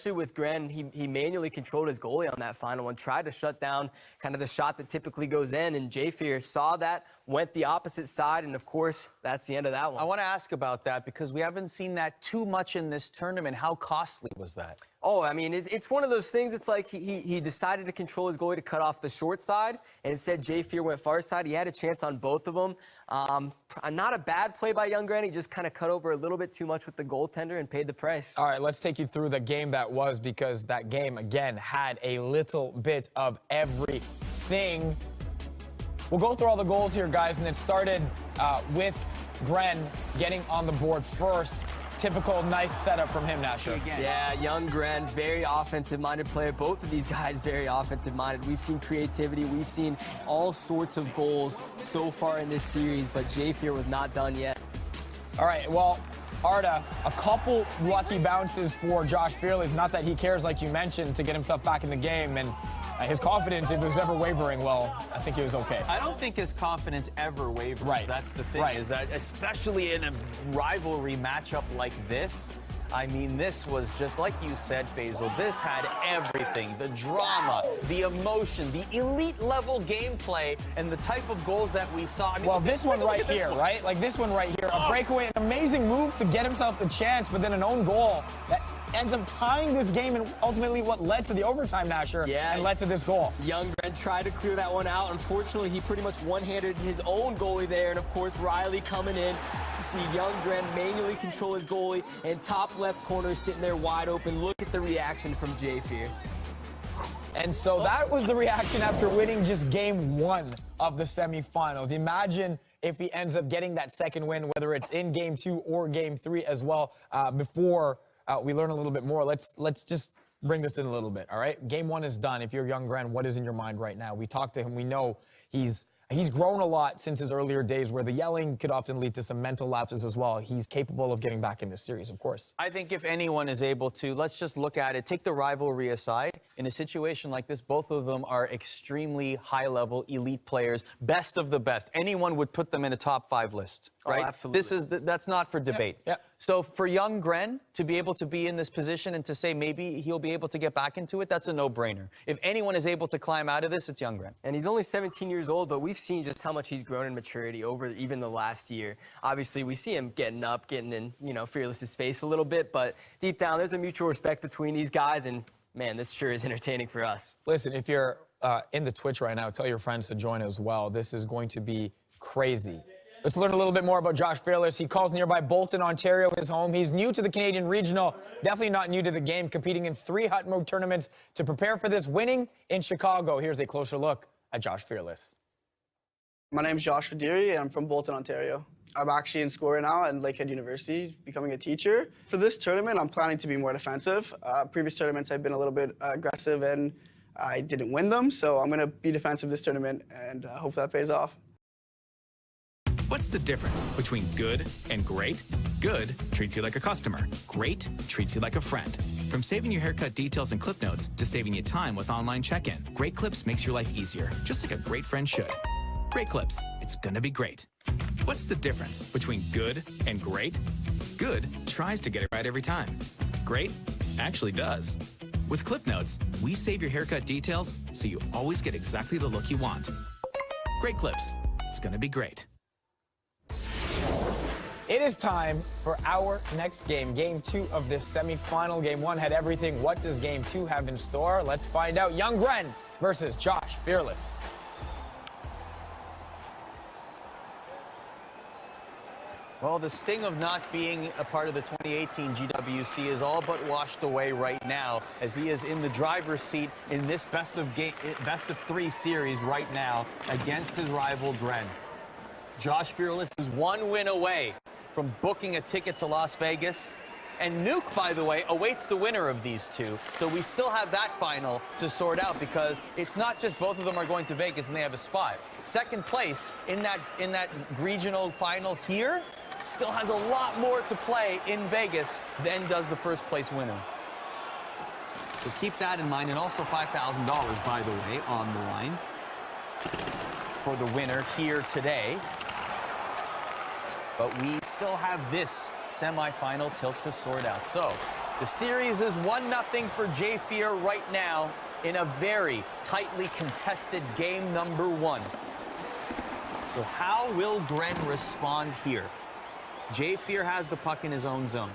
with Gren, he manually controlled his goalie on that final one, tried to shut down kind of the shot that typically goes in, and J-Fear saw that, went the opposite side, and of course, that's the end of that one. I want to ask about that because we haven't seen that too much in this tournament. How costly was that? Oh, I mean, it's one of those things. It's like he decided to control his goalie to cut off the short side, and instead J-Fear went far side. He had a chance on both of them. Not a bad play by Youngren. He just kind of cut over a little bit too much with the goaltender and paid the price. All right, let's take you through the game that was, because that game, again, had a little bit of everything. We'll go through all the goals here, guys, and it started with Gren getting on the board first. Typical nice setup from him, Nasher. Yeah, young Gren, very offensive-minded player. Both of these guys very offensive-minded. We've seen creativity. We've seen all sorts of goals so far in this series, but J-Fear was not done yet. All right, well, Arda, a couple lucky bounces for Josh Fearless. Not that he cares, like you mentioned, to get himself back in the game. And his confidence, if it was ever wavering, well, I think it was okay. I don't think his confidence ever wavers. Right. That's the thing, right. Is that especially in a rivalry matchup like this, I mean, this was just like you said, Faisal. This had everything: the drama, the emotion, the elite level gameplay, and the type of goals that we saw. I mean, well, this one right here, right? Like this one right here, a breakaway, an amazing move to get himself the chance, but then an own goal that ends up tying this game and ultimately what led to the overtime, Nasher, and led to this goal. Youngren tried to clear that one out. Unfortunately, he pretty much one-handed his own goalie there, and of course, Riley coming in. You see Youngren manually control his goalie, and top left corner sitting there wide open. Look at the reaction from J-Fear. And so that was the reaction after winning just game one of the semifinals. Imagine if he ends up getting that second win, whether it's in game two or game three as well, before we learn a little bit more. Let's just bring this in a little bit, all right? Game one is done. If you're Youngren, what is in your mind right now? We talked to him. We know he's grown a lot since his earlier days where the yelling could often lead to some mental lapses as well. He's capable of getting back in this series, of course. I think if anyone is able to, let's just look at it, take the rivalry aside. In a situation like this, both of them are extremely high-level elite players, best of the best. Anyone would put them in a top 5 list, right? Oh, absolutely. That's not for debate. Yep. So for young Gren to be able to be in this position and to say maybe he'll be able to get back into it, that's a no-brainer. If anyone is able to climb out of this, it's young Gren. And he's only 17 years old, but we've seen just how much he's grown in maturity over even the last year. Obviously, we see him getting in, Fearless's face a little bit, but deep down, there's a mutual respect between these guys, and man, this sure is entertaining for us. Listen, if you're in the Twitch right now, tell your friends to join as well. This is going to be crazy. Let's learn a little bit more about Josh Fearless. He calls nearby Bolton, Ontario his home. He's new to the Canadian Regional, definitely not new to the game, competing in 3 hut mode tournaments to prepare for this, winning in Chicago. Here's a closer look at Josh Fearless. My name's Josh Fadiri, and I'm from Bolton, Ontario. I'm actually in school right now at Lakehead University, becoming a teacher. For this tournament, I'm planning to be more defensive. Previous tournaments, I've been a little bit aggressive, and I didn't win them, so I'm going to be defensive this tournament, and hopefully that pays off. What's the difference between good and great? Good treats you like a customer. Great treats you like a friend. From saving your haircut details and clip notes to saving you time with online check-in, Great Clips makes your life easier, just like a great friend should. Great Clips, it's gonna be great. What's the difference between good and great? Good tries to get it right every time. Great actually does. With clip notes, we save your haircut details so you always get exactly the look you want. Great Clips, it's gonna be great. It is time for our next game, game 2 of this semifinal. Game 1 had everything. What does game 2 have in store? Let's find out. Youngren versus Josh Fearless. Well, the sting of not being a part of the 2018 GWC is all but washed away right now, as he is in the driver's seat in this best of 3 series right now against his rival Gren. Josh Fearless is 1 win away from booking a ticket to Las Vegas. And Nuke, by the way, awaits the winner of these two. So we still have that final to sort out, because it's not just both of them are going to Vegas and they have a spot. Second place in that regional final here still has a lot more to play in Vegas than does the first place winner. So keep that in mind, and also $5,000, by the way, on the line for the winner here today. But we still have this semifinal tilt to sort out. So The series is 1-0 for Jay Fear right now in a very tightly contested game number 1. So how will Gren respond here? Jay Fear has the puck in his own zone.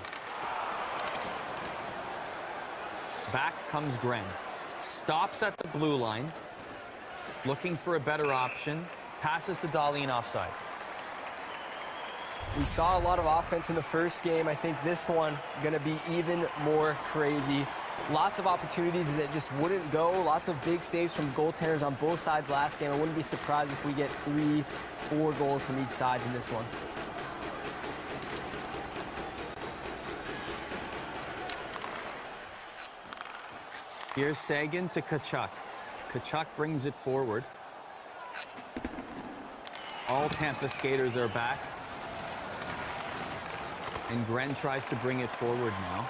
Back comes Gren. Stops at the blue line. Looking for a better option. Passes to Dahlin offside. We saw a lot of offense in the first game. I think this one gonna be even more crazy. Lots of opportunities that just wouldn't go. Lots of big saves from goaltenders on both sides last game. I wouldn't be surprised if we get 3-4 goals from each side in this one. Here's Sagan to Tkachuk. Tkachuk brings it forward. All Tampa skaters are back. And Gren tries to bring it forward now.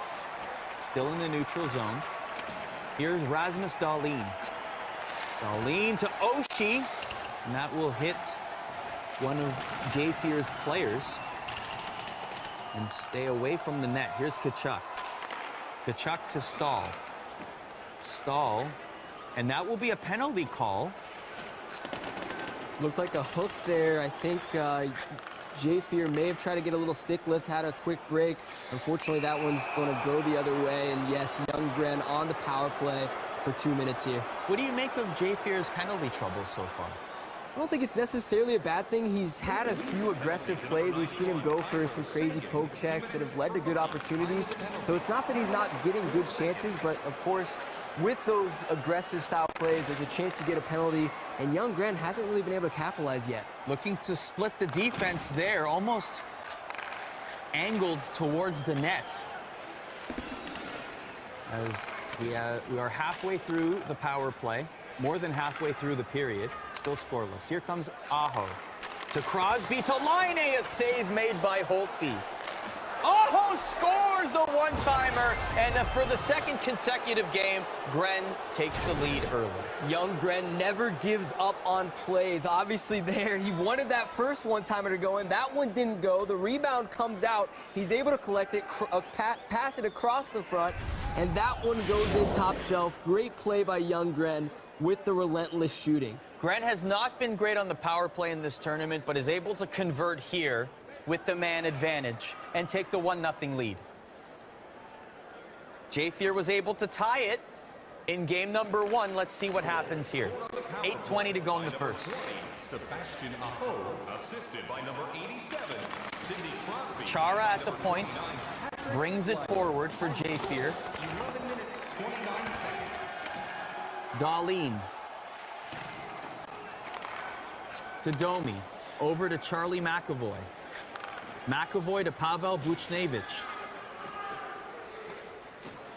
Still in the neutral zone. Here's Rasmus Dahlin. Dahlin to Oshie. And that will hit one of Jay Fear's players. And stay away from the net. Here's Tkachuk. Tkachuk to Stahl. Stahl. And that will be a penalty call. Looked like a hook there. I think Jay Fear may have tried to get a little stick lift, had a quick break. Unfortunately, that one's going to go the other way. And yes, young Gren on the power play for 2 minutes here. What do you make of Jay Fear's penalty troubles so far? I don't think it's necessarily a bad thing. He's had a few aggressive plays. We've seen him go for some crazy poke checks that have led to good opportunities. So it's not that he's not getting good chances, but of course, with those aggressive style plays, there's a chance to get a penalty, and young Gren hasn't really been able to capitalize yet. Looking to split the defense there, almost angled towards the net. As we are halfway through the power play, more than halfway through the period, still scoreless. Here comes Aho to Crosby to Line, a save made by Holtby. Aho scores the one-timer, and for the second consecutive game, Gren takes the lead early. Young Gren never gives up on plays. Obviously there, he wanted that first one-timer to go in. That one didn't go. The rebound comes out. He's able to collect it, pass it across the front, and that one goes in top shelf. Great play by young Gren with the relentless shooting. Gren has not been great on the power play in this tournament, but is able to convert here with the man advantage and take the 1-0 lead. Jay Fear was able to tie it in game number 1. Let's see what happens here. 8:20 to go in the first. Sebastian Aho, assisted by number 87, Sidney Crosby. Chara at the point, brings it forward for Jay Fear. 11 minutes, 29 seconds. Dahlin to Domi, over to Charlie McAvoy. McAvoy to Pavel Buchnevich.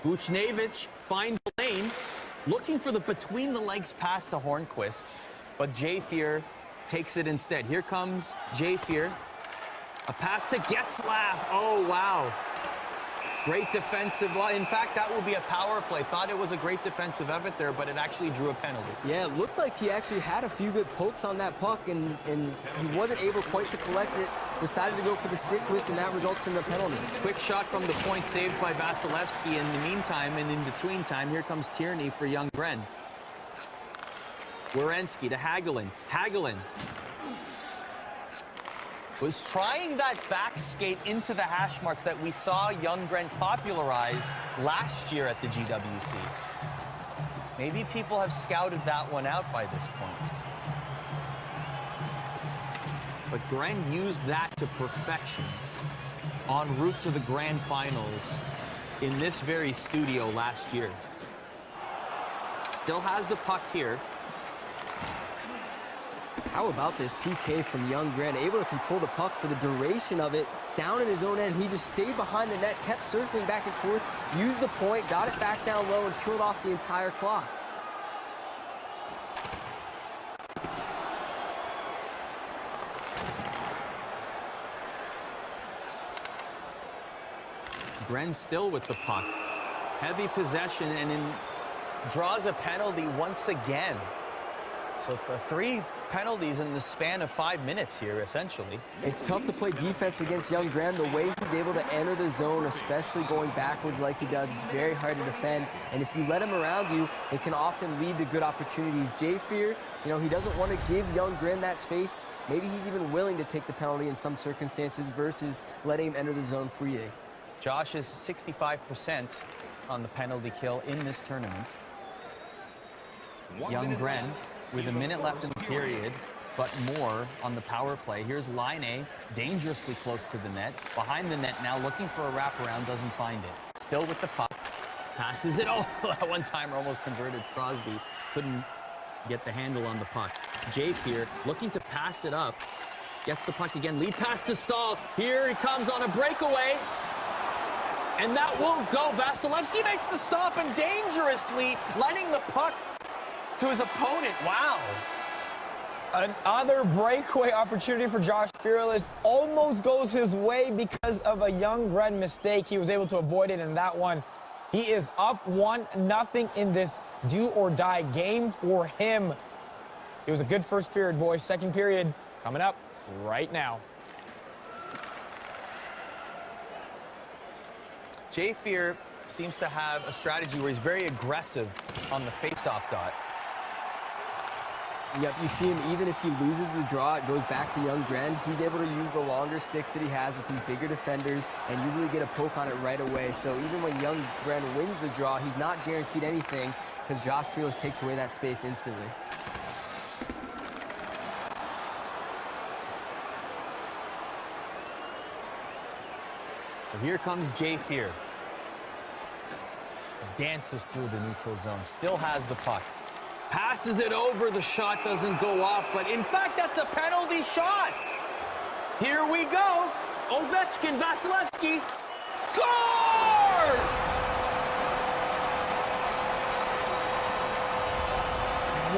Buchnevich finds the lane, looking for the between-the-legs pass to Hornquist, but Jay Fear takes it instead. Here comes Jay Fear. A pass to Getzlaff. Oh, wow. Great defensive. Well, in fact, that will be a power play. Thought it was a great defensive effort there, but it actually drew a penalty. Yeah, it looked like he actually had a few good pokes on that puck, and he wasn't able quite to collect it. Decided to go for the stick lift, and that results in the penalty. Quick shot from the point, saved by Vasilevsky. In the meantime, and in between time, here comes Tierney for young Gren. Werenski to Hagelin. Hagelin was trying that back skate into the hash marks that we saw young Gren popularize last year at the GWC. Maybe people have scouted that one out by this point. But Gren used that to perfection en route to the grand finals in this very studio last year. Still has the puck here. How about this PK from young Gren? Able to control the puck for the duration of it. Down in his own end, he just stayed behind the net, kept circling back and forth, used the point, got it back down low, and killed off the entire clock. Gren still with the puck. Heavy possession, and draws a penalty once again. So for 3 penalties in the span of 5 minutes here, essentially. It's tough to play defense against young Graham. The way he's able to enter the zone, especially going backwards like he does, it's very hard to defend. And if you let him around you, it can often lead to good opportunities. Jay Fear, you know, he doesn't want to give young Graham that space. Maybe he's even willing to take the penalty in some circumstances versus letting him enter the zone freely. Josh is 65% on the penalty kill in this tournament. Young Gren with a minute left in the period, but more on the power play. Here's Laine, dangerously close to the net. Behind the net now, looking for a wraparound, doesn't find it. Still with the puck. Passes it. Oh, that one-timer almost converted. Crosby couldn't get the handle on the puck. Jay Fear looking to pass it up. Gets the puck again. Lead pass to Stahl. Here he comes on a breakaway. And that won't go. Vasilevsky makes the stop and dangerously letting the puck to his opponent. Wow. Another breakaway opportunity for Josh Fearless. Almost goes his way because of a young Gren mistake. He was able to avoid it in that one. He is up 1-0 in this do-or-die game for him. It was a good first period, boys. Second period coming up right now. Jay Fear seems to have a strategy where he's very aggressive on the face-off dot. Yep, you see him, even if he loses the draw, it goes back to young Gren. He's able to use the longer sticks that he has with these bigger defenders and usually get a poke on it right away. So even when young Gren wins the draw, he's not guaranteed anything because Josh Fearless takes away that space instantly. So here comes Jay Fear. Dances through the neutral zone, still has the puck. Passes it over, the shot doesn't go off, but in fact, that's a penalty shot. Here we go. Ovechkin, Vasilevsky scores!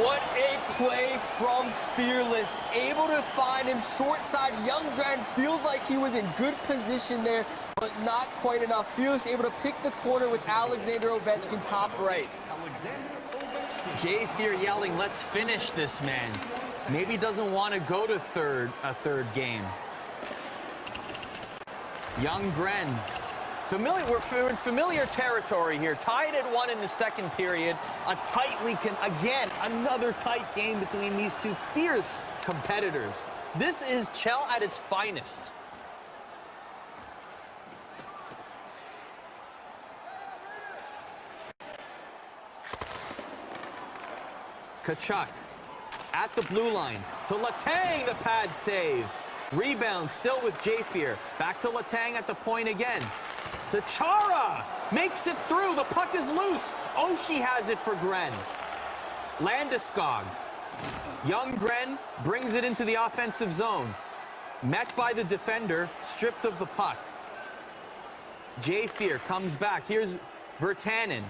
What a play from Fearless. Able to find him short side. Young Grant feels like he was in good position there, but not quite enough. Fearless able to pick the corner with Alexander Ovechkin top right. Jay Fear yelling, let's finish this, man. Maybe doesn't want to go to a third game. Young Gren. We're in familiar territory here. Tied at 1 in the second period. Again, another tight game between these two fierce competitors. This is Chell at its finest. Tkachuk at the blue line to Letang, the pad save. Rebound still with Jay Fear. Back to Letang at the point again. To Chara, makes it through. The puck is loose. Oshie has it for Gren. Landeskog. Young Gren brings it into the offensive zone. Met by the defender, stripped of the puck. Jay Fear comes back. Here's Virtanen.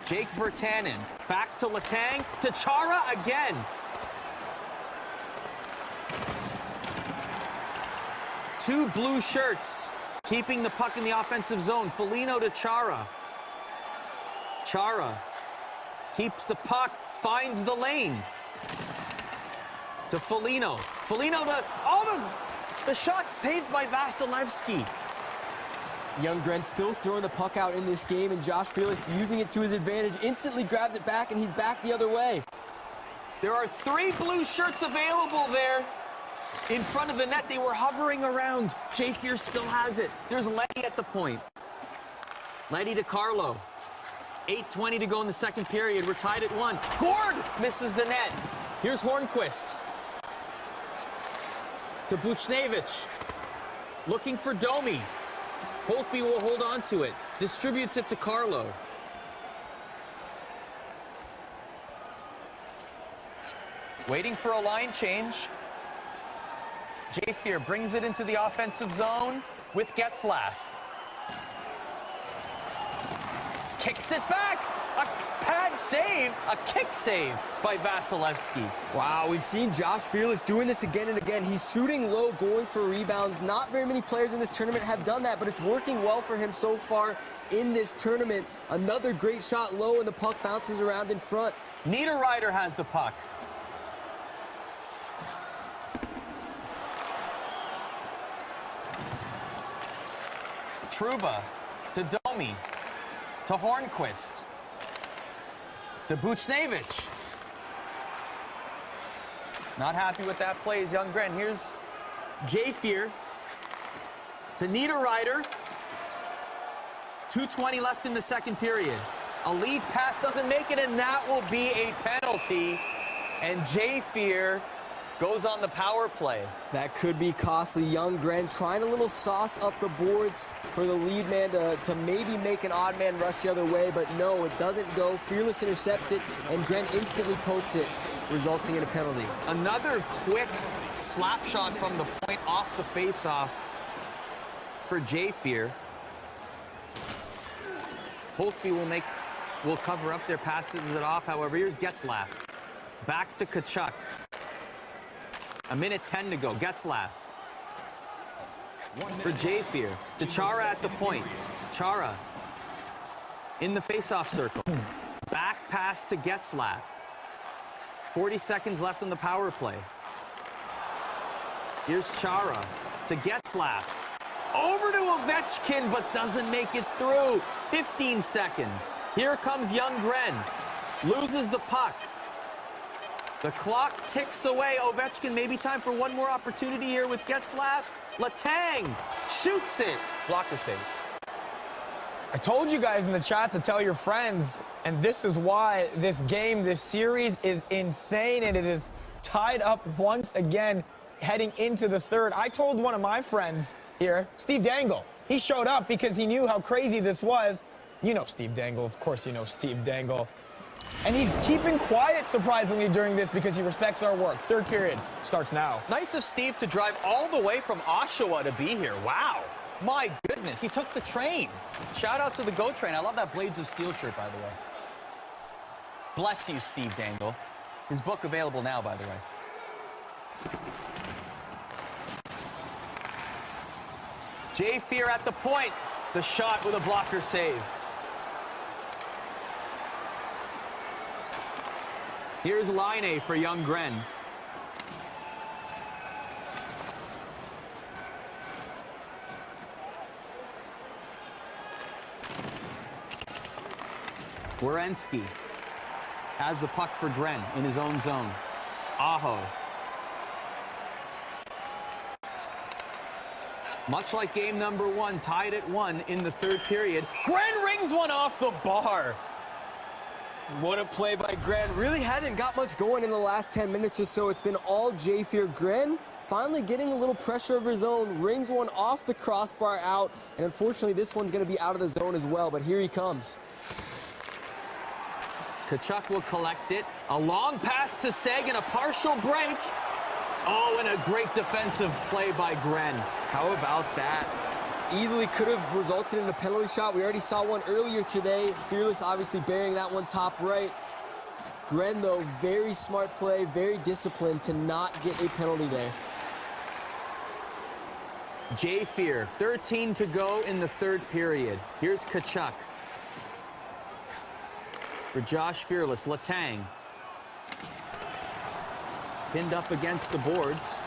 Jake Virtanen back to Letang, to Chara again. Two blue shirts keeping the puck in the offensive zone. Foligno to Chara. Chara keeps the puck, finds the lane. To Foligno. Foligno to, the shot saved by Vasilevsky. Young Gren still throwing the puck out in this game, and Josh Fearless using it to his advantage, instantly grabs it back, and he's back the other way. There are 3 blue shirts available there in front of the net. They were hovering around. Jay Fear still has it. There's Leddy at the point. Leddy to Carlo. 8:20 to go in the second period. We're tied at 1. Gord misses the net. Here's Hornquist. To Buchnevich. Looking for Domi. Holtby will hold on to it. Distributes it to Carlo. Waiting for a line change. Jay Fear brings it into the offensive zone with Getzlaff. Kicks it back. A pad save, a kick save by Vasilevsky. Wow, we've seen Josh Fearless doing this again and again. He's shooting low, going for rebounds. Not very many players in this tournament have done that, but it's working well for him so far in this tournament. Another great shot low, and the puck bounces around in front. Niederreiter has the puck. Trouba to Domi to Hornquist to Buchnevich. Not happy with that play is Young Gren. Here's Jafir to Niederreiter. 2:20 left in the second period. A lead pass doesn't make it, and that will be a penalty. And Jafir goes on the power play. That could be costly. Young Gren trying a little sauce up the boards for the lead man to maybe make an odd man rush the other way, but no, it doesn't go. Fearless intercepts it, and Gren instantly pokes it, resulting in a penalty. Another quick slap shot from the point off the face-off for Jafir. Holtby will cover up their passes it off. However, here's Getzlaff. Back to Tkachuk. 1:10 to go. Getzlaff. For Jafir. To Chara at the point. Chara. In the face-off circle. Back pass to Getzlaff. 40 seconds left on the power play. Here's Chara to Getzlaff. Over to Ovechkin, but doesn't make it through. 15 seconds. Here comes Young Gren. Loses the puck. The clock ticks away. Ovechkin, maybe time for one more opportunity here with Getzlaff. Letang shoots it. Blocker save. I told you guys in the chat to tell your friends, and this is why this game, this series is insane, and it is tied up once again heading into the third. I told one of my friends here, Steve Dangle. He showed up because he knew how crazy this was. You know Steve Dangle. Of course you know Steve Dangle. And he's keeping quiet, surprisingly, during this because he respects our work. Third period starts now. Nice of Steve to drive all the way from Oshawa to be here. Wow. My goodness, he took the train. Shout out to the GO Train. I love that Blades of Steel shirt, by the way. Bless you, Steve Dangle. His book available now, by the way. Jafir at the point. The shot with a blocker save. Here's Laine for Young Gren. Werenski has the puck for Gren in his own zone. Aho. Much like game number one, tied at 1 in the third period. Gren rings one off the bar. What a play by Gren. Really hasn't got much going in the last 10 minutes or so. It's been all Jafir. Gren finally getting a little pressure of his own, rings one off the crossbar out, and unfortunately this one's going to be out of the zone as well, but here he comes. Tkachuk will collect it. A long pass to Sagan, a partial break. Oh, and a great defensive play by Gren. How about that? Easily could have resulted in a penalty shot. We already saw one earlier today. Fearless obviously burying that one top right. Gren, though, very smart play, very disciplined to not get a penalty there. Jafir, 13 to go in the third period. Here's Tkachuk. For Josh Fearless, Letang. Pinned up against the boards.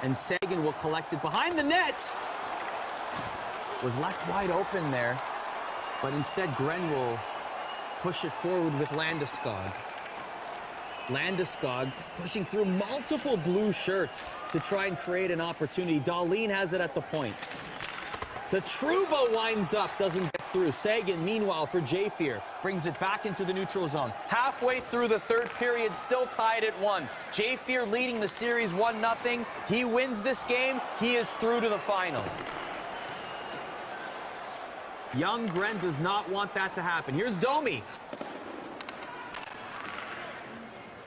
And Sagan will collect it behind the net. Was left wide open there. But instead, Gren will push it forward with Landeskog. Landeskog pushing through multiple blue shirts to try and create an opportunity. Dahlin has it at the point. To Trouba winds up, doesn't get through. Sagan, meanwhile, for Jafir, brings it back into the neutral zone. Halfway through the third period, still tied at 1. Jafir leading the series 1-0. He wins this game. He is through to the final. Young Gren does not want that to happen. Here's Domi.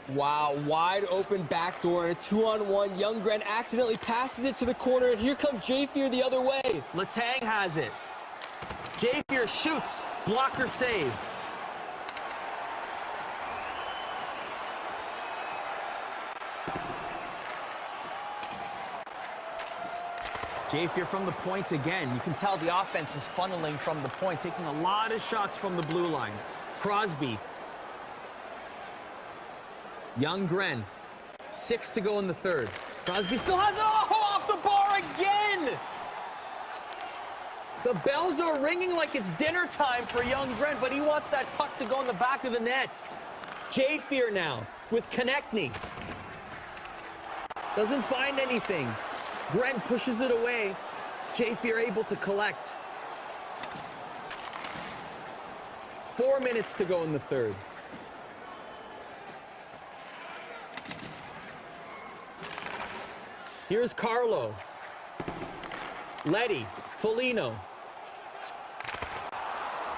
Wow, wide open backdoor and a 2-on-1. Young Gren accidentally passes it to the corner, and here comes Jafir the other way. Letang has it. Jafir shoots. Blocker save. Jafir from the point again. You can tell the offense is funneling from the point, taking a lot of shots from the blue line. Crosby. Young Gren. 6 to go in the third. Crosby still has it. Oh, off the bar again! The The bells are ringing like it's dinner time for young Grant, but he wants that puck to go in the back of the net. Jafear now with Konechny. Doesn't find anything. Grant pushes it away. Jafear able to collect. 4 minutes to go in the third. Here's Carlo. Leddy. Foligno.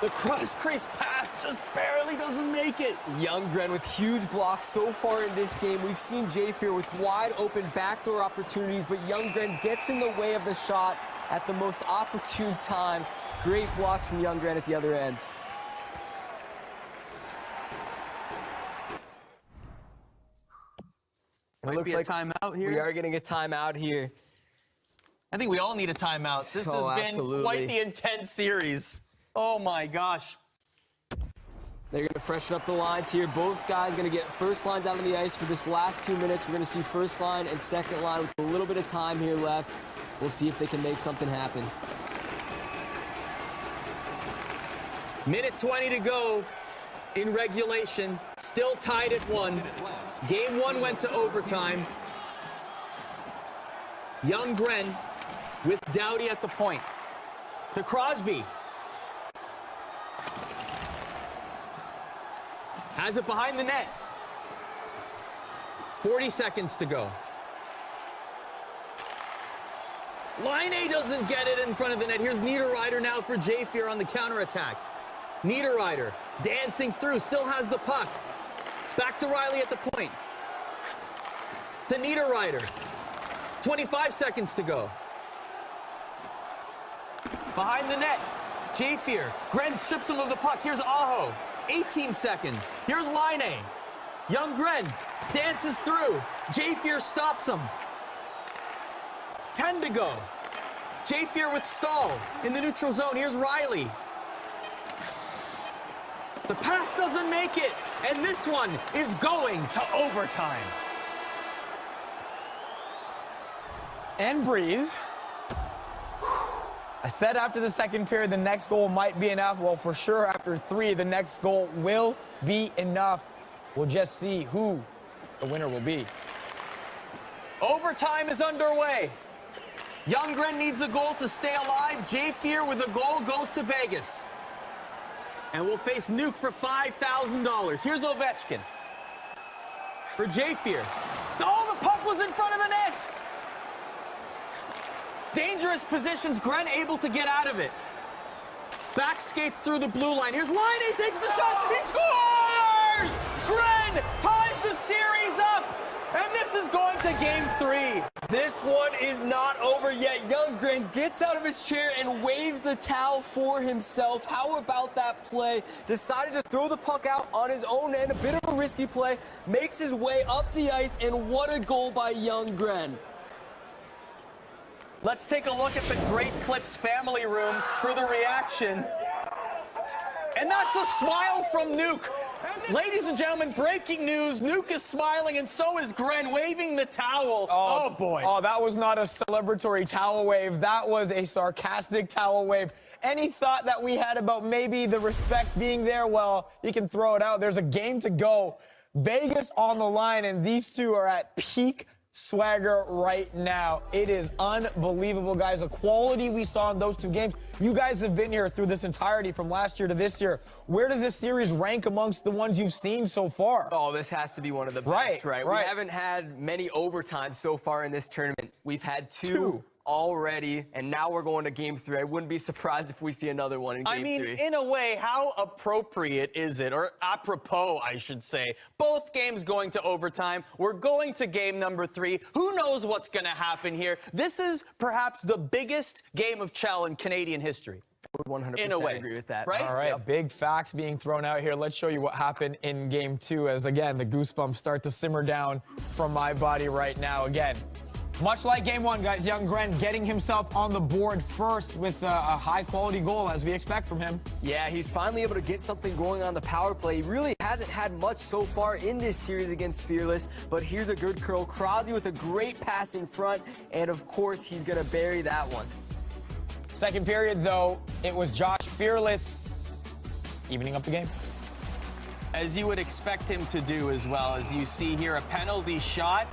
The cross-crease pass just barely doesn't make it. Youngren with huge blocks so far in this game. We've seen Jafear with wide open backdoor opportunities, but Youngren gets in the way of the shot at the most opportune time. Great blocks from Youngren at the other end. Might be a timeout here. We are getting a timeout here. I think we all need a timeout. This has been quite the intense series. Oh my gosh. They're going to freshen up the lines here. Both guys going to get first lines out on the ice for this last 2 minutes. We're going to see first line and second line with a little bit of time here left. We'll see if they can make something happen. Minute 20 to go in regulation. Still tied at 1. Game 1 went to overtime. Youngren with Doughty at the point. To Crosby. Has it behind the net. 40 seconds to go. Line A doesn't get it in front of the net. Here's Niederreiter now for Jafear on the counterattack. Niederreiter dancing through, still has the puck. Back to Riley at the point. To Niederreiter. 25 seconds to go. Behind the net, Jafear. Gren strips him of the puck. Here's Aho. 18 seconds. Here's Line A. Young Gren dances through. Jafear stops him. 10 to go. Jafear with Stahl in the neutral zone. Here's Riley. The pass doesn't make it, and this one is going to overtime. And breathe. I said after the second period, the next goal might be enough. Well, for sure, after 3, the next goal will be enough. We'll just see who the winner will be. Overtime is underway. Youngren needs a goal to stay alive. Jafear with a goal goes to Vegas. And we'll face Nuke for $5,000. Here's Ovechkin. For Jafear. Oh, the puck was in front of the net! Dangerous positions, Gren able to get out of it. Back skates through the blue line. Here's Line, he takes the shot, he scores! Gren ties the series up, and this is going to game 3. This one is not over yet. Youngren gets out of his chair and waves the towel for himself. How about that play? Decided to throw the puck out on his own end, a bit of a risky play, makes his way up the ice, and what a goal by Youngren. Let's take a look at the Great Clips family room for the reaction. And that's a smile from Nuke. Ladies and gentlemen, breaking news. Nuke is smiling, and so is Gren, waving the towel. Oh, boy. Oh, that was not a celebratory towel wave. That was a sarcastic towel wave. Any thought that we had about maybe the respect being there, well, you can throw it out. There's a game to go. Vegas on the line, and these two are at peak swagger right now. It is unbelievable, guys. The quality we saw in those 2 games. You guys have been here through this entirety from last year to this year. Where does this series rank amongst the ones you've seen so far? Oh, this has to be one of the best, right? We haven't had many overtimes so far in this tournament. We've had 2 already, and now we're going to game 3. I wouldn't be surprised if we see another one in game 3. I mean, in a way, how appropriate is it, or apropos, I should say, both games going to overtime. We're going to game number 3. Who knows what's going to happen here? This is perhaps the biggest game of Chell in Canadian history. I would 100% agree with that. Right? All right, big facts being thrown out here. Let's show you what happened in game 2 as, again, the goosebumps start to simmer down from my body right now. Again, much like game 1, guys, young Gren getting himself on the board first with a high-quality goal, as we expect from him. Yeah, he's finally able to get something going on the power play. He really hasn't had much so far in this series against Fearless, but here's a good curl. Crosby with a great pass in front, and of course, he's going to bury that one. Second period, though, it was Josh Fearless evening up the game. As you would expect him to do as well. As you see here, a penalty shot,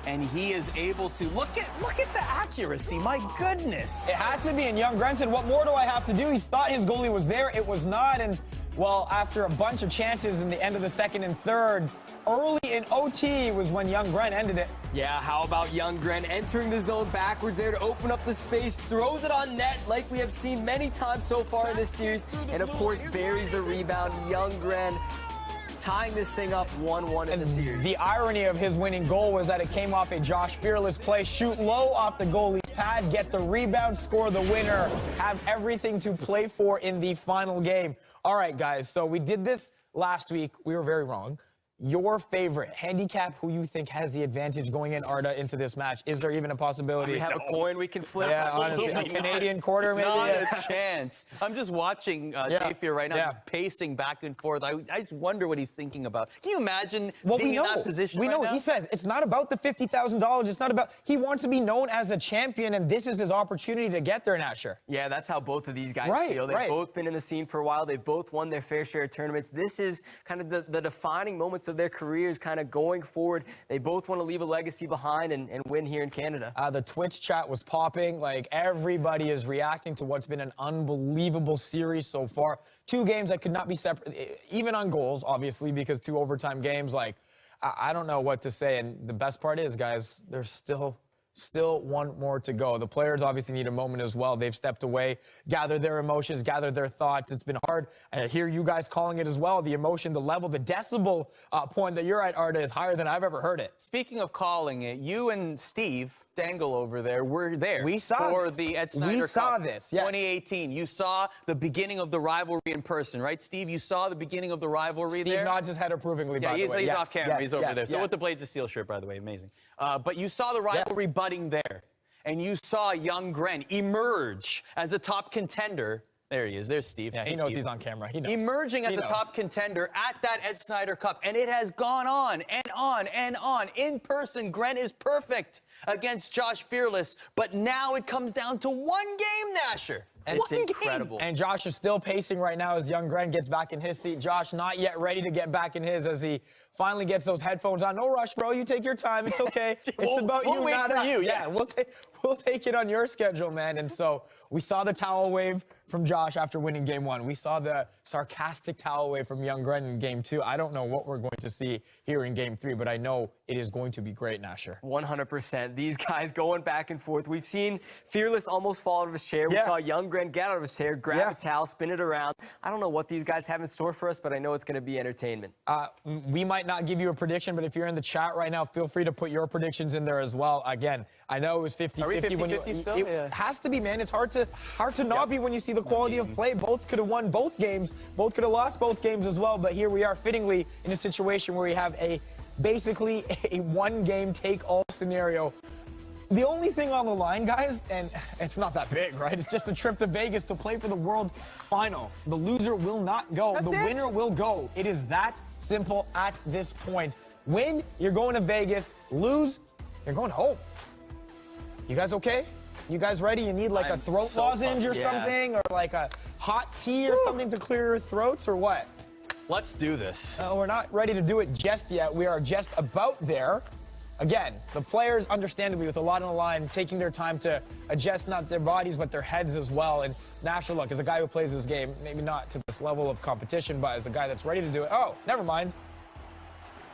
and he is able to look at the accuracy. My goodness. It had to be, and Young Gren said, what more do I have to do? He thought his goalie was there. It was not, and, well, after a bunch of chances in the end of the second and third, early in OT was when Young Gren ended it. Yeah, how about Young Gren entering the zone backwards there to open up the space, throws it on net like we have seen many times so far in this series, and of course buries the rebound. Young Gren tying this thing up 1-1 in the series. The irony of his winning goal was that it came off a Josh Fearless play. Shoot low off the goalie's pad, get the rebound, score the winner, have everything to play for in the final game. All right, guys, so we did this last week. We were very wrong. Your favorite handicap, who you think has the advantage going in, Arda, into this match? Is there even a possibility? We have a coin we can flip. Yeah, honestly, a Canadian quarter, maybe? Not a chance. I'm just watching Dayfier right now, just pacing back and forth. I just wonder what he's thinking about. Can you imagine being in that position We know. now? He says it's not about the $50,000. It's not about. He wants to be known as a champion, and this is his opportunity to get there, Nasher. Yeah, that's how both of these guys feel. They've both been in the scene for a while. They've both won their fair share of tournaments. This is kind of the defining moments of their careers, kind of going forward. They both want to leave a legacy behind and win here in Canada. The Twitch chat was popping. Like, everybody is reacting to what's been an unbelievable series so far. 2 games that could not be separate, even on goals, obviously, because 2 overtime games. Like, I don't know what to say. And the best part is, guys, there's still one more to go. The players obviously need a moment as well. They've stepped away, gathered their emotions, gathered their thoughts. It's been hard. I hear you guys calling it as well. The emotion, the level, the decibel point that you're at, Arda, is higher than I've ever heard it. Speaking of calling it, you and Steve Dangle over there were there. We saw for this. the Ed Snyder We Cup saw this, yes. 2018. You saw the beginning of the rivalry in person, right, Steve? You saw the beginning of the rivalry there? Steve nods his head approvingly, by the way. He's off camera. Yes, he's over yes, there. So yes. with the Blades of Steel shirt, by the way, amazing. But you saw the rivalry budding there, and you saw Young Gren emerge as a top contender. There he is. There's Steve. Yeah, he knows he's on camera. He knows. Emerging as a top contender at that Ed Snyder Cup. And it has gone on and on and on. In person, Gren is perfect against Josh Fearless. But now it comes down to one game, Nasher. And it's incredible. And Josh is still pacing right now as Young Gren gets back in his seat. Josh not yet ready to get back in his as he finally gets those headphones on. No rush, bro. You take your time. It's okay. It's about you, wait not for us. you. Yeah, we'll take it on your schedule, man. And so we saw the towel wave from Josh after winning game 1. We saw the sarcastic towel wave from Young Gren in game 2. I don't know what we're going to see here in game 3, but I know it is going to be great, Nasher. 100%. These guys going back and forth. We've seen Fearless almost fall out of his chair. We saw Young Gren get out of his chair, grab a towel, spin it around. I don't know what these guys have in store for us, but I know it's going to be entertainment. We might not give you a prediction, but if you're in the chat right now, feel free to put your predictions in there as well. Again, I know it was 50-50. Are we 50-50 still? It has to be, man. It's hard to not be when you see the quality of play. Both could have won both games. Both could have lost both games as well. But here we are fittingly in a situation where we have basically a one-game take-all scenario. The only thing on the line, guys, and it's not that big, right? It's just a trip to Vegas to play for the World Final. The loser will not go. The winner will go. It is that simple at this point. Win, you're going to Vegas. Lose, you're going home. You guys okay? You guys ready? You need like a throat lozenge or something, or like a hot tea or something to clear your throats, or what? Let's do this. We're not ready to do it just yet. We are just about there. Again, the players, understandably, with a lot on the line, taking their time to adjust not their bodies, but their heads as well. And Nasher, look, as a guy who plays this game, maybe not to this level of competition, but as a guy that's ready to do it. Oh, never mind.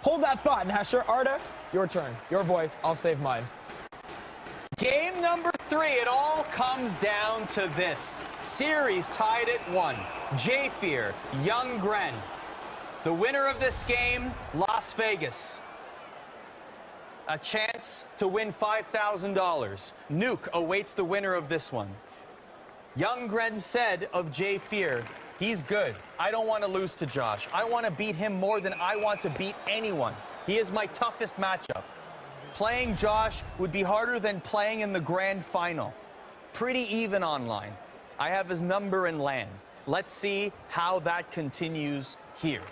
Hold that thought, Nasher. Arda, your turn. Your voice. I'll save mine. Game number 3, it all comes down to this. Series tied at 1. Jayfear, Young Gren. The winner of this game, Las Vegas. A chance to win $5,000. Nuke awaits the winner of this one. Young Gren said of Jayfear, he's good. I don't want to lose to Josh. I want to beat him more than I want to beat anyone. He is my toughest matchup. Playing Josh would be harder than playing in the grand final. Pretty even online. I have his number in land. Let's see how that continues here.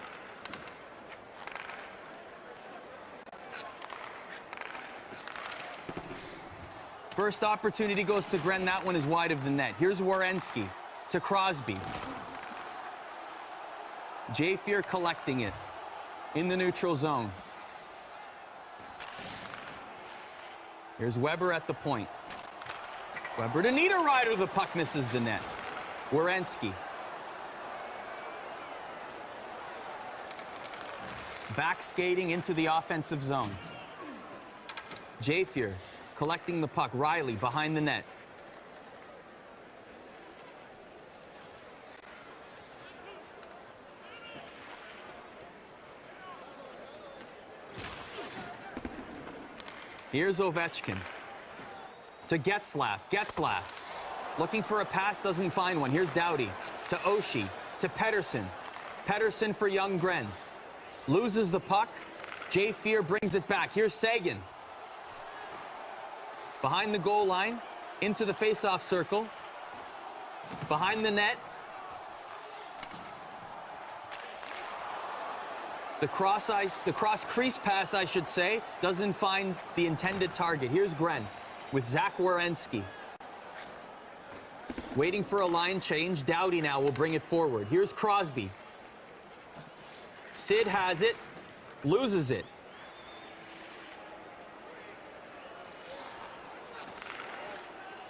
First opportunity goes to Gren. That one is wide of the net. Here's Werenski to Crosby. Jafir collecting it in the neutral zone. Here's Weber at the point. Weber to Niederreiter. The puck misses the net. Werenski. Back skating into the offensive zone. Jafir collecting the puck. Riley behind the net. Here's Ovechkin to Getzlaff. Getzlaff looking for a pass, doesn't find one. Here's Doughty to Oshie to Pettersson. Pettersson for Ljunggren. Loses the puck. Jafir brings it back. Here's Sagan. Behind the goal line, into the faceoff circle. Behind the net. The cross crease pass, I should say, doesn't find the intended target. Here's Gren with Zach Werenski. Waiting for a line change. Doughty now will bring it forward. Here's Crosby. Sid has it, loses it.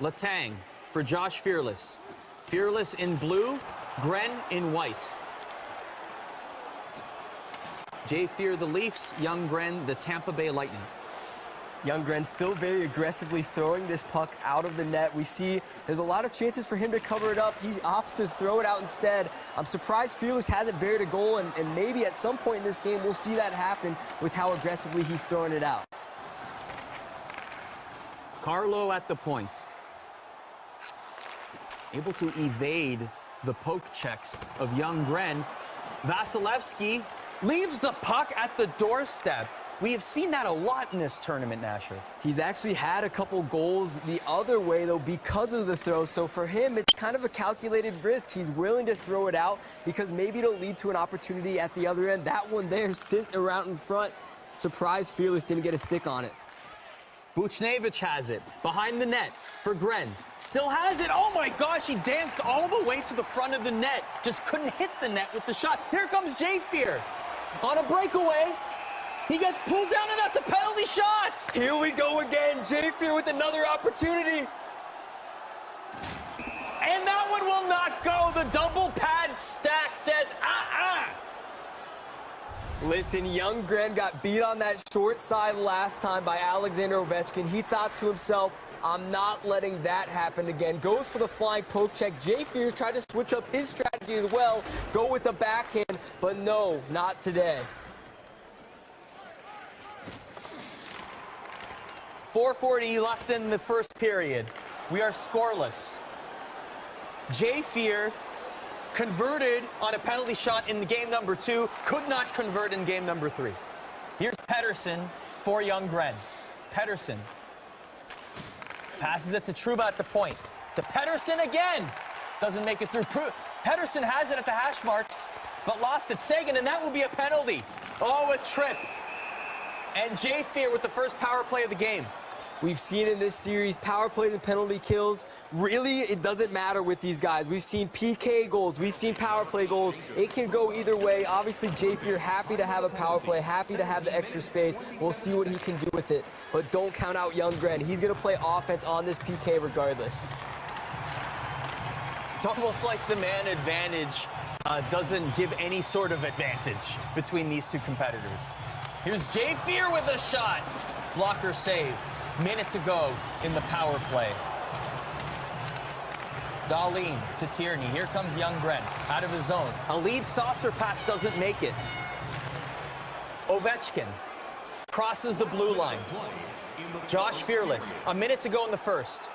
Letang for Josh Fearless. Fearless in blue, Gren in white. Jafir the Leafs, Ljunggren the Tampa Bay Lightning. Ljunggren still very aggressively throwing this puck out of the net. We see there's a lot of chances for him to cover it up. He opts to throw it out instead. I'm surprised Fearless hasn't buried a goal, and maybe at some point in this game we'll see that happen with how aggressively he's throwing it out. Carlo at the point. Able to evade the poke checks of Ljunggren. Vasilevsky leaves the puck at the doorstep. We have seen that a lot in this tournament, Nasher. He's actually had a couple goals the other way, though, because of the throw. So for him, it's kind of a calculated risk. He's willing to throw it out because maybe it'll lead to an opportunity at the other end. That one there, sit around in front. Surprised Fearless didn't get a stick on it. Buchnevich has it behind the net for Gren. Still has it. Oh my gosh, he danced all the way to the front of the net. Just couldn't hit the net with the shot. Here comes Jafir on a breakaway. He gets pulled down, and that's a penalty shot. Here we go again. Jafir with another opportunity. And that one will not go. The double pad stack says, Listen, Ljunggren got beat on that short side last time by Alexander Ovechkin. He thought to himself, I'm not letting that happen again. Goes for the flying poke check. Jafir tried to switch up his strategy as well. Go with the backhand, but no, not today. 4:40 left in the first period. We are scoreless. Jafir converted on a penalty shot in the game number 2, could not convert in game number 3. Here's Pettersson for Ljunggren. Pettersson passes it to Trouba at the point. To Pettersson again. Doesn't make it through. Pettersson has it at the hash marks, but lost it. Sagan, and that will be a penalty. Oh, a trip. And Jafir with the first power play of the game. We've seen in this series power plays and penalty kills. Really, it doesn't matter with these guys. We've seen PK goals. We've seen power play goals. It can go either way. Obviously, Jafir happy to have a power play, happy to have the extra space. We'll see what he can do with it. But don't count out Ljunggren. He's going to play offense on this PK regardless. It's almost like the man advantage doesn't give any sort of advantage between these two competitors. Here's Jafir with a shot. Blocker save. Minute to go in the power play. Dahlin to Tierney. Here comes Ljunggren out of his zone. A lead saucer pass doesn't make it. Ovechkin crosses the blue line. Josh Fearless. A minute to go in the first.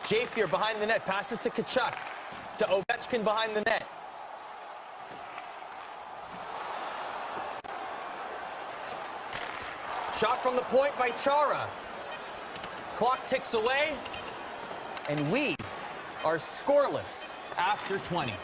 Jafir behind the net. Passes to Tkachuk. To Ovechkin behind the net. Shot from the point by Chara. Clock ticks away, and we are scoreless after 20.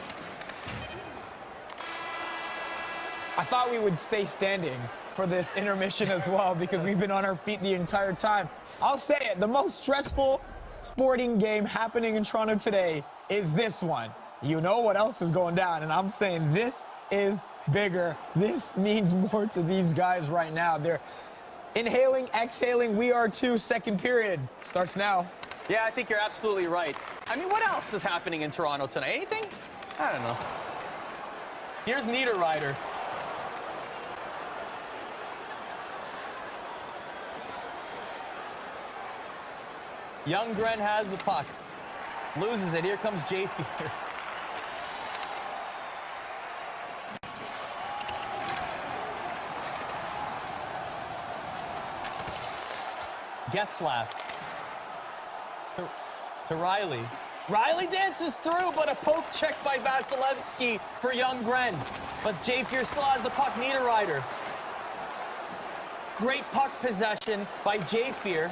I thought we would stay standing for this intermission as well because we've been on our feet the entire time. I'll say it, the most stressful sporting game happening in Toronto today is this one. You know what else is going down, and I'm saying this is bigger. This means more to these guys right now. They're inhaling, exhaling. We are too. Second period starts now. Yeah, I think you're absolutely right. I mean, what else is happening in Toronto tonight? Anything? I don't know. Here's Niederreiter. Younggren has the puck. Loses it. Here comes J-Fear. Getzlaf to Riley. Riley dances through, but a poke check by Vasilevsky for Younggren. But J-Fear still has the puck. Niederreiter. Great puck possession by J-Fear.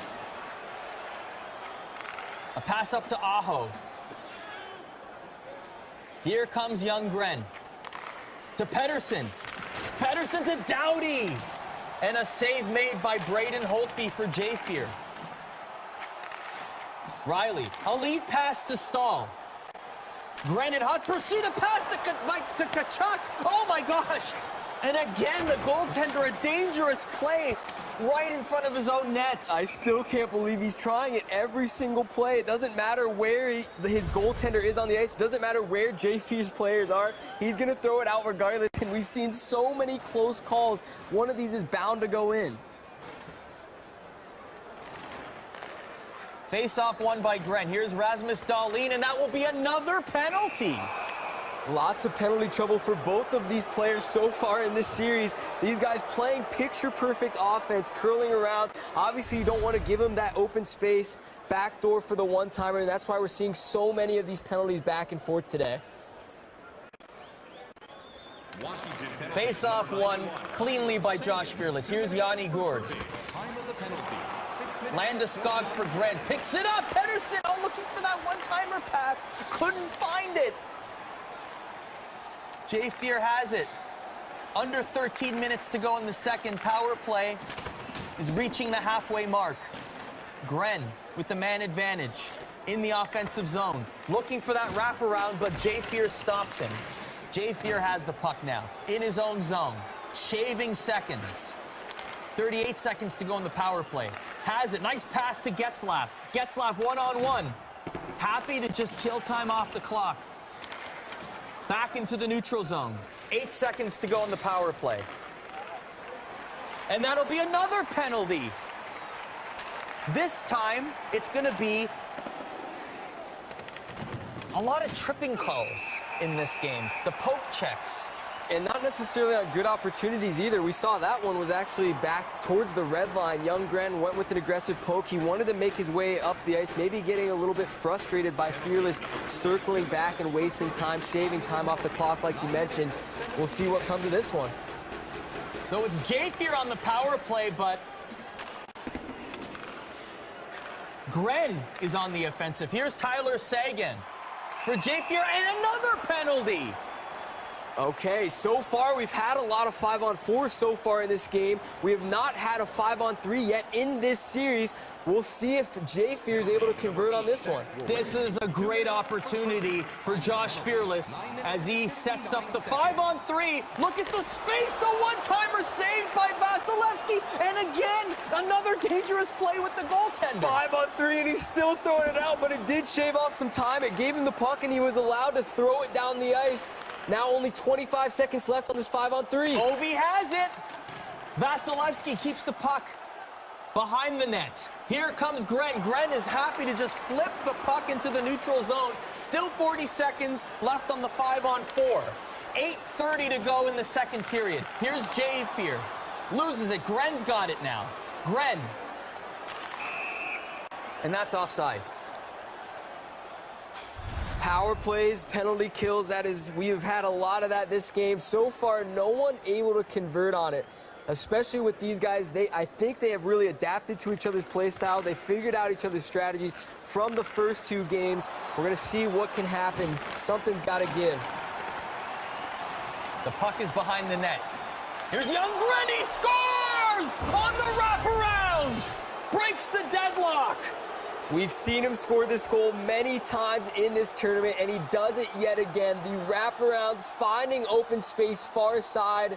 A pass up to Aho. Here comes Younggren. To Pettersson. Pettersson to Doughty. And a save made by Braden Holtby for J-Fear. Riley, a lead pass to Stahl. Granted, hot pursuit, a pass to Tkachuk. Oh my gosh! And again, the goaltender, a dangerous play right in front of his own net. I still can't believe he's trying it every single play. It doesn't matter where his goaltender is on the ice. It doesn't matter where J-Fear's players are. He's going to throw it out regardless. And we've seen so many close calls. One of these is bound to go in. Face-off won by Gren. Here's Rasmus Dahlin, and that will be another penalty. Lots of penalty trouble for both of these players so far in this series. These guys playing picture-perfect offense, curling around. Obviously, you don't want to give them that open space, backdoor for the one-timer, and that's why we're seeing so many of these penalties back and forth today. Face-off won cleanly by Josh Fearless. Here's Yanni Gourde. Landeskog for Gren. Picks it up. Pettersson, oh, looking for that one-timer pass. Couldn't find it. J-Fear has it. Under 13 minutes to go in the second. Power play is reaching the halfway mark. Gren with the man advantage in the offensive zone. Looking for that wraparound, but J-Fear stops him. J-Fear has the puck now in his own zone. Shaving seconds. 38 seconds to go in the power play. Has it. Nice pass to Getzlaf. Getzlaf one-on-one. Happy to just kill time off the clock. Back into the neutral zone. 8 seconds to go in the power play. And that'll be another penalty. This time, it's going to be a lot of tripping calls in this game. The poke checks. And not necessarily on good opportunities either. We saw that one was actually back towards the red line. Younggren went with an aggressive poke. He wanted to make his way up the ice, maybe getting a little bit frustrated by Fearless circling back and wasting time, shaving time off the clock like you mentioned. We'll see what comes of this one. So it's J-Fear on the power play, but Gren is on the offensive. Here's Tyler Seguin for J-Fear, and another penalty. Okay, so far we've had a lot of 5-on-4 so far in this game. We have not had a 5-on-3 yet in this series. We'll see if J-Fear is able to convert on this one. This is a great opportunity for Josh Fearless as he sets up the 5-on-3. Look at the space, the one-timer saved by Vasilevsky. And again, another dangerous play with the goaltender. 5-on-3 and he's still throwing it out, but it did shave off some time. It gave him the puck and he was allowed to throw it down the ice. Now only 25 seconds left on this 5-on-3. Ovi has it. Vasilevsky keeps the puck behind the net. Here comes Gren. Gren is happy to just flip the puck into the neutral zone. Still 40 seconds left on the 5-on-4. 8:30 to go in the second period. Here's J-Fear. Loses it. Gren's got it now. Gren. And that's offside. Power plays, penalty kills, we have had a lot of that this game. So far, no one able to convert on it, especially with these guys. I think they have really adapted to each other's play style. They figured out each other's strategies from the first two games. We're going to see what can happen. Something's got to give. The puck is behind the net. Here's Younggren, he scores! scores on the wraparound! Breaks the deadlock! We've seen him score this goal many times in this tournament, and he does it yet again. The wraparound, finding open space far side.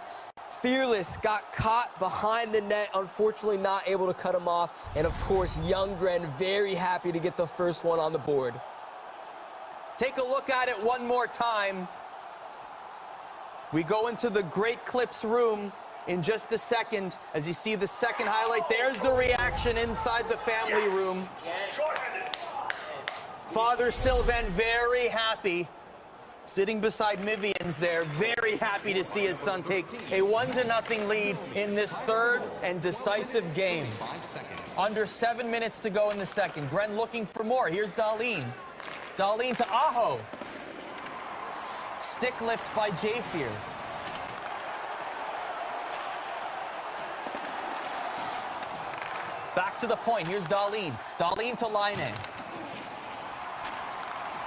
Fearless got caught behind the net, unfortunately not able to cut him off. And of course, Younggren very happy to get the first one on the board. Take a look at it one more time. We go into the Great Clips room in just a second. As you see the second highlight, there's the reaction inside the family room. Father Sylvain very happy. Sitting beside Mivians there, very happy to see his son take a 1-0 lead in this third and decisive game. Under 7 minutes to go in the second. Gren looking for more. Here's Dahlin. Dahlin to Aho. Stick lift by Jafir. Back to the point. Here's Dahlin. Dahlin to Laine.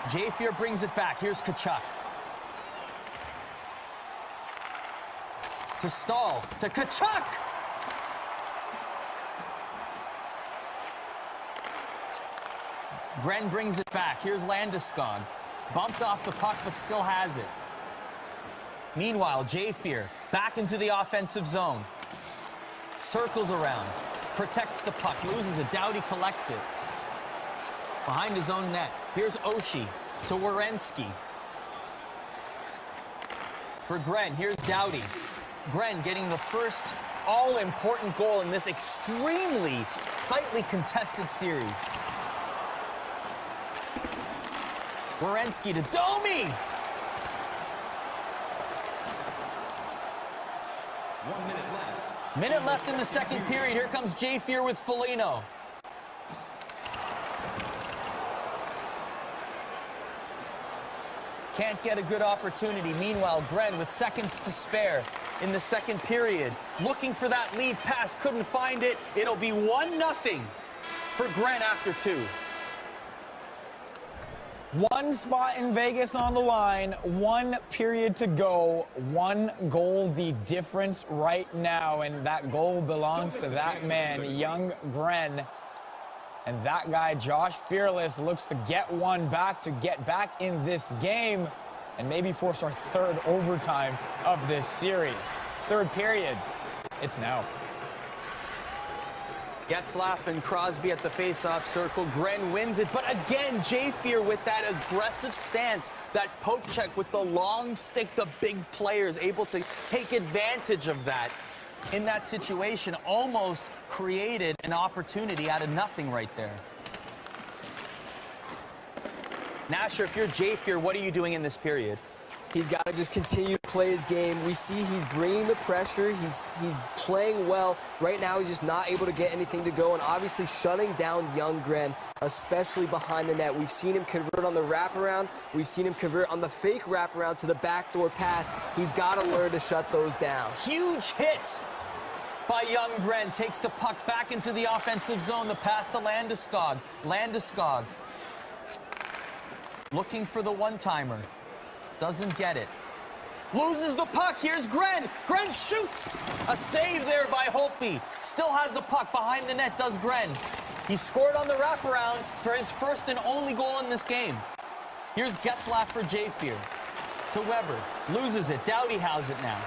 Jafir brings it back. Here's Kachuk. To Stahl. To Kachuk! Gren brings it back. Here's Landeskog. Bumped off the puck, but still has it. Meanwhile, Jafir back into the offensive zone. Circles around. Protects the puck. Loses it. Doughty collects it. Behind his own net. Here's Oshie to Werenski. For Gren, here's Doughty. Gren getting the first all-important goal in this extremely tightly contested series. Werenski to Domi! 1 minute left. Minute left in the second period. Here comes Jafir with Foligno. Can't get a good opportunity. Meanwhile, Gren with seconds to spare in the second period. Looking for that lead pass, couldn't find it. It'll be 1-0 for Gren after 2. One spot in Vegas on the line, 1 period to go, 1 goal the difference right now, and that goal belongs to that man, Younggren. And that guy, Josh Fearless, looks to get one back to get back in this game and maybe force our third overtime of this series. Third period, it's now. Getzlaff and Crosby at the face-off circle. Gren wins it, but again, Jafir with that aggressive stance, that poke check with the long stick, the big players able to take advantage of that. In that situation, almost created an opportunity out of nothing right there. Nasher, if you're Jafir, what are you doing in this period? He's got to just continue to play his game. We see he's bringing the pressure. He's playing well. Right now, he's just not able to get anything to go, and obviously shutting down Younggren, especially behind the net. We've seen him convert on the wraparound. We've seen him convert on the fake wraparound to the backdoor pass. He's got to learn to shut those down. Huge hit by Younggren. Takes the puck back into the offensive zone. The pass to Landeskog. Landeskog looking for the one-timer. Doesn't get it. Loses the puck. Here's Gren. Gren shoots. A save there by Holtby. Still has the puck behind the net, does Gren. He scored on the wraparound for his first and only goal in this game. Here's Getzlaff for Jafir. To Weber. Loses it. Doughty has it now.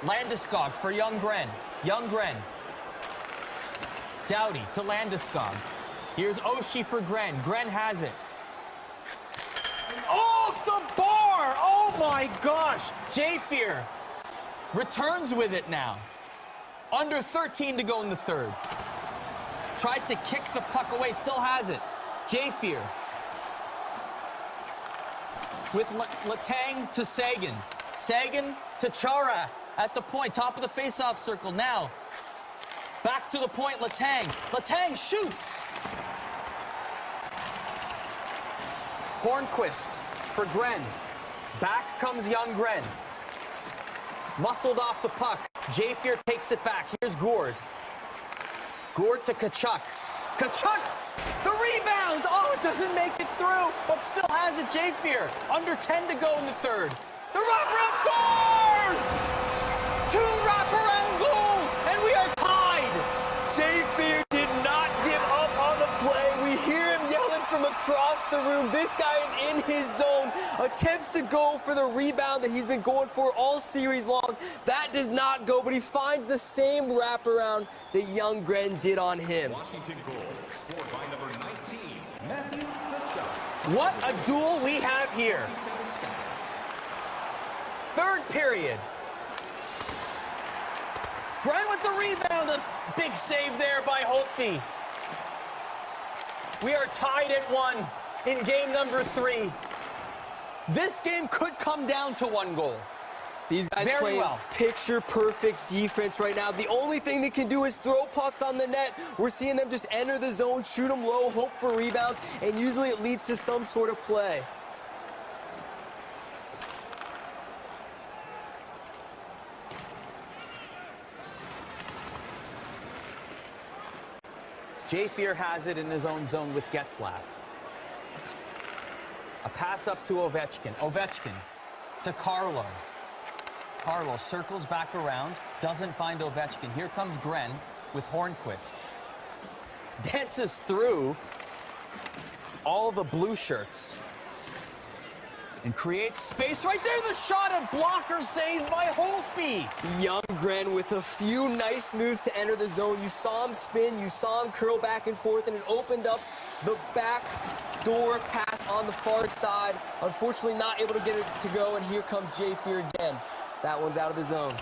Landeskog for Younggren. Younggren. Doughty to Landeskog. Here's Oshie for Gren. Gren has it. Off the bar! Oh my gosh! Jafir returns with it now. Under 13 to go in the third. Tried to kick the puck away, still has it. Jafir. With Letang to Sagan. Sagan to Chara at the point, top of the face-off circle. Now, back to the point, Letang. Letang shoots! Hornquist for Gren. Back comes Younggren. Muscled off the puck. Jafir takes it back. Here's Gourde. Gourde to Kachuk. Kachuk! The rebound! Oh, it doesn't make it through, but still has it, Jafir. Under 10 to go in the third. The wraparound scores! 2 wraparound goals, and we are tied across the room. This guy is in his zone. Attempts to go for the rebound that he's been going for all series long. That does not go, but he finds the same wraparound that Youngren did on him. Washington goal, scored by number 19, Matthew Kachuk. What a duel we have here. Third period. Gren with the rebound. A big save there by Holtby. We are tied at 1 in game number 3. This game could come down to 1 goal. These guys Very play well. picture-perfect defense right now. The only thing they can do is throw pucks on the net. We're seeing them just enter the zone, shoot them low, hope for rebounds, and usually it leads to some sort of play. Jafir has it in his own zone with Getzlaff. A pass up to Ovechkin. Ovechkin to Carlo. Carlo circles back around, doesn't find Ovechkin. Here comes Gren with Hornquist. Dances through all the blue shirts and creates space right there. The shot, a blocker saved by Holtby. Youngren with a few nice moves to enter the zone. You saw him spin, you saw him curl back and forth, and it opened up the back door pass on the far side. Unfortunately, not able to get it to go, and here comes Jafir again. That one's out of the zone.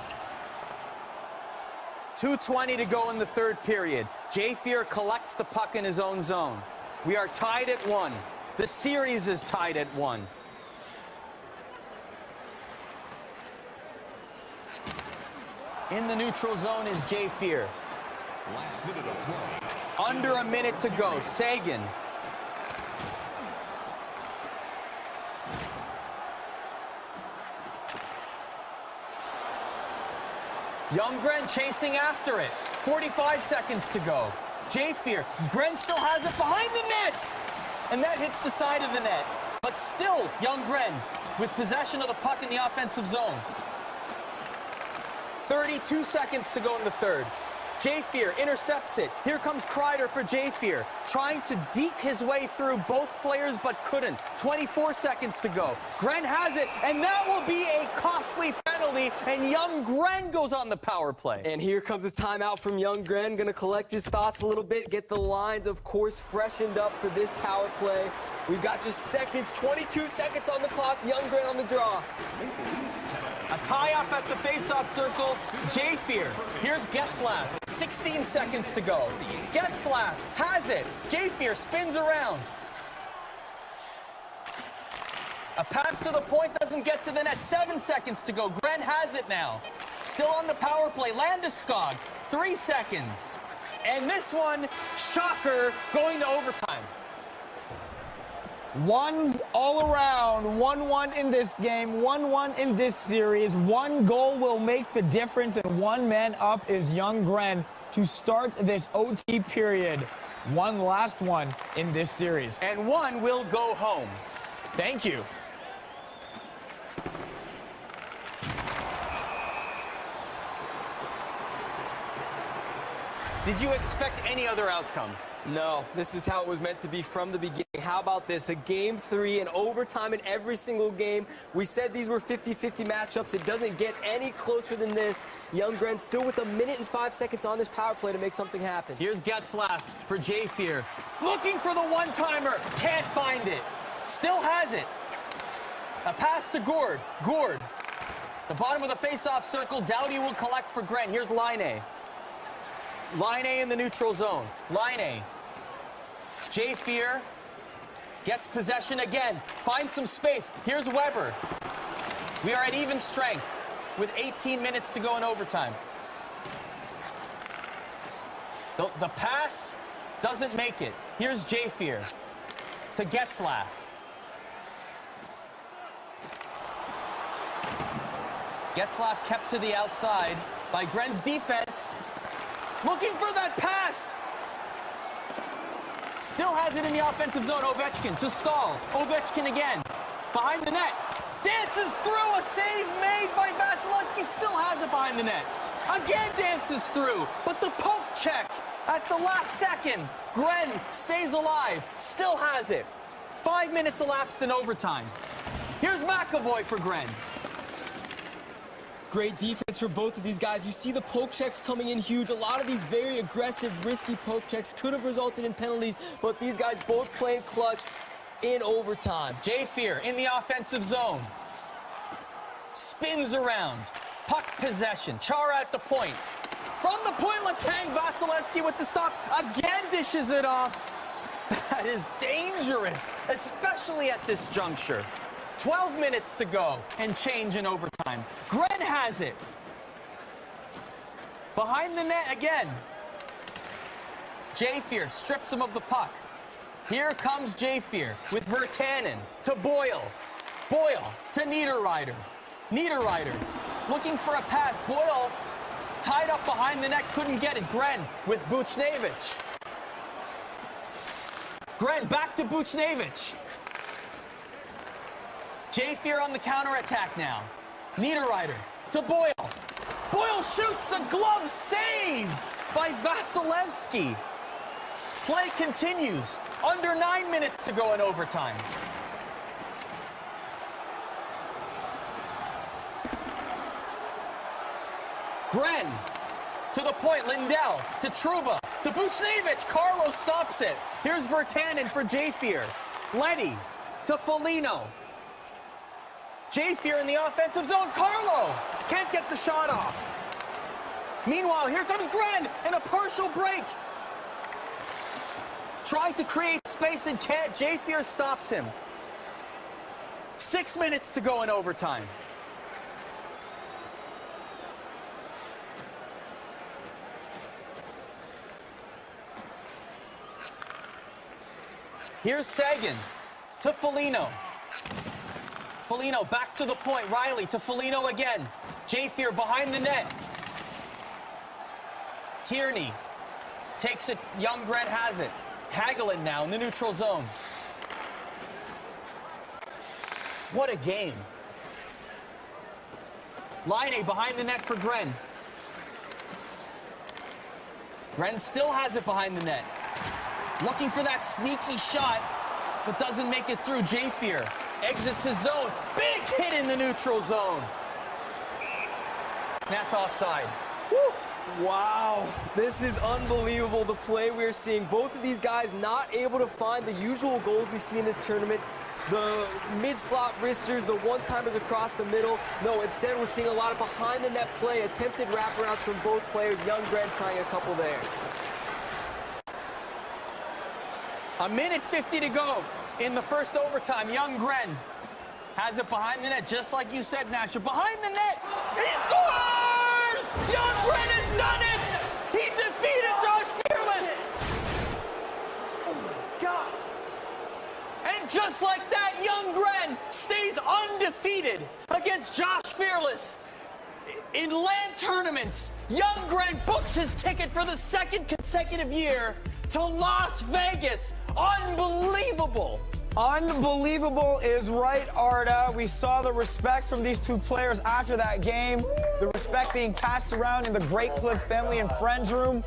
2:20 to go in the third period. Jafir collects the puck in his own zone. We are tied at 1. The series is tied at 1. In the neutral zone is Jafir. Last minute of play. Under a minute to go. Sagan. Youngren chasing after it. 45 seconds to go. Jafir. Gren still has it behind the net. And that hits the side of the net. But still, Youngren with possession of the puck in the offensive zone. 32 seconds to go in the third. Jafir intercepts it. Here comes Kreider for Jafir, trying to deke his way through both players but couldn't. 24 seconds to go. Gren has it, and that will be a costly penalty, and young Gren goes on the power play. And here comes his timeout from Youngren. Gonna collect his thoughts a little bit, get the lines, of course, freshened up for this power play. We've got just seconds, 22 seconds on the clock. Youngren on the draw. A tie-up at the face-off circle. Jafir. Here's Getzlaff. 16 seconds to go. Getzlaff has it. Jafir spins around. A pass to the point doesn't get to the net. 7 seconds to go. Gren has it now. Still on the power play. Landeskog. 3 seconds. And this one, shocker, going to overtime. Ones all around. 1-1 in this game, 1-1 in this series. 1 goal will make the difference, and 1 man up is young Gren to start this OT period. 1 last one in this series. And 1 will go home. Thank you. Did you expect any other outcome? No, this is how it was meant to be from the beginning. How about this? A game 3 and overtime in every single game. We said these were 50-50 matchups. It doesn't get any closer than this. Youngren still with 1 minute and 5 seconds on this power play to make something happen. Here's Getzlaff for Jafir. Looking for the one-timer. Can't find it. Still has it. A pass to Gourde. Gourde. The bottom of the face-off circle. Doughty will collect for Gren. Here's Laine. Laine in the neutral zone. Laine. Jafir gets possession again. Finds some space. Here's Weber. We are at even strength with 18 minutes to go in overtime. The pass doesn't make it. Here's Jafir to Getzlaff. Getzlaff kept to the outside by Gren's defense. Looking for that pass. Still has it in the offensive zone. Ovechkin to Stahl. Ovechkin again. Behind the net. Dances through. A save made by Vasilevsky. Still has it behind the net. Again dances through. But the poke check at the last second. Gren stays alive. Still has it. 5 minutes elapsed in overtime. Here's McAvoy for Gren. Great defense for both of these guys. You see the poke checks coming in huge. A lot of these very aggressive, risky poke checks could have resulted in penalties, but these guys both playing clutch in overtime. Jay Fear in the offensive zone. Spins around. Puck possession. Chara at the point. From the point, Letang Vasilevsky with the stop. Again dishes it off. That is dangerous, especially at this juncture. 12 minutes to go and change in overtime. Gren has it. Behind the net again. Jay Fear strips him of the puck. Here comes Jay Fear with Virtanen to Boyle. Boyle to Niederreiter. Niederreiter looking for a pass. Boyle tied up behind the net, couldn't get it. Gren with Buchnevich. Gren back to Buchnevich. Jay Fear on the counterattack now. Niederreiter to Boyle. Boyle shoots, a glove save by Vasilevsky. Play continues. Under 9 minutes to go in overtime. Gren to the point. Lindell to Trouba to Buchnevich. Carlo stops it. Here's Virtanen for Jay Fear. Leddy to Foligno. Jay Fear in the offensive zone. Carlo can't get the shot off. Meanwhile, here comes Gren in a partial break. Trying to create space and can't. Jay Fear stops him. 6 minutes to go in overtime. Here's Sagan to Foligno. Foligno back to the point. Riley to Foligno again. Jay Fear behind the net. Tierney takes it. Young Gren has it. Hagelin now in the neutral zone. What a game. Laine behind the net for Gren. Gren still has it behind the net. Looking for that sneaky shot, but doesn't make it through. Jay Fear exits his zone. Big hit in the neutral zone. That's offside. Woo! Wow, this is unbelievable, the play we're seeing. Both of these guys not able to find the usual goals we see in this tournament. The mid-slot wristers, the one-timers across the middle. No, instead we're seeing a lot of behind-the-net play, attempted wraparounds from both players. Young Gren trying a couple there. A minute 50 to go in the first overtime. Young Gren has it behind the net, just like you said, Nasher. Behind the net, he scores! Young Gren has done it! He defeated Josh Fearless! Oh my God! And just like that, Young Gren stays undefeated against Josh Fearless. In land tournaments, Young Gren books his ticket for the second consecutive year to Las Vegas. Unbelievable. Unbelievable is right, Arda. We saw the respect from these two players after that game. The respect being passed around in the Great Cliff family and friends room.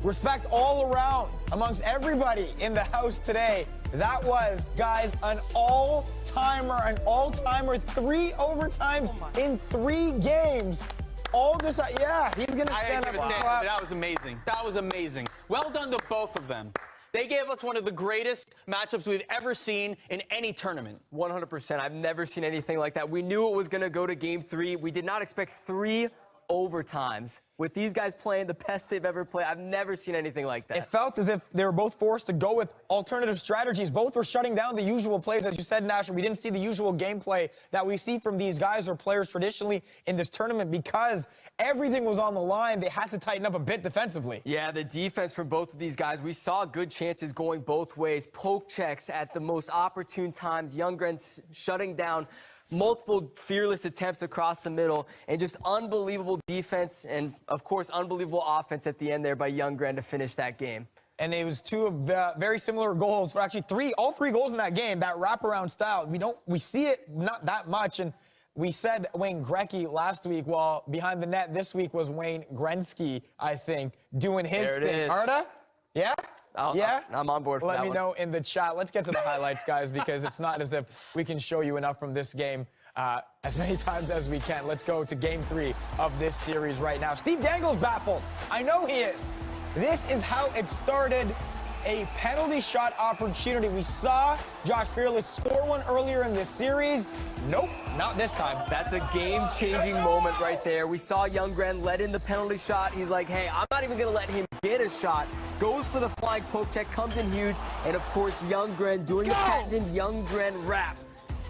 Respect all around amongst everybody in the house today. That was, guys, an all-timer, 3 overtimes in 3 games. All this, yeah, he's going to stand up and clap. That was amazing. That was amazing. Well done to both of them. They gave us one of the greatest matchups we've ever seen in any tournament. 100%. I've never seen anything like that. We knew it was going to go to Game 3. We did not expect 3 overtimes. With these guys playing the best they've ever played, I've never seen anything like that. It felt as if they were both forced to go with alternative strategies. Both were shutting down the usual plays. As you said, Nasher, we didn't see the usual gameplay that we see from these guys or players traditionally in this tournament because everything was on the line. They had to tighten up a bit defensively. Yeah, the defense for both of these guys, we saw good chances going both ways. Poke checks at the most opportune times. Young Gren shutting down multiple fearless attempts across the middle, and just unbelievable defense and, of course, unbelievable offense at the end there by Young Gren to finish that game. And it was 2 of very similar goals, or actually all three goals in that game, that wraparound style. We see it not that much, and we said Wayne Gretzky last week, while behind the net this week was Wayne Gretzky, I think, doing his thing. Arda? Yeah? Yeah? I'm on board for Let that me one. know in the chat. Let's get to the highlights, guys, because it's not as if we can show you enough from this game as many times as we can. Let's go to game 3 of this series right now. Steve Dangle's baffled. I know he is. This is how it started. A penalty shot opportunity. We saw Josh Fearless score one earlier in this series. Nope, not this time. That's a game-changing moment right there. We saw Younggren let in the penalty shot. He's like, hey, I'm not even going to let him get a shot. Goes for the flying poke check, comes in huge. And, of course, Younggren doing the patented Younggren wrap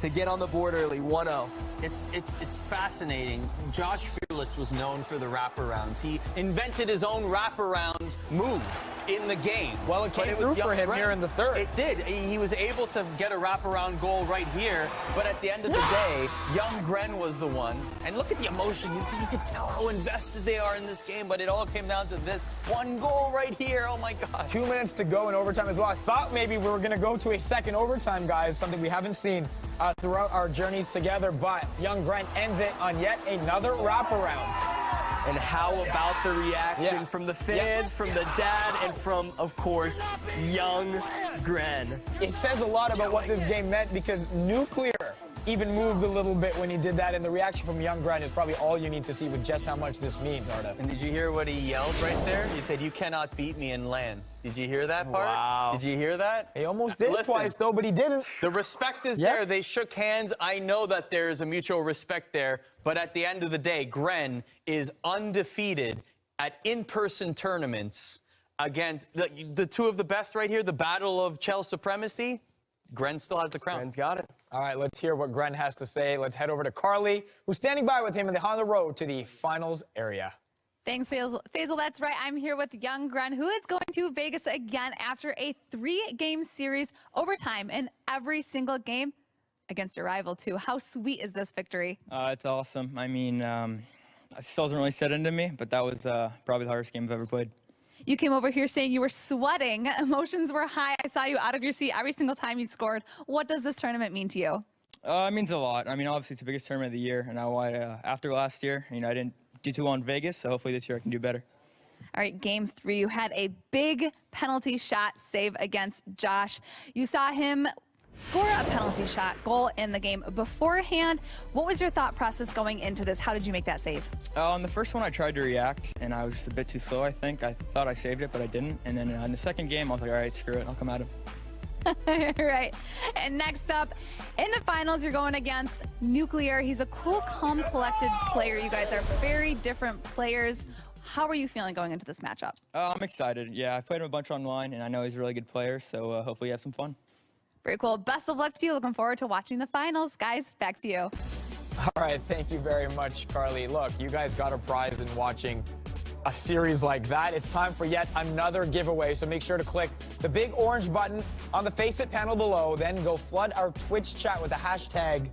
to get on the board early, 1-0. It's fascinating. Josh Fearless was known for the wraparounds. He invented his own wraparound move in the game. Well, it came through for him here in the third. It did. He was able to get a wraparound goal right here, but at the end of the day, Younggren was the one. And look at the emotion. You can tell how invested they are in this game, but it all came down to this one goal right here. Oh, my God. 2 minutes to go in overtime as well. I thought maybe we were going to go to a second overtime, guys, something we haven't seen throughout our journeys together, but Younggren ends it on yet another wraparound. And how about the reaction from the fans, from the dad, and from, of course, Younggren? It says a lot about what this game meant because Nuclear even moved a little bit when he did that, and the reaction from Younggren is probably all you need to see with just how much this means, Arda. And did you hear what he yelled right there? He said, "You cannot beat me in LAN." Did you hear that part? Wow. Did you hear that? He almost did Listen, twice, though, but he didn't. The respect is there. They shook hands. I know that there is a mutual respect there, but at the end of the day, Gren is undefeated at in-person tournaments against the two of the best right here, the battle of Chell supremacy. Gren still has the crown. Gren's got it. All right, let's hear what Gren has to say. Let's head over to Carly, who's standing by with him in the Honda Road to the finals area. Thanks, Faisal. That's right. I'm here with Younggren, who is going to Vegas again after a 3-game series, overtime in every single game against a rival, too. How sweet is this victory? It's awesome. I mean, it still doesn't really set into me, but that was probably the hardest game I've ever played. You came over here saying you were sweating. Emotions were high. I saw you out of your seat every single time you scored. What does this tournament mean to you? It means a lot. I mean, obviously, it's the biggest tournament of the year, and after last year, I didn't do too well in Vegas, so hopefully this year I can do better. All right, game 3, you had a big penalty shot save against Josh. You saw him score a penalty shot goal in the game beforehand. What was your thought process going into this? How did you make that save? On the first one, I tried to react, and I was just a bit too slow, I think. I thought I saved it, but I didn't. And then in the second game, I was like, all right, screw it. I'll come at him. Right. And next up, in the finals, you're going against Nuclear. He's a cool, calm, collected player. You guys are very different players. How are you feeling going into this matchup? I'm excited. Yeah, I've played him a bunch online, and I know he's a really good player, so hopefully you have some fun. Very cool. Best of luck to you. Looking forward to watching the finals. Guys, back to you. All right, thank you very much, Carly. Look, you guys got a prize in watching a series like that. It's time for yet another giveaway, so make sure to click the big orange button on the Face It panel below, then go flood our Twitch chat with the hashtag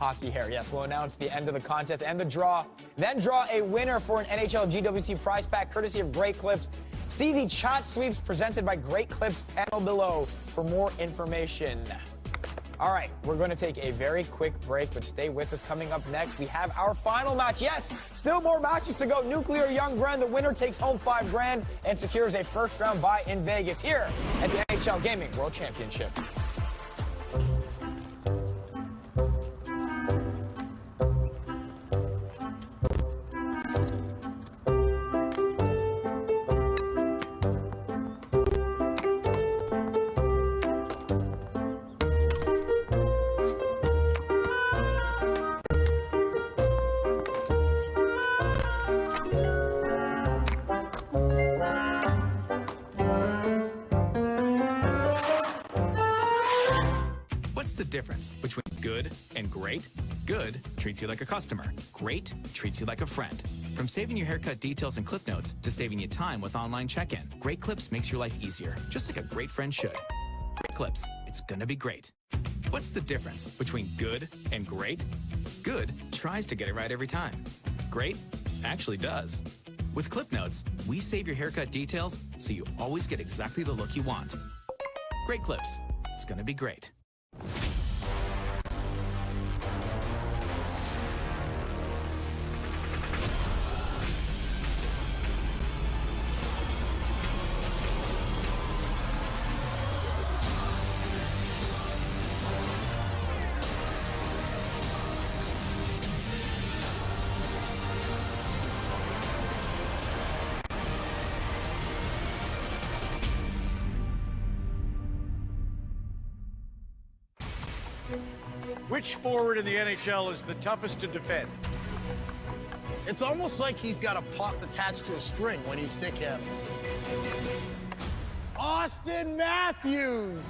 HockeyHair. Yes, we'll announce the end of the contest and the draw, then draw a winner for an NHL GWC prize pack courtesy of Great Clips. See the chat sweeps presented by Great Clips panel below for more information. All right, we're going to take a very quick break, but stay with us. Coming up next, we have our final match. Yes, still more matches to go. Nuclear Younggren, the winner takes home $5,000 and secures a first-round bye in Vegas here at the NHL Gaming World Championship. What's the difference between good and great? Good treats you like a customer. Great treats you like a friend. From saving your haircut details and clip notes to saving you time with online check-in, Great Clips makes your life easier, just like a great friend should. Great Clips, it's gonna be great. What's the difference between good and great? Good tries to get it right every time. Great actually does. With clip notes, we save your haircut details so you always get exactly the look you want. Great Clips, it's gonna be great. Which forward in the NHL is the toughest to defend? It's almost like he's got a pot attached to a string when he stick handles. Austin Matthews!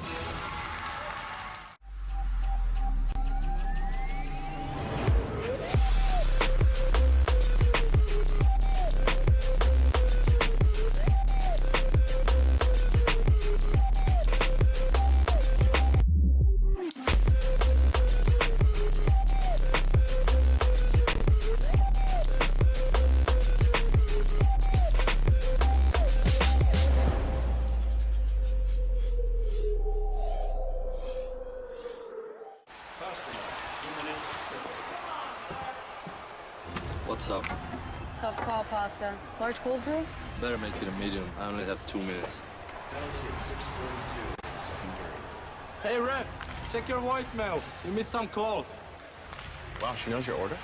What's up? Tough call, pasta. Large cold brew? Better make it a medium. I only have 2 minutes. Hey, Red, check your voicemail. You missed some calls. Wow, she knows your order?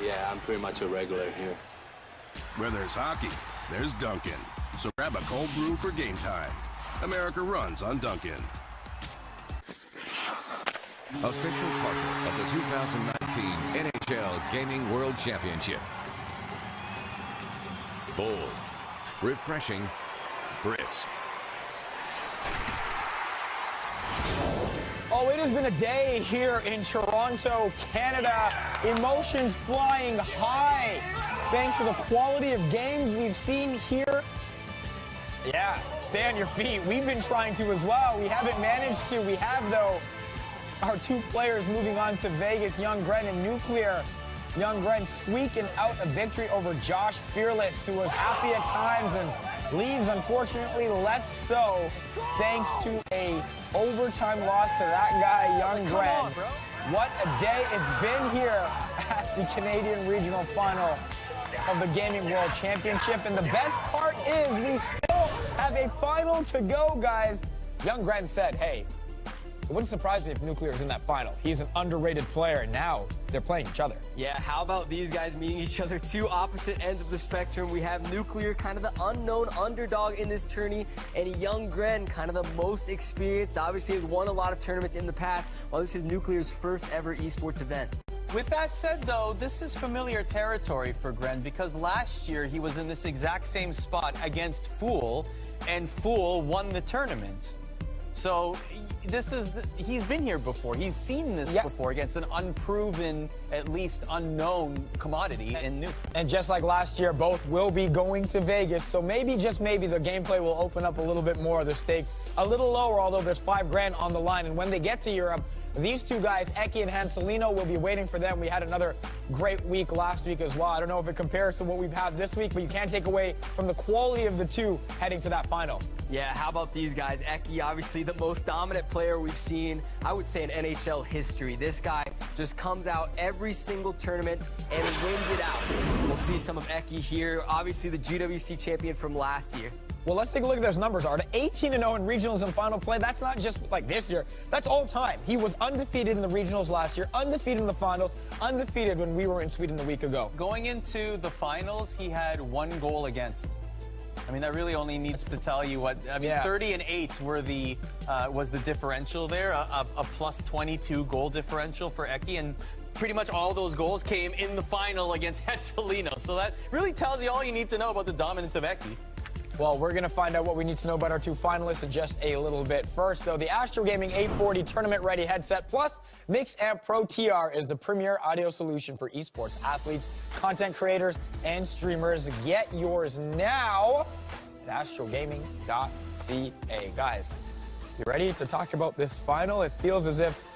Yeah, I'm pretty much a regular here. Where there's hockey, there's Dunkin'. So grab a cold brew for game time. America runs on Dunkin'. Official partner of the 2019 NHL Gaming World Championship. Bold, refreshing, brisk. Oh, it has been a day here in Toronto, Canada. Emotions flying high thanks to the quality of games we've seen here. Yeah, stay on your feet. We've been trying to as well. We haven't managed to. We have, though, our two players moving on to Vegas, Young Gren and Nuclear. Young Gren squeaking out a victory over Josh Fearless, who was happy at times and leaves, unfortunately, less so, thanks to a overtime loss to that guy, Young Gren. What a day it's been here at the Canadian Regional Final of the Gaming World Championship. And the best part is we still have a final to go, guys. Young Gren said, hey, it wouldn't surprise me if Nuclear is in that final. He's an underrated player, and now they're playing each other. Yeah, how about these guys meeting each other? Two opposite ends of the spectrum. We have Nuclear, kind of the unknown underdog in this tourney, and Young Gren, kind of the most experienced. Obviously has won a lot of tournaments in the past, while this is Nuclear's first ever esports event. With that said, though, this is familiar territory for Gren because last year he was in this exact same spot against Fool, and Fool won the tournament. So he's been here before. He's seen this before against an unproven, at least unknown commodity in Nuke. And just like last year, both will be going to Vegas. So maybe, just maybe, the gameplay will open up a little bit more. The stakes a little lower, although there's $5 grand on the line. And when they get to Europe, these two guys, Eki and Hanselino, will be waiting for them. We had another great week last week as well. I don't know if it compares to what we've had this week, but you can't take away from the quality of the two heading to that final. Yeah, how about these guys? Eki, obviously the most dominant player we've seen, I would say, in NHL history. This guy just comes out every single tournament and wins it out. We'll see some of Eki here. Obviously the GWC champion from last year. Well, let's take a look at those numbers, Arda. 18-0 in regionals and final play. That's not just like this year. That's all time. He was undefeated in the regionals last year, undefeated in the finals, undefeated when we were in Sweden a week ago. Going into the finals, he had 1 goal against. I mean, that really only needs to tell you what. I mean, 30-8 were the was the differential there, a plus 22 goal differential for Eki, and pretty much all those goals came in the final against Hetzelino. So that really tells you all you need to know about the dominance of Eki. Well, we're going to find out what we need to know about our two finalists in just a little bit. First, though, the Astro Gaming 840 tournament-ready headset plus Mix Amp Pro TR is the premier audio solution for esports athletes, content creators, and streamers. Get yours now at astrogaming.ca. Guys, you ready to talk about this final? It feels as if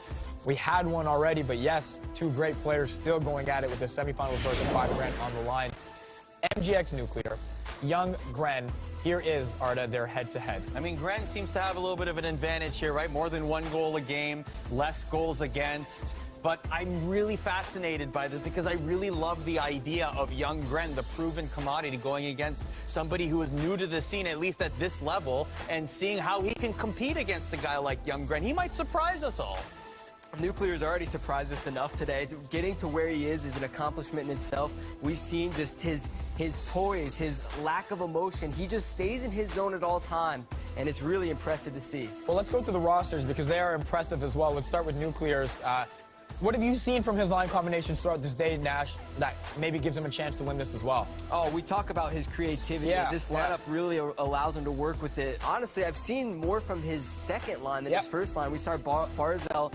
we had one already, but yes, two great players still going at it with the semifinal versus $5 grand on the line. MGX Nuclear, Young Gren. Here is, Arda, their head-to-head. I mean, Gren seems to have a little bit of an advantage here, right? More than 1 goal a game, less goals against. But I'm really fascinated by this because I really love the idea of Young Gren, the proven commodity, going against somebody who is new to the scene, at least at this level, and seeing how he can compete against a guy like Young Gren. He might surprise us all. Nuclear's already surprised us enough today. Getting to where he is an accomplishment in itself. We've seen just his poise, his lack of emotion. He just stays in his zone at all times, and it's really impressive to see. Well, let's go through the rosters because they are impressive as well. Let's start with Nuclear's. What have you seen from his line combinations throughout this day, Nash, that maybe gives him a chance to win this as well? Oh, we talk about his creativity. Yeah, This lineup really allows him to work with it. Honestly, I've seen more from his second line than his first line. We saw Barzal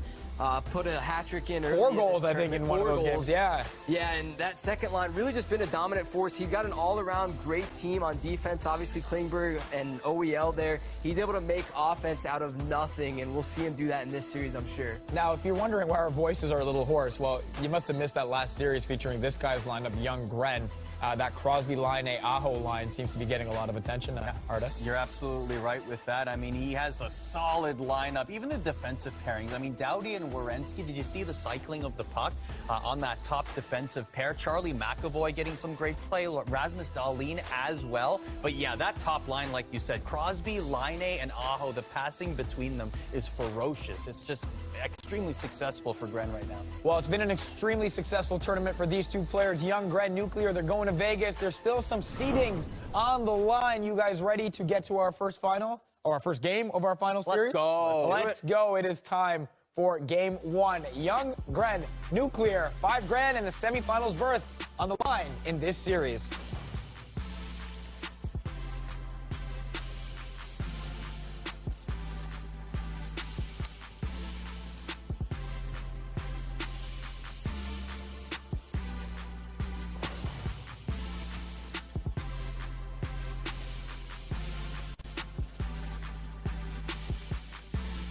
put a hat trick in early. 4 goals, I think, in one of those games. Yeah. Yeah, and that second line really just been a dominant force. He's got an all-around great team on defense. Obviously, Klingberg and OEL there. He's able to make offense out of nothing, and we'll see him do that in this series, I'm sure. Now, if you're wondering why our voices are a little hoarse, well, you must have missed that last series featuring this guy's lineup, Young Gren. That Crosby line, Aho line seems to be getting a lot of attention. Arda? You're absolutely right with that. I mean, he has a solid lineup. Even the defensive pairings. I mean, Doughty and Werenski, did you see the cycling of the puck on that top defensive pair? Charlie McAvoy getting some great play. Rasmus Dahlin as well. But yeah, that top line, like you said, Crosby, Line and Aho, the passing between them is ferocious. It's just extremely successful for Gren right now. Well, it's been an extremely successful tournament for these two players. Young Gren, Nuclear, they're going to Vegas. There's still some seedings on the line. You guys ready to get to our first final, or our first game of our final series? Let's go. Let's go. It is time for game 1. Young Gren, Nuclear, $5 grand and a semifinals berth on the line in this series.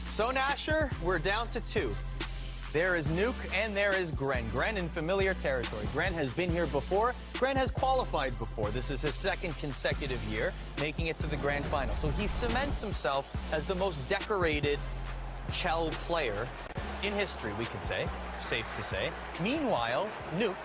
So, Nasher, we're down to 2. There is Nuke and there is Gren. Gren in familiar territory. Gren has been here before. Gren has qualified before. This is his second consecutive year, making it to the grand final. So he cements himself as the most decorated Chell player in history, we could say, safe to say. Meanwhile, Nuke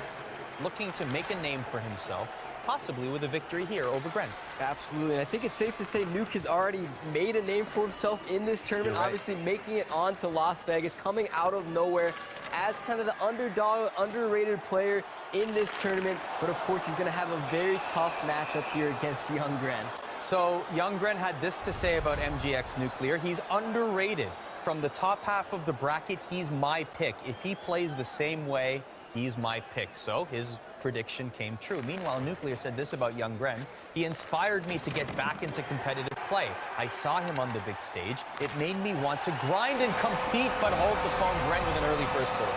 looking to make a name for himself, possibly with a victory here over Gren. Absolutely, and I think it's safe to say Nuke has already made a name for himself in this tournament, obviously making it on to Las Vegas, coming out of nowhere as kind of the underdog, underrated player in this tournament, but of course he's going to have a very tough matchup here against Young Gren. So Young Gren had this to say about MGX Nuclear. He's underrated. From the top half of the bracket, he's my pick. If he plays the same way, he's my pick. So his prediction came true. Meanwhile, Nuclear said this about Young Gren. He inspired me to get back into competitive play. I saw him on the big stage. It made me want to grind and compete, but hold upon Gren with an early first goal.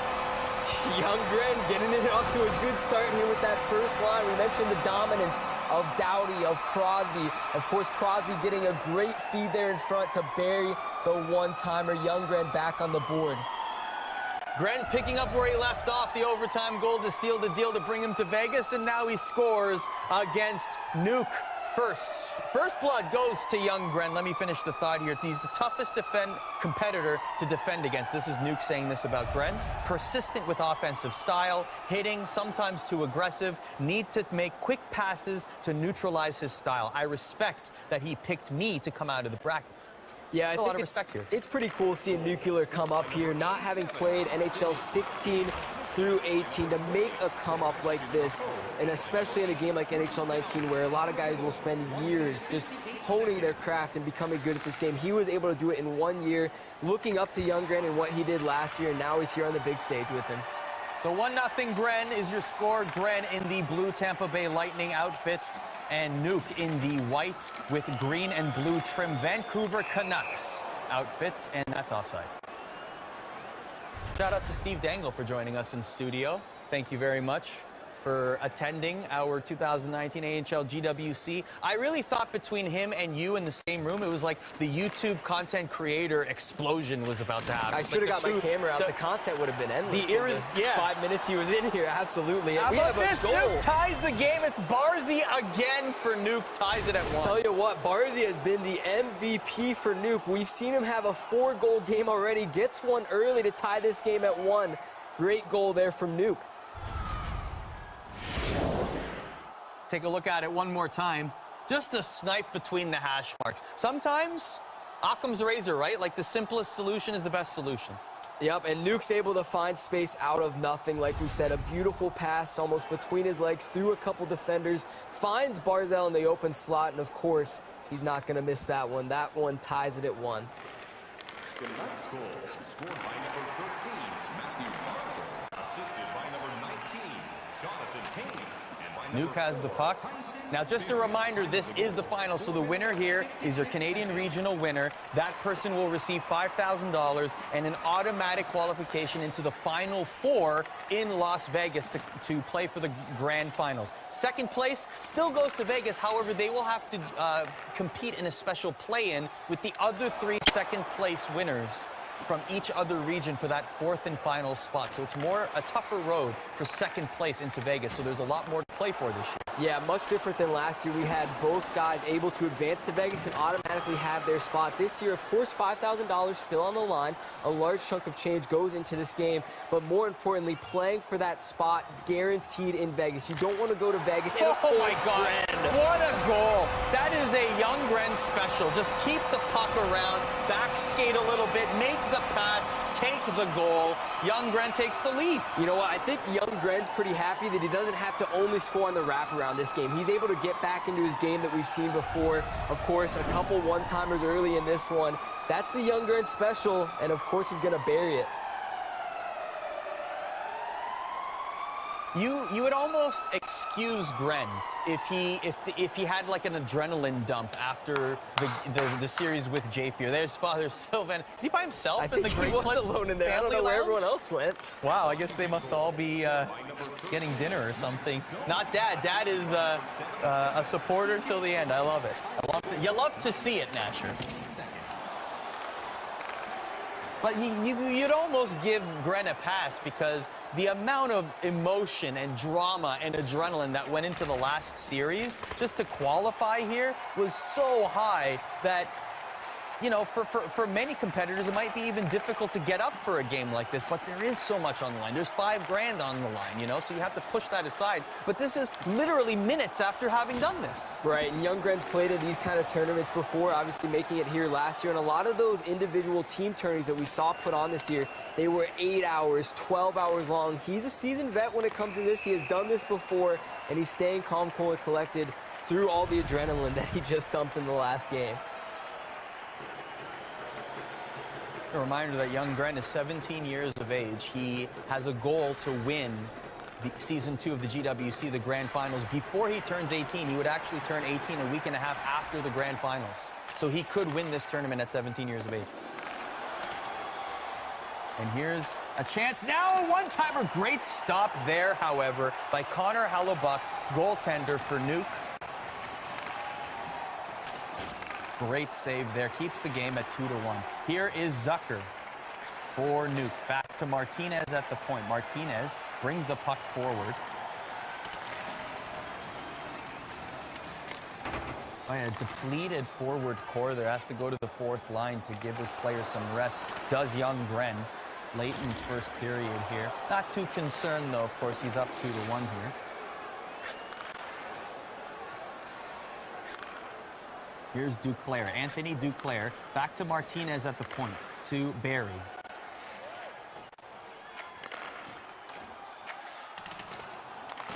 Young Gren getting it off to a good start here with that first line. We mentioned the dominance of Doughty, of Crosby. Of course, Crosby getting a great feed there in front to bury the one-timer. Young Gren back on the board. Gren picking up where he left off, the overtime goal to seal the deal to bring him to Vegas, and now he scores against Nuke. First blood goes to Young Gren. Let me finish the thought here. He's the toughest competitor to defend against. This is Nuke saying this about Gren. Persistent with offensive style, hitting, sometimes too aggressive, need to make quick passes to neutralize his style. I respect that he picked me to come out of the bracket. Yeah, I think it's pretty cool seeing Nuclear come up here, not having played NHL 16 through 18, to make a come up like this, and especially in a game like NHL 19 where a lot of guys will spend years just honing their craft and becoming good at this game. He was able to do it in 1 year, looking up to Young Gren and what he did last year, and now he's here on the big stage with him. So 1-0 Gren is your score. Gren in the blue Tampa Bay Lightning outfits and Nuke in the white with green and blue trim Vancouver Canucks outfits, and that's offside. Shout out to Steve Dangle for joining us in studio. Thank you very much for attending our 2019 AHL GWC. I really thought between him and you in the same room, it was like the YouTube content creator explosion was about to happen. I should have got my camera out. The content would have been endless. The 5 minutes he was in here, absolutely. How we about have this? a goal. Nuke ties the game. It's Barzy again for Nuke. Ties it at 1. Tell you what, Barzy has been the MVP for Nuke. We've seen him have a 4-goal game already. Gets one early to tie this game at 1. Great goal there from Nuke. Take a look at it one more time. Just a snipe between the hash marks. Sometimes, Occam's razor, right? Like the simplest solution is the best solution. Yep, and Nuke's able to find space out of nothing. Like we said, a beautiful pass almost between his legs through a couple defenders, finds Barzal in the open slot, and of course, he's not going to miss that one. That one ties it at 1. The next goal, scored by number 13, Matthew Barzal, assisted by number 19, Jonathan Haynes. Nuke has the puck. Now, just a reminder, this is the final, so the winner here is your Canadian regional winner. That person will receive $5,000 and an automatic qualification into the Final Four in Las Vegas to play for the grand finals. Second place still goes to Vegas. However, they will have to compete in a special play-in with the other 3 second-place winners from each other region for that 4th and final spot. So it's a tougher road for second place into Vegas. So there's a lot more to play for this year. Yeah, much different than last year. We had both guys able to advance to Vegas and automatically have their spot. This year, of course, $5,000 still on the line. A large chunk of change goes into this game, but more importantly, playing for that spot guaranteed in Vegas. You don't want to go to Vegas. And oh my God, what a goal. That is a Younggren special. Just keep the puck around, back skate a little bit, make the pass, take the goal. Younggren takes the lead. You know what? I think Younggren's pretty happy that he doesn't have to only score on the wraparound this game. He's able to get back into his game that we've seen before. Of course, a couple one-timers early in this one. That's the Younggren special, and of course he's going to bury it. You would almost excuse Gren if he had like an adrenaline dump after the series with Jayfier. There's Father Sylvan. Is he by himself in the Great Clips I think he was alone in there. I don't know where everyone else went. Wow, I guess they must all be getting dinner or something. Not Dad. Dad is a supporter till the end. I love it. You love to see it, Nasher. But you'd almost give Gren a pass because the amount of emotion and drama and adrenaline that went into the last series just to qualify here was so high that, you know, for many competitors, it might be even difficult to get up for a game like this, but there is so much on the line. There's $5,000 on the line, you know, so you have to push that aside. But this is literally minutes after having done this. Right, and Younggren's played in these kind of tournaments before, obviously making it here last year. And a lot of those individual team tourneys that we saw put on this year, they were 8 hours, 12 hours long. He's a seasoned vet when it comes to this. He has done this before, and he's staying calm, cool, and collected through all the adrenaline that he just dumped in the last game. A reminder that Younggren is 17 years of age. He has a goal to win the Season 2 of the GWC, the Grand Finals, before he turns 18. He would actually turn 18 a week and a half after the Grand Finals. So he could win this tournament at 17 years of age. And here's a chance now, a one-timer. Great stop there, however, by Connor Hellebuck, goaltender for Nuke. Great save there, keeps the game at 2-1. Here is Zucker for Nuke. Back to Martinez at the point. Martinez brings the puck forward. By a depleted forward core there, has to go to the 4th line to give his players some rest. Does Younggren late in the first period here. Not too concerned though, of course, he's up 2-1 here. Here's Duclair, Anthony Duclair, back to Martinez at the point, to Barry.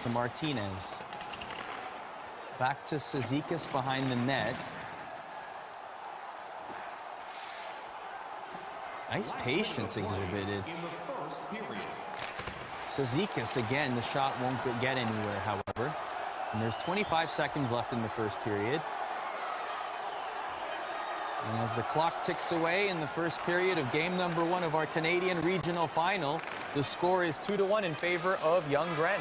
To Martinez. Back to Cizikas behind the net. Nice patience exhibited. Cizikas again, the shot won't get anywhere, however. And there's 25 seconds left in the first period. And as the clock ticks away in the first period of game number 1 of our Canadian Regional Final, the score is 2-1 in favor of Younggren.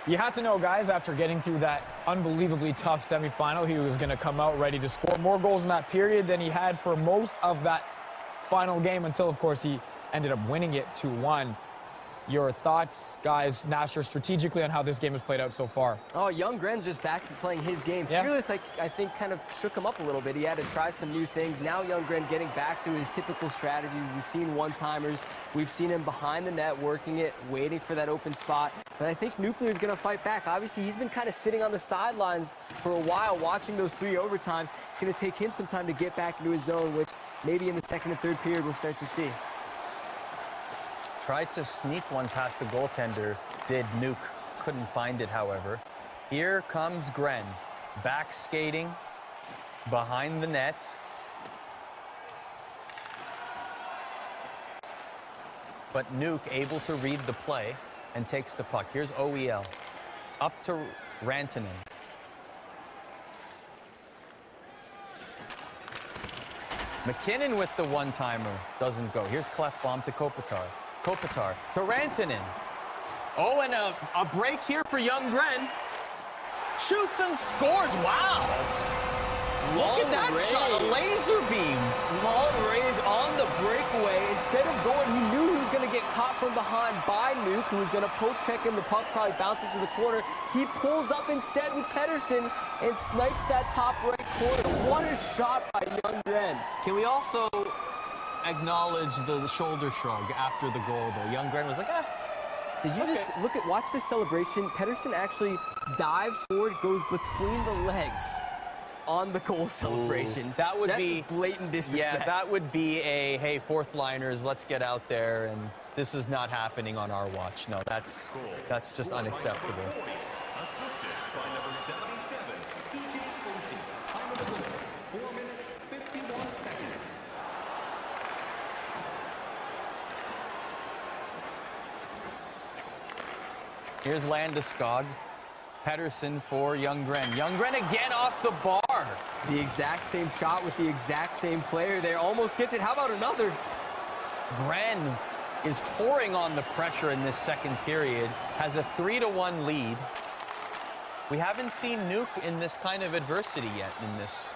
You have to know, guys, after getting through that unbelievably tough semifinal, he was going to come out ready to score more goals in that period than he had for most of that final game until, of course, he ended up winning it 2-1. Your thoughts, guys, Nasher, strategically on how this game has played out so far? Oh, Younggren's just back to playing his game. Yeah. Fearless, I think, kind of shook him up a little bit. He had to try some new things. Now Younggren getting back to his typical strategies. We've seen one-timers. We've seen him behind the net, working it, waiting for that open spot. But I think Nuclear's going to fight back. Obviously, he's been kind of sitting on the sidelines for a while, watching those 3 overtimes. It's going to take him some time to get back into his zone, which maybe in the second and third period we'll start to see. Tried to sneak one past the goaltender, did Nuke. Couldn't find it, however. Here comes Gren, back skating behind the net. But Nuke able to read the play and takes the puck. Here's OEL, up to Rantanen. McKinnon with the one-timer, doesn't go. Here's Clefbaum to Kopitar. Kopitar to Rantanen. Oh, and a break here for young Gren. Shoots and scores, wow! Look at that shot, a laser beam. Long range on the breakaway. Instead of going, he knew he was going to get caught from behind by Nuke, who was going to poke check him. The puck probably bounces to the corner. He pulls up instead with Pedersen and snipes that top right corner. What a shot by young Gren. Can we also acknowledge the shoulder shrug after the goal, though? Young Gren was like, ah. Did you just watch the celebration? Pedersen actually dives forward, goes between the legs on the goal celebration. Ooh, that would That's be just blatant disrespect. Yeah, that would be a, hey, fourth liners, let's get out there, and this is not happening on our watch. No, that's just unacceptable. Assisted by number 77, PJ Oshie. Time of the goal, 4 minutes, 51 seconds. Here's Landeskog. Pedersen for young Gren. Young Gren again off the bar. The exact same shot with the exact same player there. Almost gets it. How about another? Gren is pouring on the pressure in this second period. Has a 3-1 lead. We haven't seen Nuke in this kind of adversity yet in this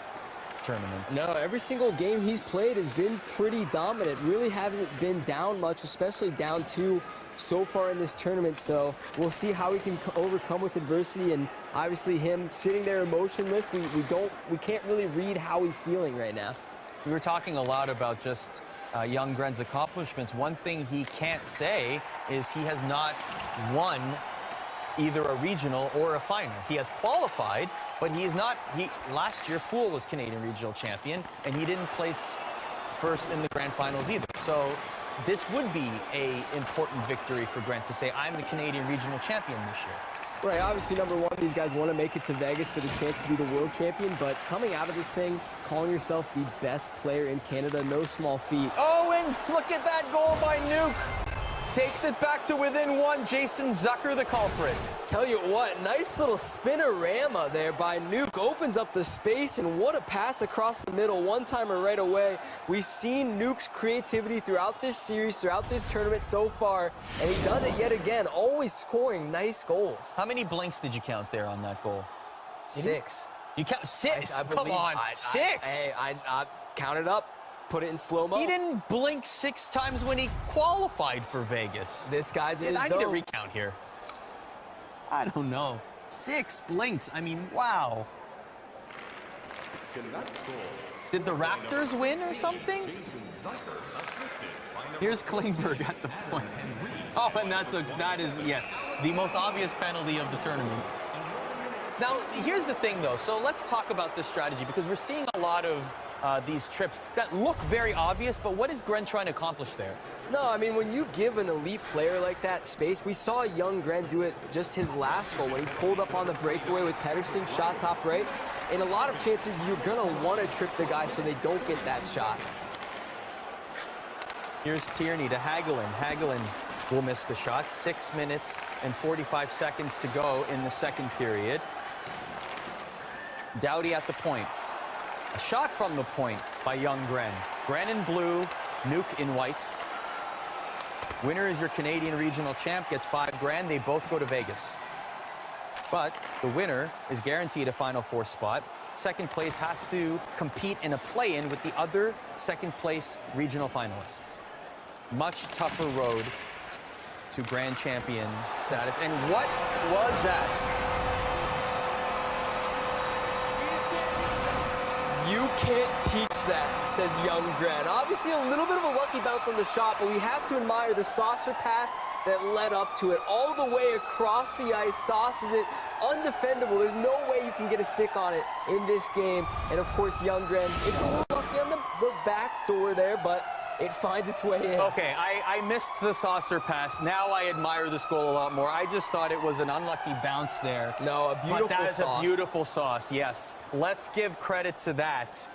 tournament. No, every single game he's played has been pretty dominant. Really hasn't been down much, especially down 2 so far in this tournament. So we'll see how he can overcome with adversity, and obviously him sitting there emotionless, we can't really read how he's feeling right now. We were talking a lot about just young Gren's accomplishments. One thing he can't say is he has not won either a regional or a final. He has qualified, but he is not. Last year, Fool was Canadian regional champion, and he didn't place first in the grand finals either. So this would be an important victory for Gren to say, I'm the Canadian regional champion this year. Right, obviously, number one, these guys want to make it to Vegas for the chance to be the world champion, but coming out of this thing, calling yourself the best player in Canada, no small feat. Oh, and look at that goal by Nuke. Takes it back to within 1. Jason Zucker, the culprit. Tell you what, nice little spinorama there by Nuke. Opens up the space, and what a pass across the middle. One-timer right away. We've seen Nuke's creativity throughout this series, throughout this tournament so far, and he does it yet again, always scoring nice goals. How many blinks did you count there on that goal? 6. You count 6? Come on, 6? I counted up. Put it in slow-mo. He didn't blink 6 times when he qualified for Vegas. This guy's in his I zone. need a recount here. I don't know. 6 blinks. I mean, wow. Did the Raptors win or something? Here's Klingberg at the point. Oh, and that is, yes, the most obvious penalty of the tournament. Now, here's the thing, though. So let's talk about this strategy, because we're seeing a lot of these trips that look very obvious, but what is Gren trying to accomplish there? No, I mean, when you give an elite player like that space, we saw young Gren do it just his last goal when he pulled up on the breakaway with Pedersen, shot top right. In a lot of chances, you're going to want to trip the guy so they don't get that shot. Here's Tierney to Hagelin. Hagelin will miss the shot. 6 minutes and 45 seconds to go in the second period. Doughty at the point. A shot from the point by young Gren. Gren in blue, Nuke in white. Winner is your Canadian regional champ, gets $5,000. They both go to Vegas. But the winner is guaranteed a Final Four spot. Second place has to compete in a play-in with the other second place regional finalists. Much tougher road to grand champion status. And what was that? You can't teach that, says young Gren. Obviously a little bit of a lucky bounce on the shot, but we have to admire the saucer pass that led up to it. All the way across the ice, sauces it, undefendable. There's no way you can get a stick on it in this game. And of course, young Gren, it's a little lucky on the back door there, but it finds its way in. Okay, I missed the saucer pass. Now I admire this goal a lot more. I just thought it was an unlucky bounce there. No, a beautiful But that is sauce. a beautiful sauce, yes. Let's give credit to that.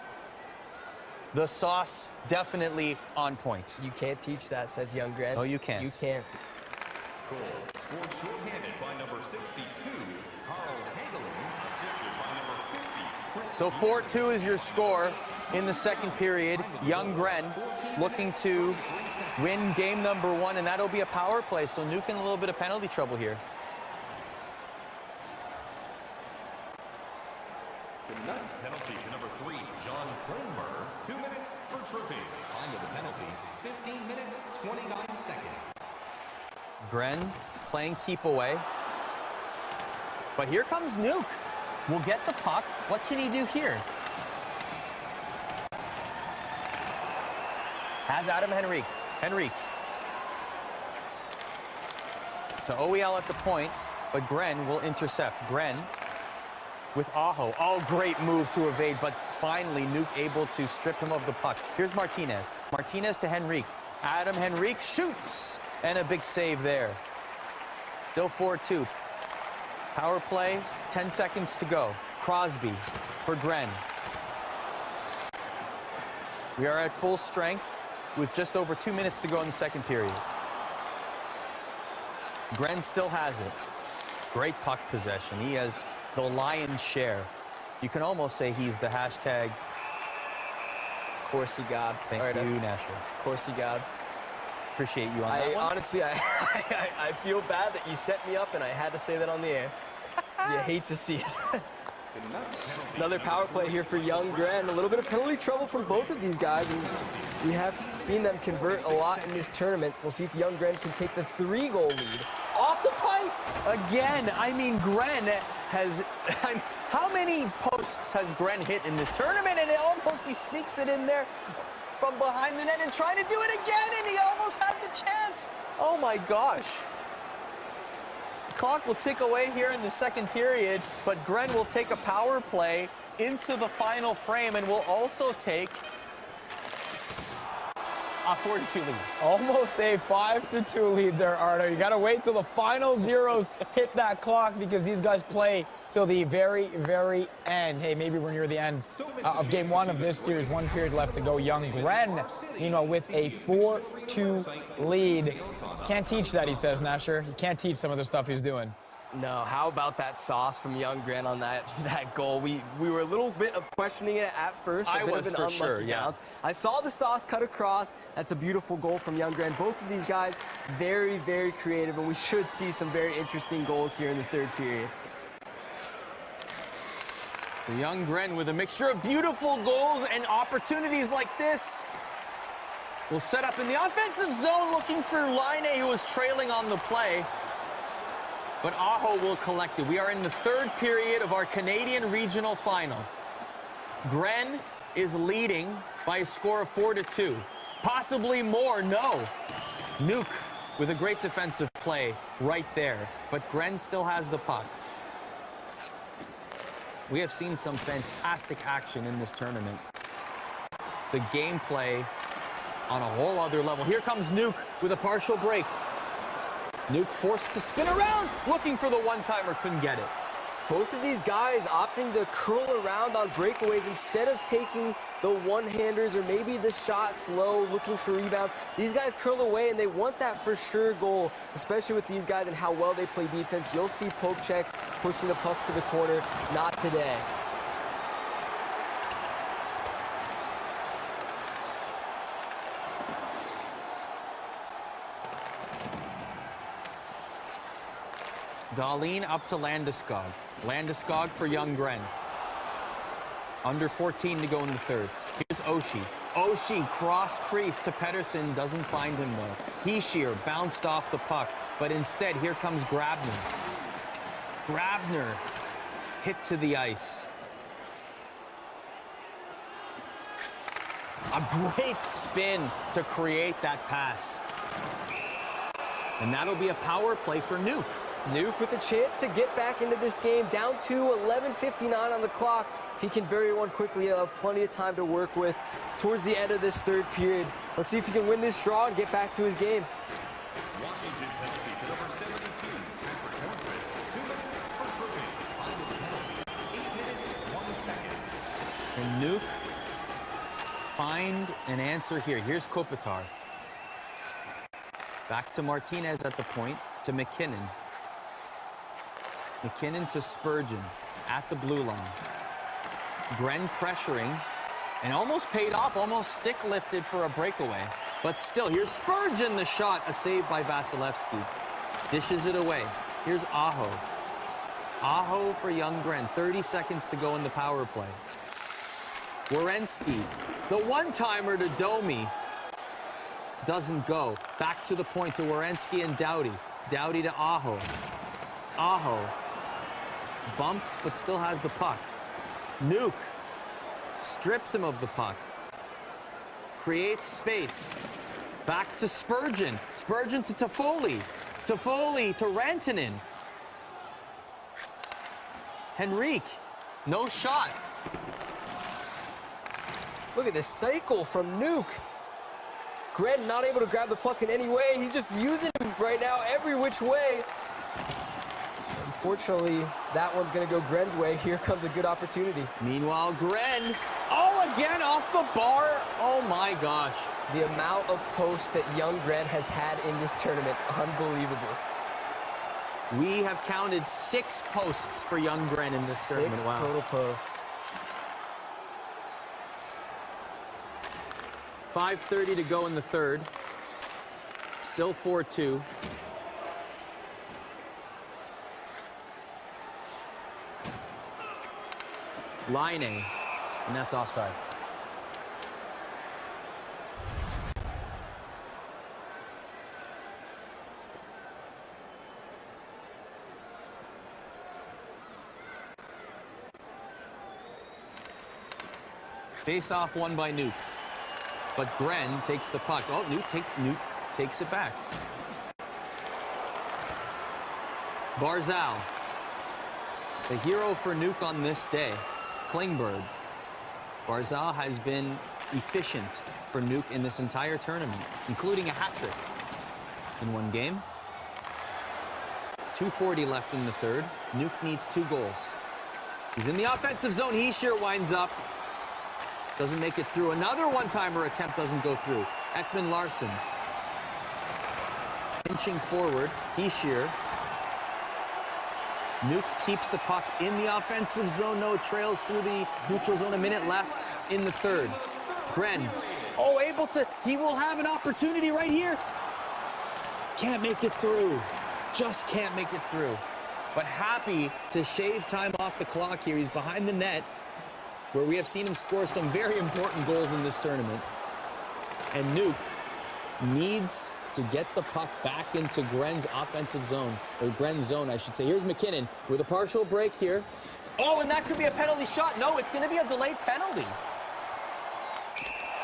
The sauce definitely on point. You can't teach that, says Youngren. No, you can't. You can't. Goal scored shorthanded by number 62, Carl Hagelin, assisted by number 50. So 4-2 is your score in the second period. Youngren looking to win game number 1, and that'll be a power play. So Nuke in a little bit of penalty trouble here. The next penalty to number 3, John Kronberg. 2 minutes for tripping. Time of the penalty, 15 minutes, 29 seconds. Gren playing keep away. But here comes Nuke. Will get the puck. What can he do here? Has Adam Henrique. Henrique. To OEL at the point, but Gren will intercept. Gren with Aho. Oh, great move to evade, but finally Nuke able to strip him of the puck. Here's Martinez. Martinez to Henrique. Adam Henrique shoots, and a big save there. Still 4-2. Power play, 10 seconds to go. Crosby for Gren. We are at full strength with just over 2 minutes to go in the second period. Gren still has it. Great puck possession. He has the lion's share. You can almost say he's the hashtag. Corsi God. Thank you, Nasher. Corsi God. Appreciate you on that one. Honestly, I feel bad that you set me up and I had to say that on the air. You hate to see it. Another power play here for Young Gren. A little bit of penalty trouble from both of these guys, and we have seen them convert a lot in this tournament. We'll see if Young Gren can take the 3-goal lead off the pipe. Again, I mean, Gren has... how many posts has Gren hit in this tournament? And he sneaks it in there from behind the net and trying to do it again, and he almost had the chance. Oh my gosh. The clock will tick away here in the second period, but Gren will take a power play into the final frame and will also take a 4-2 lead. Almost a 5-2 lead there, Ardo. You got to wait till the final zeros hit that clock because these guys play till the very, very end. Hey, maybe we're near the end of game 1 of this series. 1 period left to go. Young Gren, meanwhile, with a 4-2 lead. Can't teach that, he says, Nasher. You can't teach some of the stuff he's doing. No, how about that sauce from Young Gren on that goal? We were a little bit of questioning it at first. I was for sure, yeah. I saw the sauce cut across. That's a beautiful goal from Young Gren. Both of these guys very, very creative, and we should see some very interesting goals here in the third period. So Young Gren with a mixture of beautiful goals and opportunities like this will set up in the offensive zone looking for Line, who was trailing on the play. But Aho will collect it. We are in the third period of our Canadian Regional Final. Gren is leading by a score of 4-2. Possibly more, no. Nuke with a great defensive play right there. But Gren still has the puck. We have seen some fantastic action in this tournament. The gameplay on a whole other level. Here comes Nuke with a partial break. Nuke forced to spin around, looking for the one-timer, couldn't get it. Both of these guys opting to curl around on breakaways instead of taking the one-handers or maybe the shots low, looking for rebounds. These guys curl away, and they want that for sure goal, especially with these guys and how well they play defense. You'll see poke checks, pushing the pucks to the corner. Not today. Dahlin up to Landeskog. Landeskog for Young Gren. Under 14 to go in the third. Here's Oshie. Oshie cross crease to Pettersson. Doesn't find him though. Hischier bounced off the puck. But instead, here comes Grabner. Grabner hit to the ice. A great spin to create that pass. And that'll be a power play for Nuke. Nuke with a chance to get back into this game, down to 11:59 on the clock. If he can bury one quickly, he'll have plenty of time to work with towards the end of this third period. Let's see if he can win this draw and get back to his game. Washington penalty to number 72, Patrick Hornquist. 2 minutes, first routine. Final penalty, 8 minutes, 1 second. And Nuke find an answer here. Here's Kopitar. Back to Martinez at the point, to McKinnon. McKinnon to Spurgeon at the blue line. Gren pressuring, and almost paid off, almost stick lifted for a breakaway. But still, here's Spurgeon, the shot, a save by Vasilevsky. Dishes it away. Here's Aho. Aho for young Gren, 30 seconds to go in the power play. Werenski, the one-timer to Domi. Doesn't go. Back to the point to Werenski and Doughty. Doughty to Aho. Aho. Bumped, but still has the puck. Nuke strips him of the puck. Creates space. Back to Spurgeon. Spurgeon to Toffoli. Toffoli to Rantanen. Henrique. No shot. Look at this cycle from Nuke. Gren not able to grab the puck in any way. He's just using him right now every which way. Unfortunately, that one's going to go Gren's way. Here comes a good opportunity. Meanwhile, Gren, again off the bar. Oh my gosh. The amount of posts that young Gren has had in this tournament, unbelievable. We have counted 6 posts for young Gren in this tournament. 6 Wow. total posts. 5:30 to go in the third. Still 4-2. Line A, and that's offside. Face off won by Nuke. But Gren takes the puck. Oh, Nuke takes it back. Barzal, the hero for Nuke on this day. Klingberg. Barzal has been efficient for Nuke in this entire tournament, including a hat trick in one game. 2:40 left in the third. Nuke needs 2 goals. He's in the offensive zone. Hischier winds up. Doesn't make it through. Another one-timer attempt doesn't go through. Ekman Larson. Inching forward. Hischier. Nuke keeps the puck in the offensive zone. No, trails through the neutral zone. A minute left in the third. Gren. Able to. He will have an opportunity right here. Can't make it through. Just can't make it through. But happy to shave time off the clock here. He's behind the net, where we have seen him score some very important goals in this tournament. And Nuke needs to get the puck back into Gren's offensive zone, or Gren's zone, I should say. Here's McKinnon with a partial break here. And that could be a penalty shot. No, it's going to be a delayed penalty.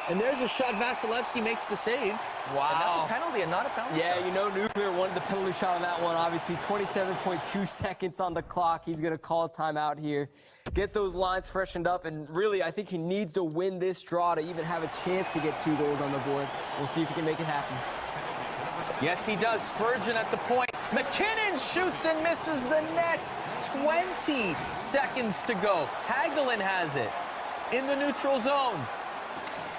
And there's a shot. Vasilevsky makes the save. Wow. And that's a penalty and not a penalty shot. Yeah, you know, Nuclear wanted the penalty shot on that one. Obviously, 27.2 seconds on the clock. He's going to call a timeout here, get those lines freshened up, and really, I think he needs to win this draw to even have a chance to get 2 goals on the board. We'll see if he can make it happen. Yes, he does. Spurgeon at the point. McKinnon shoots and misses the net. 20 seconds to go. Hagelin has it in the neutral zone.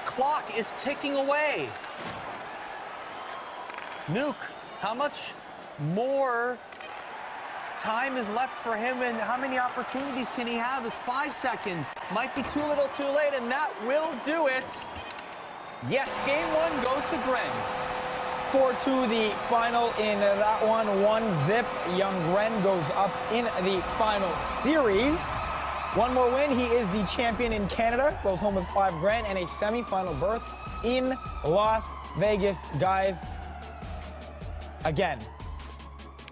Clock is ticking away. Nuke, how much more time is left for him, and how many opportunities can he have? It's 5 seconds. Might be too little too late, and that will do it. Yes, game 1 goes to Gren. 4-2 the final in that one. 1-0. Young Gren goes up in the final series. One more win. He is the champion in Canada. Goes home with $5,000 and a semifinal berth in Las Vegas. Guys, again,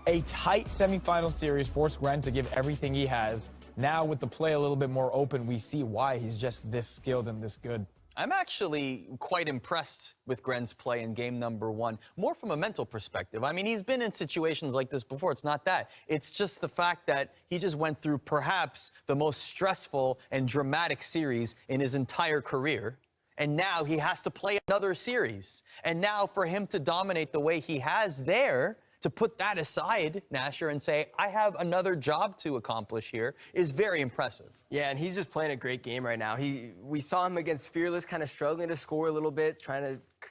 a tight semifinal series forced Gren to give everything he has. Now with the play a little bit more open, we see why he's just this skilled and this good. I'm actually quite impressed with Gren's play in game number 1, more from a mental perspective. I mean, he's been in situations like this before. It's not that. It's just the fact that he just went through perhaps the most stressful and dramatic series in his entire career. And now he has to play another series. And now for him to dominate the way he has there, to put that aside, Nasher, and say, I have another job to accomplish here, is very impressive. Yeah, and he's just playing a great game right now. We saw him against Fearless kind of struggling to score a little bit,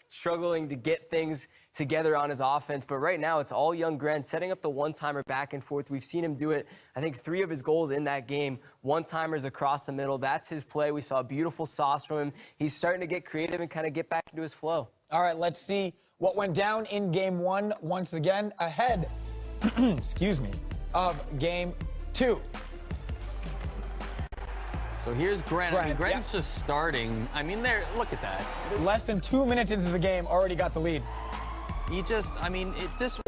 struggling to get things together on his offense. But right now, it's all young Gren setting up the one-timer back and forth. We've seen him do it, I think, 3 of his goals in that game. One-timers across the middle. That's his play. We saw a beautiful sauce from him. He's starting to get creative and kind of get back into his flow. All right, let's see what went down in Game 1 once again ahead, excuse me, of Game 2. So here's Gren. I mean, Gren's just starting. I mean, look at that. Less than 2 minutes into the game, already got the lead. He just, I mean, this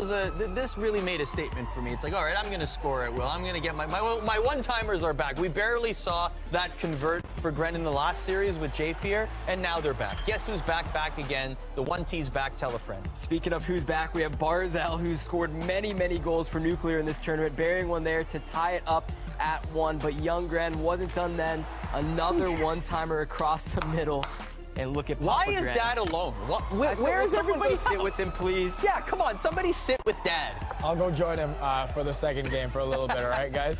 really made a statement for me. It's like, all right, I'm going to score at will. I'm going to get my one-timers are back. We barely saw that convert for Gren in the last series with J-Fear, and now they're back. Guess who's back again? The 1T's back, tell a friend. Speaking of who's back, we have Barzell, who's scored many, many goals for Nuclear in this tournament, burying one there to tie it up at 1. But young Gren wasn't done then. Another one-timer across the middle. And look at Papa Why is Gren. Dad alone? Where is everybody else? Sit with him, please. Yeah, come on, somebody sit with Dad. I'll go join him for the second game for a little bit, all right, guys?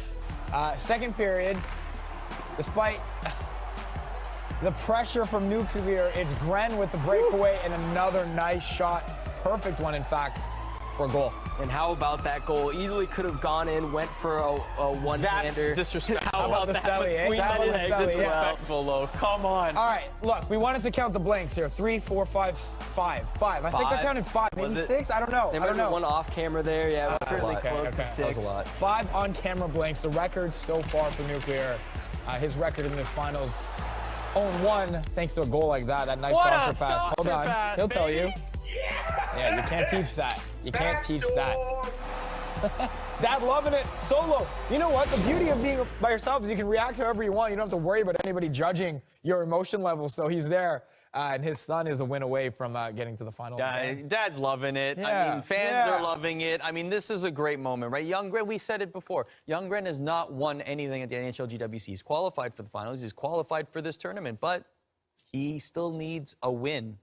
Second period, despite the pressure from Nuclear, it's Gren with the breakaway and another nice shot. Perfect one, in fact, for a goal. And how about that goal? Easily could have gone in, went for a one-hander. That's disrespectful. How about the that? Selly, Between How about the Selly, Disrespectful, though. Come on. All right, look, we wanted to count the blanks here. 3, 4, 5, 5. I think I counted 5, maybe 6. I don't know. There might be one off camera there. Yeah, it was certainly close to 6. That was a lot. 5 on-camera blanks. The record so far for Nuclear, his record in this finals, 0-1, thanks to a goal like that. That nice saucer pass. Hold on, he'll tell you. Yeah, you can't teach that. You can't teach that. Dad loving it. Solo. You know what? The beauty of being by yourself is you can react however you want. You don't have to worry about anybody judging your emotion level. So he's there. And his son is a win away from getting to the final. Dad's loving it. Yeah, I mean, fans are loving it. I mean, this is a great moment, right? Young Gren, we said it before. Young Gren has not won anything at the NHL GWC. He's qualified for the finals. He's qualified for this tournament, but he still needs a win.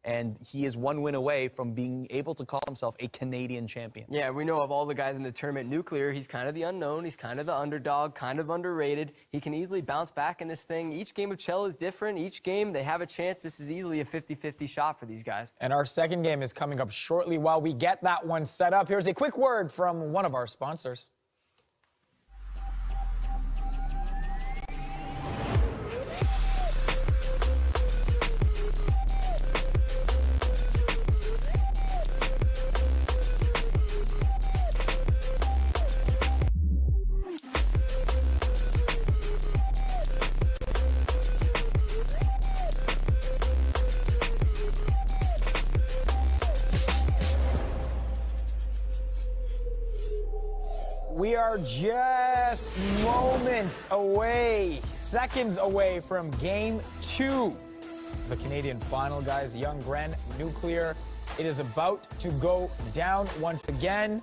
And he is 1 win away from being able to call himself a Canadian champion. Yeah, we know of all the guys in the tournament, Nuclear, he's kind of the unknown. He's kind of the underdog, kind of underrated. He can easily bounce back in this thing. Each game of Chell is different. Each game, they have a chance. This is easily a 50-50 shot for these guys. And our second game is coming up shortly. While we get that one set up, here's a quick word from one of our sponsors. We are just moments away, seconds away from Game 2. The Canadian final, guys. Young Gren, Nuclear. It is about to go down once again.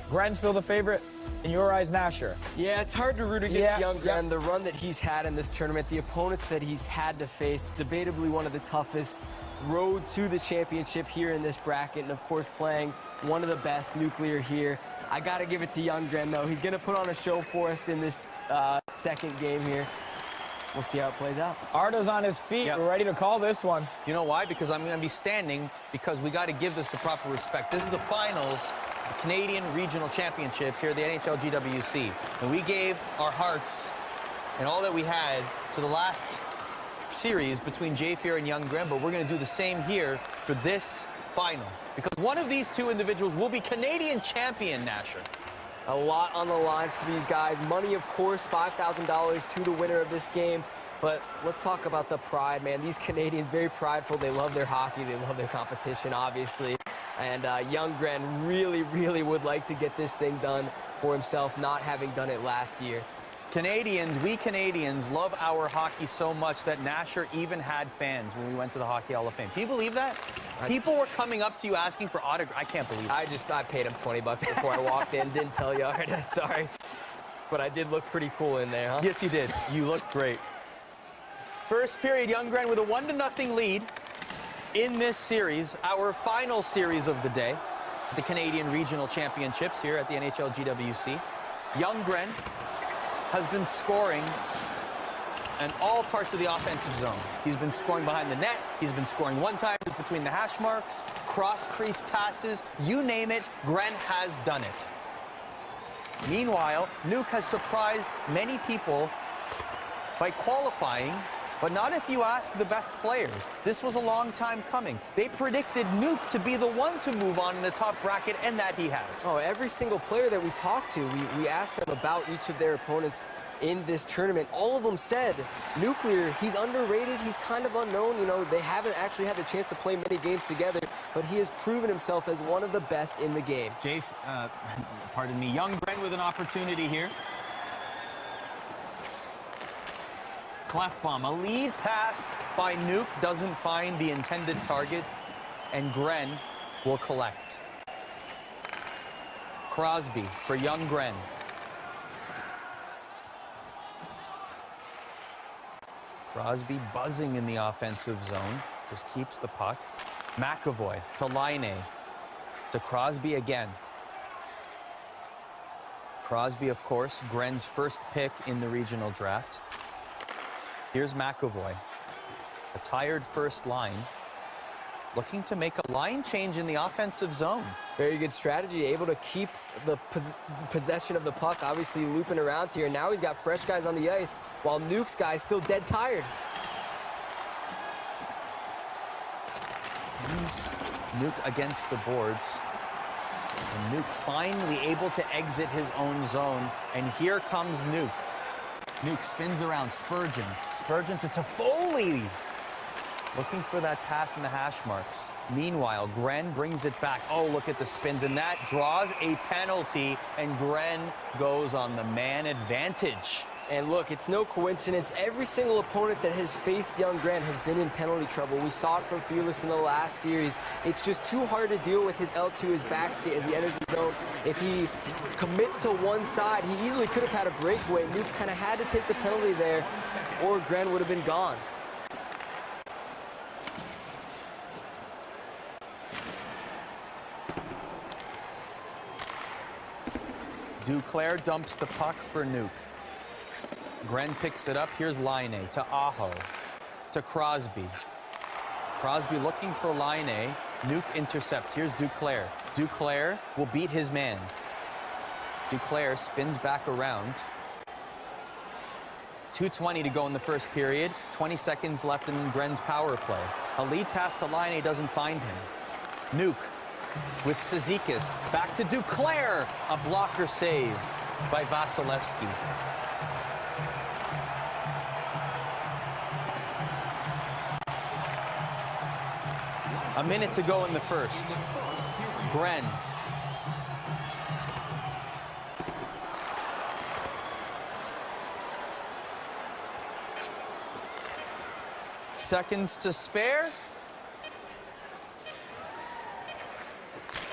Gren still the favorite in your eyes, Nasher? Yeah, it's hard to root against young Gren. The run that he's had in this tournament, the opponents that he's had to face, debatably one of the toughest. Road to the championship here in this bracket, and of course playing one of the best, Nuclear here. I got to give it to young Gren, though. He's going to put on a show for us in this second game here. We'll see how it plays out. Arda's on his feet. We're ready to call this one. You know why? Because I'm going to be standing because we got to give this the proper respect. This is the finals, the Canadian Regional Championships here at the NHL GWC. And we gave our hearts and all that we had to the last series between J-Fear and young Gren, but we're going to do the same here for this final. Because one of these two individuals will be Canadian champion, Nasher. A lot on the line for these guys. Money, of course, $5,000 to the winner of this game. But let's talk about the pride, man. These Canadians, very prideful. They love their hockey. They love their competition, obviously. And young Gren really, really would like to get this thing done for himself, not having done it last year. We Canadians love our hockey so much that Nasher even had fans when we went to the Hockey Hall of Fame. Can you believe that? People were coming up to you asking for autographs. I can't believe it. I paid him $20 before I walked in. Didn't tell you already. Sorry. But I did look pretty cool in there, huh? Yes, you did. You looked great. First period, Young Gren with a 1-0 lead in this series, our final series of the day, the Canadian Regional Championships here at the NHL GWC. Young Gren has been scoring in all parts of the offensive zone. He's been scoring behind the net, he's been scoring one-timers between the hash marks, cross-crease passes, you name it, Gren has done it. Meanwhile, Nuke has surprised many people by qualifying, but not if you ask the best players. This was a long time coming. They predicted Nuke to be the one to move on in the top bracket, and that he has. Oh, every single player that we talked to, we asked them about each of their opponents in this tournament. All of them said, Nuclear, he's underrated, he's kind of unknown. You know, they haven't actually had the chance to play many games together, but he has proven himself as one of the best in the game. Pardon me, Young Gren with an opportunity here. Clefbaum, a lead pass by Nuke, doesn't find the intended target, and Gren will collect. Crosby for Young Gren. Crosby buzzing in the offensive zone, just keeps the puck. McAvoy to Laine, to Crosby again. Crosby, of course, Gren's first pick in the regional draft. Here's McAvoy, a tired first line, looking to make a line change in the offensive zone. Very good strategy, able to keep the possession of the puck, obviously looping around here. Now he's got fresh guys on the ice, while Nuke's guys still dead tired. Nuke against the boards. And Nuke finally able to exit his own zone. And here comes Nuke. Nuke spins around Spurgeon. Spurgeon to Toffoli. Looking for that pass in the hash marks. Meanwhile, Gren brings it back. Oh, look at the spins. And that draws a penalty. And Gren goes on the man advantage. And look, it's no coincidence. Every single opponent that has faced Young Gren has been in penalty trouble. We saw it from Fearless in the last series. It's just too hard to deal with his L2, his back skate as he enters the zone. If he commits to one side, he easily could have had a breakaway. Nuke kind of had to take the penalty there, or Gren would have been gone. Duclair dumps the puck for Nuke. Gren picks it up. Here's Laine to Aho, to Crosby. Crosby looking for Laine. Nuke intercepts. Here's Duclair. Duclair will beat his man. Duclair spins back around. 2:20 to go in the first period. 20 seconds left in Gren's power play. A lead pass to Laine doesn't find him. Nuke with Cizikas. Back to Duclair. A blocker save by Vasilevsky. A minute to go in the first. Gren. Seconds to spare.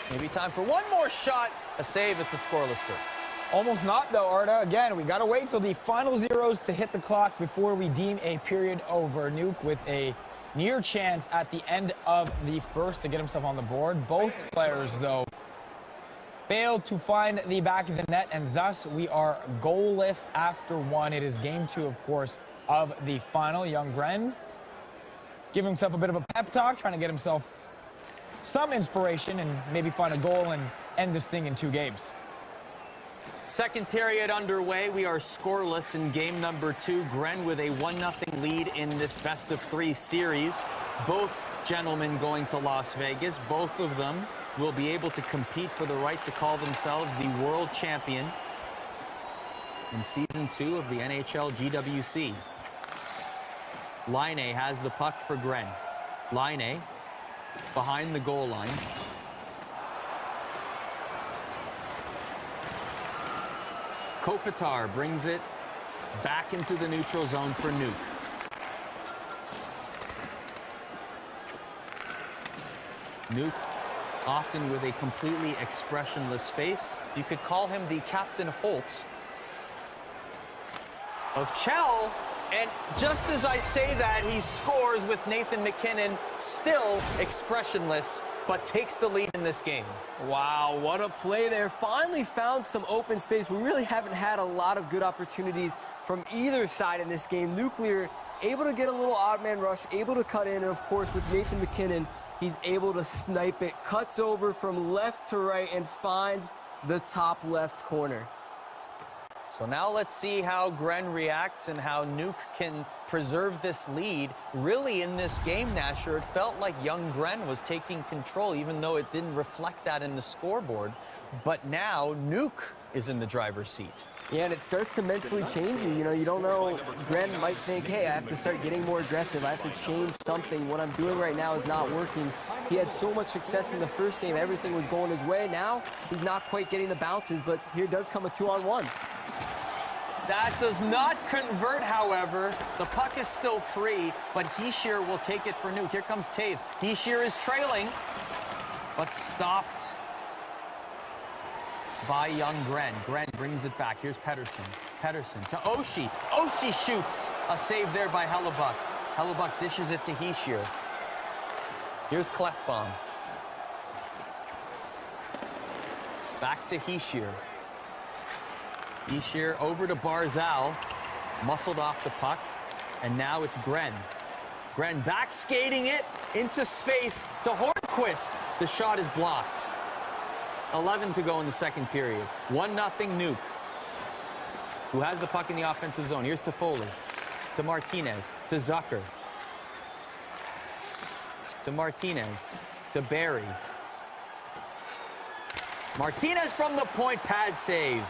Maybe time for one more shot. A save, it's a scoreless first. Almost not, though, Arda. Again, we got to wait till the final zeros to hit the clock before we deem a period over. Nuke with a near chance at the end of the first to get himself on the board. Both players, though, failed to find the back of the net, and thus we are goalless after one. It is game two, of course, of the final. Young Gren giving himself a bit of a pep talk, trying to get himself some inspiration and maybe find a goal and end this thing in 2 games. Second period underway. We are scoreless in game number 2. Gren with a 1-0 lead in this best-of-3 series. Both gentlemen going to Las Vegas. Both of them will be able to compete for the right to call themselves the world champion in Season 2 of the NHL GWC. Laine has the puck for Gren. Laine behind the goal line. Kopitar brings it back into the neutral zone for Nuke. Nuke often with a completely expressionless face. You could call him the Captain Holt of Chell. And just as I say that, he scores with Nathan McKinnon still expressionless, but takes the lead in this game. Wow, what a play there. Finally found some open space. We really haven't had a lot of good opportunities from either side in this game. Nuclear able to get a little odd man rush, able to cut in, and of course with Nathan McKinnon, he's able to snipe it, cuts over from left to right, and finds the top left corner. So now let's see how Gren reacts and how Nuke can preserve this lead. Really in this game, Nasher, it felt like young Gren was taking control, even though it didn't reflect that in the scoreboard. But now Nuke is in the driver's seat. Yeah, and it starts to mentally change you. You know, you don't know. Gren might think, hey, I have to start getting more aggressive. I have to change something. What I'm doing right now is not working. He had so much success in the first game. Everything was going his way. Now he's not quite getting the bounces, but here does come a 2-on-1. That does not convert, however. The puck is still free, but Heeshear will take it for Nuke. Here comes Taves. Heeshear is trailing, but stopped by young Gren. Gren brings it back. Here's Pettersson. Pettersson to Oshie. Oshie shoots. A save there by Hellebuck. Hellebuck dishes it to Heeshear. Here's Clefbaum. Back to Heeshear. Heeshear over to Barzal. Muscled off the puck. And now it's Gren. Gren back skating it into space to Hornquist. The shot is blocked. 11 to go in the second period. 1-0 Nuke, who has the puck in the offensive zone. Here's to Foley, to Martinez, to Zucker, to Martinez, to Barry. Martinez from the point, pad save.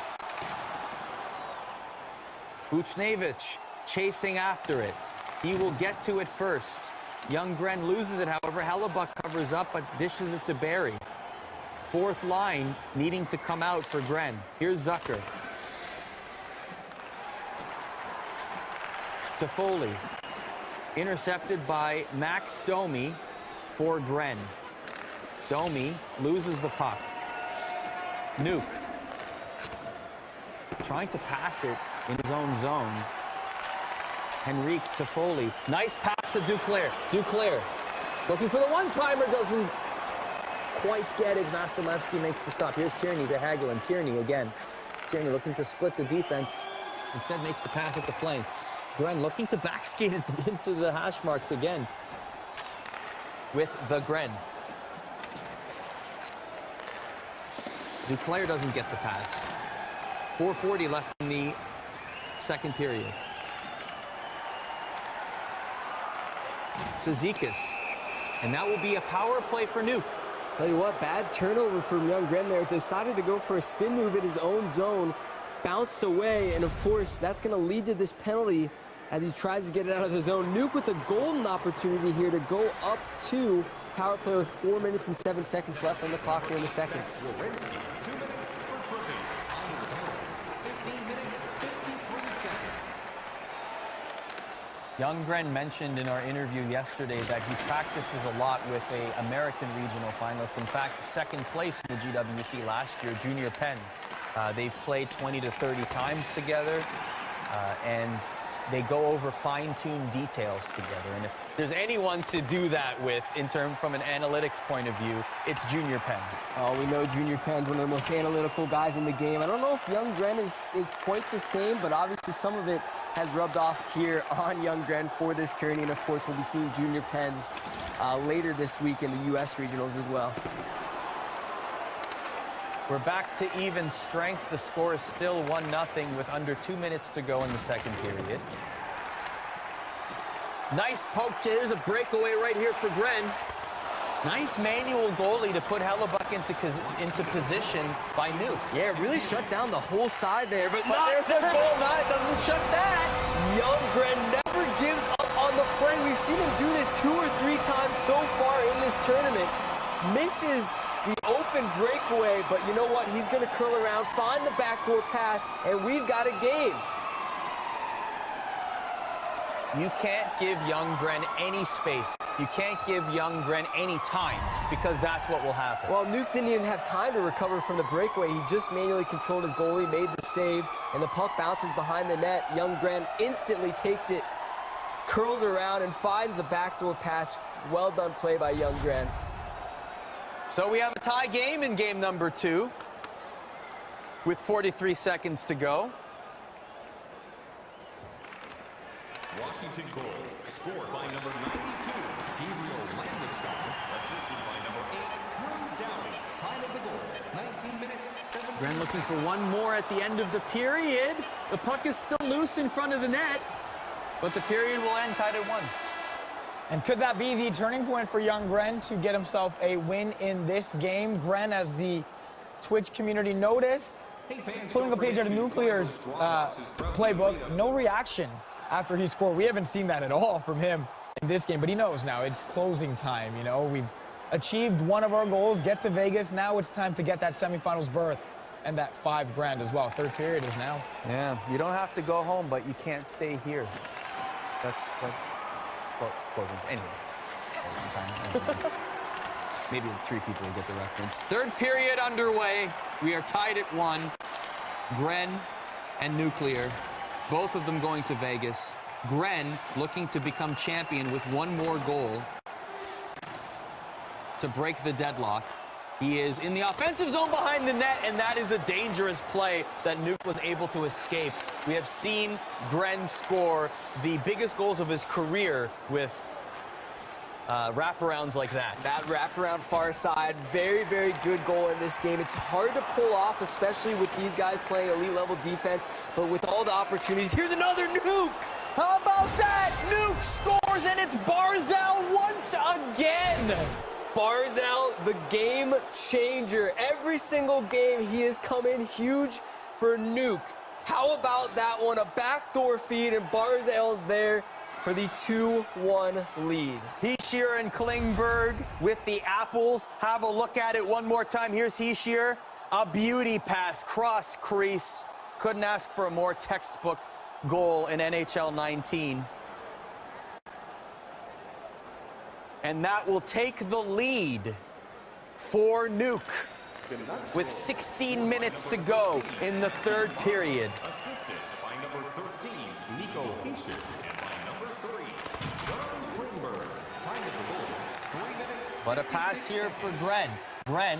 Buchnevich chasing after it. He will get to it first. Young Gren loses it, however. Hellebuck covers up, but dishes it to Barry. Fourth line needing to come out for Gren. Here's Zucker. To Foley. Intercepted by Max Domi for Gren. Domi loses the puck. Nuke. Trying to pass it in his own zone. Henrique to Foley. Nice pass to Duclair. Duclair looking for the one-timer, doesn't quite get it. Vasilevsky makes the stop. Here's Tierney to Hagelin. Tierney again. Tierney looking to split the defense. Instead makes the pass at the flank. Gren looking to backskate it into the hash marks again with the Gren. Duclair doesn't get the pass. 4:40 left in the second period. Cizikas. And that will be a power play for Nuke. Tell you what, bad turnover from young Gren there. Decided to go for a spin move in his own zone. Bounced away, and of course, that's going to lead to this penalty as he tries to get it out of the zone. Nuke with a golden opportunity here to go up to power play with 4 minutes and 7 seconds left on the clock here in the second. Young Gren mentioned in our interview yesterday that he practices a lot with an American regional finalist. In fact, second place in the GWC last year, Junior Pens. They've played 20 to 30 times together, and they go over fine-tuned details together. And if there's anyone to do that with, from an analytics point of view, it's Junior Pens. Oh, we know Junior Pens, one of the most analytical guys in the game. I don't know if young Gren is quite the same, but obviously some of it has rubbed off here on young Gren for this tourney. And of course, we'll be seeing Junior Pens later this week in the U.S. regionals as well. We're back to even strength. The score is still 1-0 with under 2 minutes to go in the second period. Nice poke. There's a breakaway right here for Gren. Nice manual goalie to put Hellebuck into position by Nuke. Yeah, really shut down the whole side there, but there's a goal. No, it doesn't shut that. Young Gren never gives up on the play. We've seen him do this 2 or 3 times so far in this tournament. Misses the open breakaway, but you know what? He's going to curl around, find the backdoor pass, and we've got a game. You can't give Younggren any space. You can't give Younggren any time, because that's what will happen. Well, Nuke didn't even have time to recover from the breakaway. He just manually controlled his goalie, made the save, and the puck bounces behind the net. Younggren instantly takes it, curls around, and finds the backdoor pass. Well done play by Younggren. So we have a tie game in game number 2 with 43 seconds to go. Washington goal, scored by number 92, Gabriel Landeskog, assisted by number 8, Drew Downey. Time of the goal, 19 minutes, 7 Gren looking for one more at the end of the period. The puck is still loose in front of the net, but the period will end tied at 1. And could that be the turning point for young Gren to get himself a win in this game? Gren, as the Twitch community noticed, pulling a page out of Nuclear's playbook, no reaction after he scored. We haven't seen that at all from him in this game, but he knows now it's closing time. You know, we've achieved one of our goals, get to Vegas. Now it's time to get that semifinals berth and that $5,000 as well. Third period is now. Yeah, you don't have to go home, but you can't stay here. That's what closing. Anyway, closing time. Maybe 3 people will get the reference. Third period underway. We are tied at 1. Gren and Nuclear, both of them going to Vegas. Gren looking to become champion with one more goal to break the deadlock. He is in the offensive zone behind the net, and that is a dangerous play that Nuke was able to escape. We have seen Gren score the biggest goals of his career with wraparounds like that. That wraparound far side, very, very good goal in this game. It's hard to pull off, especially with these guys playing elite level defense, but with all the opportunities. Here's another Nuke! How about that? Nuke scores, and it's Barzal once again. Barzal, the game changer. Every single game he has come in huge for Nuke. How about that one? A backdoor feed, and Barzal's there for the 2-1 lead. Hischier and Klingberg with the apples. Have a look at it one more time. Here's Hischier. A beauty pass, cross crease. Couldn't ask for a more textbook goal in NHL 19. And that will take the lead for Nuke with 16 minutes to go in the third period. assisted by number 13, Nico Hischier, and by number 3, John Klingberg. Time of the goal, 3 minutes. But a pass here for Gren. Gren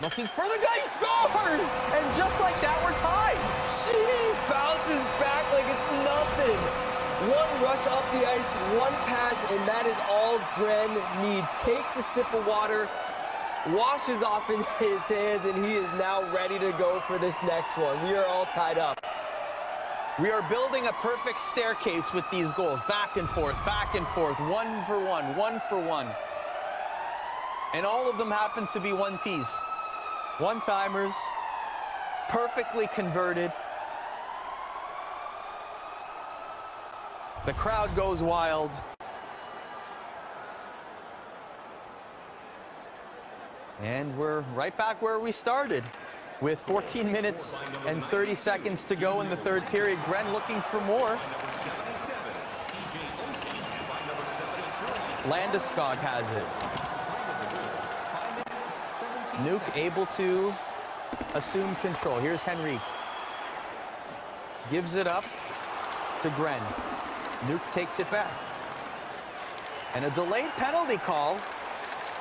looking for the guy, scores! And just like that, we're tied. Jeez, bounces back like it's nothing. One rush up the ice, one pass, and that is all Gren needs. Takes a sip of water, washes off in his hands, and he is now ready to go for this next one. We are all tied up. We are building a perfect staircase with these goals. Back and forth, 1 for 1, 1 for 1. And all of them happen to be 1-Ts. One-timers, perfectly converted. The crowd goes wild. And we're right back where we started with 14 minutes and 30 seconds to go in the third period. Gren looking for more. Landeskog has it. Nuke able to assume control. Here's Henrique. Gives it up to Gren. Nuke takes it back. And a delayed penalty call,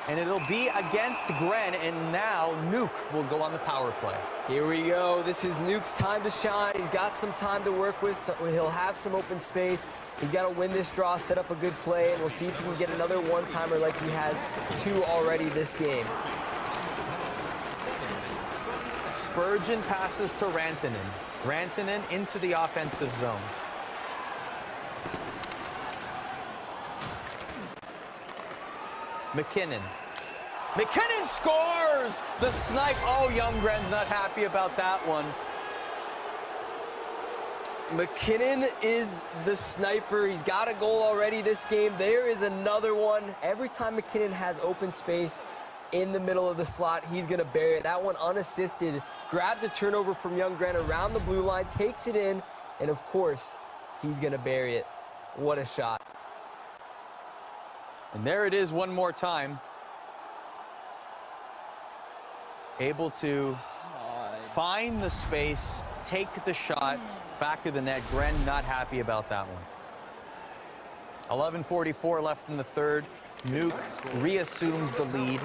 and it'll be against Gren, and now Nuke will go on the power play. Here we go. This is Nuke's time to shine. He's got some time to work with. So he'll have some open space. He's got to win this draw, set up a good play, and we'll see if he can get another one-timer like he has 2 already this game. Spurgeon passes to Rantanen. Rantanen into the offensive zone. McKinnon. McKinnon scores! The snipe. Oh, Younggren's not happy about that one. McKinnon is the sniper. He's got a goal already this game. There is another one. Every time McKinnon has open space in the middle of the slot, he's going to bury it. That one unassisted. Grabs a turnover from Younggren around the blue line, takes it in, and of course, he's going to bury it. What a shot. And there it is one more time. Able to find the space, take the shot, back of the net. Gren not happy about that one. 11:44 left in the third. Nuke reassumes the lead.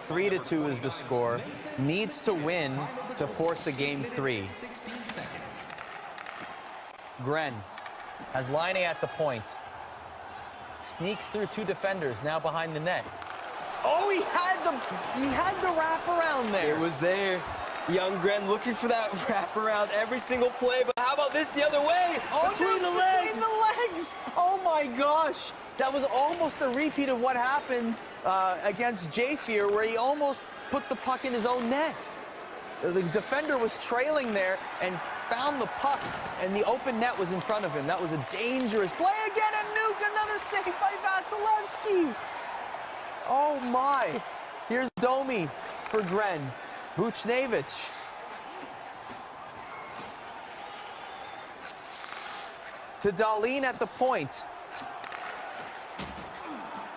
3-2 is the score. Needs to win to force a game 3. Gren has Laine at the point. Sneaks through 2 defenders, now behind the net. Oh, he had the wraparound there. It was there. Young Gren looking for that wraparound every single play, but how about this the other way? Oh, between the legs. Between the legs. Oh my gosh. That was almost a repeat of what happened against Jafir, where he almost put the puck in his own net. The defender was trailing there and found the puck, and the open net was in front of him. That was a dangerous play again, and Nuke, another save by Vasilevsky. Oh my. Here's Domi for Gren. Buchnevich. To Dahlin at the point.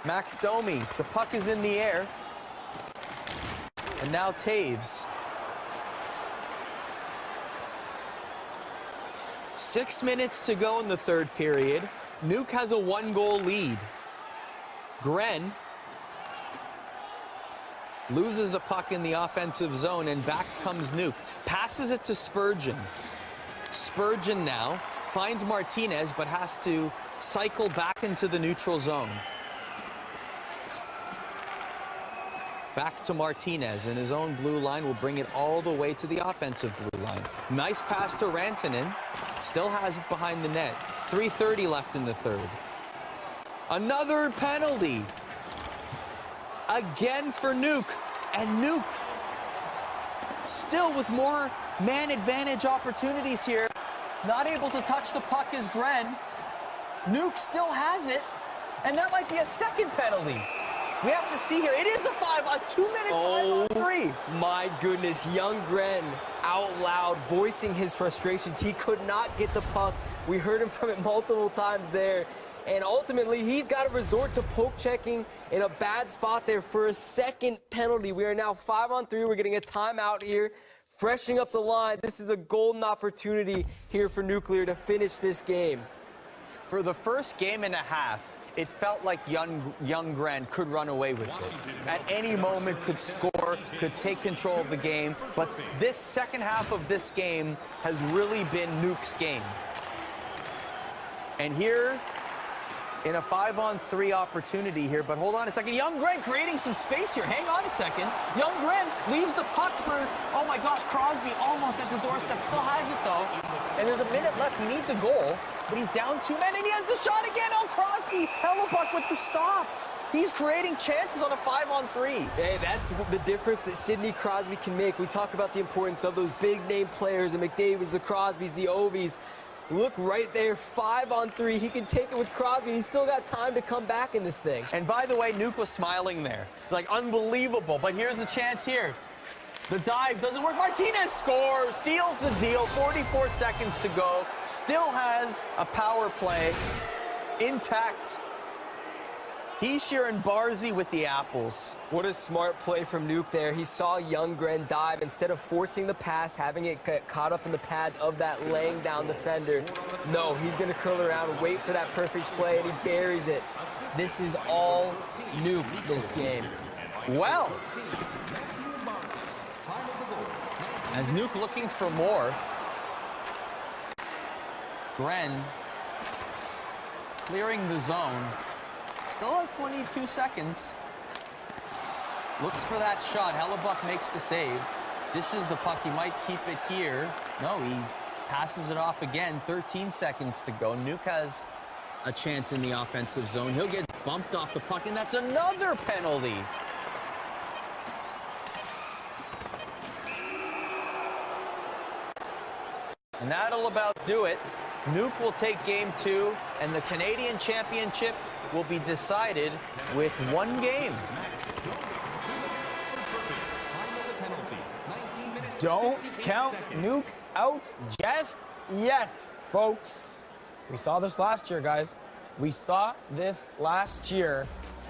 Max Domi. The puck is in the air. And now Taves. 6 minutes to go in the third period. Nuke has a 1-goal lead. Gren loses the puck in the offensive zone, and back comes Nuke. Passes it to Spurgeon. Spurgeon now finds Martinez, but has to cycle back into the neutral zone. Back to Martinez, and his own blue line will bring it all the way to the offensive blue line. Nice pass to Rantanen. Still has it behind the net. 3:30 left in the third. Another penalty. Again for Nuke, and Nuke still with more man advantage opportunities here. Not able to touch the puck is Gren. Nuke still has it, and that might be a second penalty. We have to see here. It is a 2-minute 5-on-3. My goodness, young Gren out loud voicing his frustrations. He could not get the puck. We heard him from it multiple times there. And ultimately, he's got to resort to poke checking in a bad spot there for a second penalty. We are now 5-on-3. We're getting a timeout here, freshening up the line. This is a golden opportunity here for Nuclear to finish this game. For the first game and a half, it felt like young Gren could run away with it. At any moment could score, could take control of the game. But this second half of this game has really been Nuke's game. And here, in a 5-on-3 opportunity here, but hold on a second. Young Gren creating some space here. Hang on a second. Young Gren leaves the puck for, oh my gosh, Crosby almost at the doorstep. Still has it though. And there's a minute left. He needs a goal, but he's down 2 men, and he has the shot again. Oh, Crosby, Hellebuck with the stop. He's creating chances on a 5-on-3. Hey, that's the difference that Sidney Crosby can make. We talk about the importance of those big-name players, the McDavids, the Crosbys, the Ovies. Look right there, 5-on-3. He can take it with Crosby, and he's still got time to come back in this thing. And by the way, Nuke was smiling there. Like, unbelievable. But here's a chance here. The dive doesn't work. Martinez scores, seals the deal. 44 seconds to go. Still has a power play intact. Hischier and Barzy with the apples. What a smart play from Nuke there. He saw young Gren dive. Instead of forcing the pass, having it get caught up in the pads of that laying down defender. No, he's going to curl around, wait for that perfect play, and he buries it. This is all Nuke this game. Well, as Nuke looking for more, Gren clearing the zone. Still has 22 seconds. Looks for that shot. Hellebuck makes the save. Dishes the puck. He might keep it here. No, he passes it off again. 13 seconds to go. Nuke has a chance in the offensive zone. He'll get bumped off the puck, and that's another penalty. And that'll about do it. Nuke will take game 2, and the Canadian Championship will be decided with one game. Don't count Nuke out just yet, folks. We saw this last year, guys. We saw this last year.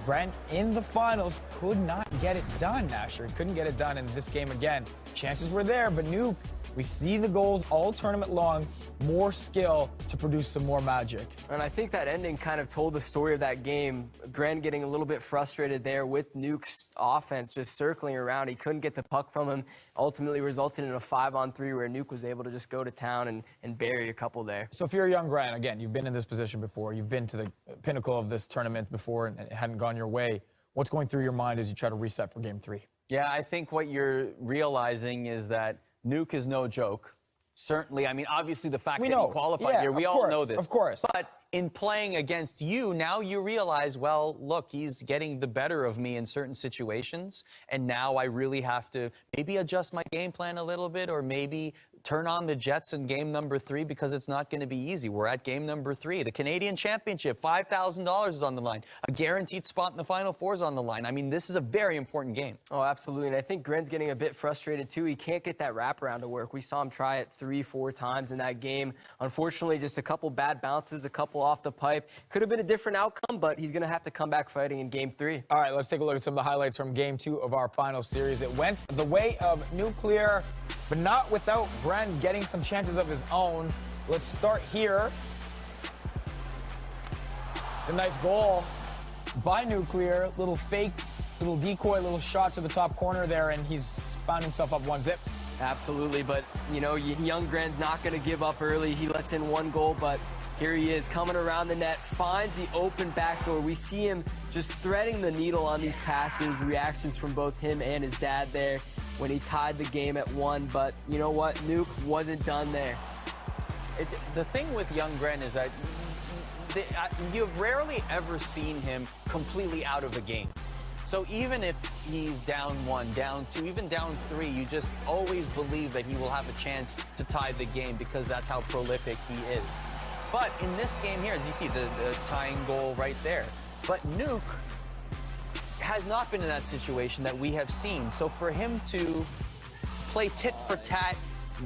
Brent in the finals could not get it done, Asher. Couldn't get it done in this game again. Chances were there, but Nuke, we see the goals all tournament long, more skill to produce some more magic. And I think that ending kind of told the story of that game. Gren getting a little bit frustrated there with Nuke's offense just circling around. He couldn't get the puck from him. Ultimately resulted in a 5-on-3 where Nuke was able to just go to town and bury a couple there. So if you're a young Gren, again, you've been in this position before. You've been to the pinnacle of this tournament before and it hadn't gone your way. What's going through your mind as you try to reset for game 3? Yeah, I think what you're realizing is that Nuke is no joke. Certainly, I mean, obviously the fact that he qualified here, we all know this. Of course. But in playing against you, now you realize, well, look, he's getting the better of me in certain situations, and now I really have to maybe adjust my game plan a little bit, or maybe turn on the Jets in game number 3 because it's not going to be easy. We're at game number 3. The Canadian Championship, $5,000 is on the line. A guaranteed spot in the Final Four is on the line. I mean, this is a very important game. Oh, absolutely. And I think Gren's getting a bit frustrated, too. He can't get that wraparound to work. We saw him try it 3-4 times in that game. Unfortunately, just a couple bad bounces, a couple off the pipe. Could have been a different outcome, but he's going to have to come back fighting in game 3. All right, let's take a look at some of the highlights from game 2 of our final series. It went the way of Nuclear, but not without Gren getting some chances of his own. Let's start here. It's a nice goal by Nuclear. Little fake, little decoy, little shot to the top corner there, and he's found himself up 1-0. Absolutely, but, you know, young Gren's not going to give up early. He lets in 1 goal, but here he is coming around the net, finds the open back door. We see him just threading the needle on these passes, reactions from both him and his dad there when he tied the game at 1. But you know what? Nuke wasn't done there. The thing with young Gren is that you've rarely ever seen him completely out of the game. So even if he's down 1, down 2, even down 3, you just always believe that he will have a chance to tie the game because that's how prolific he is. But in this game here, as you see, the tying goal right there. But Nuke has not been in that situation that we have seen. So for him to play tit for tat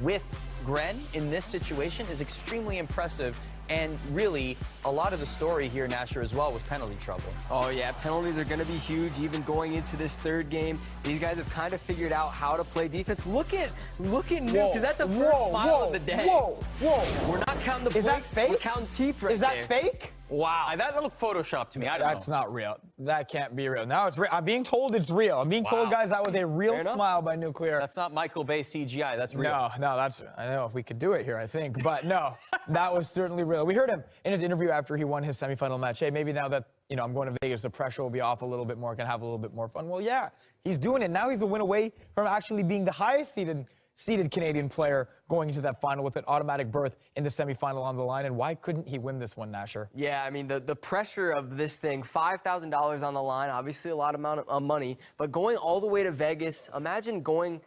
with Gren in this situation is extremely impressive. And really, a lot of the story here, Nasher, as well, was penalty trouble. Oh, yeah, penalties are going to be huge, even going into this 3rd game. These guys have kind of figured out how to play defense. Look at Nuke. Is that the first smile of the day? We're not counting the blinks. We're counting teeth right there. Is that fake? Wow. That looked Photoshopped to me. I don't know. That's not real. That can't be real. Now it's real. I'm being told it's real. I'm being told, guys, that was a real smile by Nuclear. That's not Michael Bay CGI. That's real. No, that's, I know if we could do it here, I think. But no, that was certainly real. We heard him in his interview after he won his semifinal match. Hey, maybe now that, you know, I'm going to Vegas, the pressure will be off a little bit more. I can have a little bit more fun. Well, yeah, he's doing it. Now he's a win away from actually being the highest seeded Canadian player going into that final with an automatic berth in the semifinal on the line. And why couldn't he win this one, Nasher? Yeah, I mean, the pressure of this thing, $5,000 on the line, obviously a lot amount of money, but going all the way to Vegas, imagine going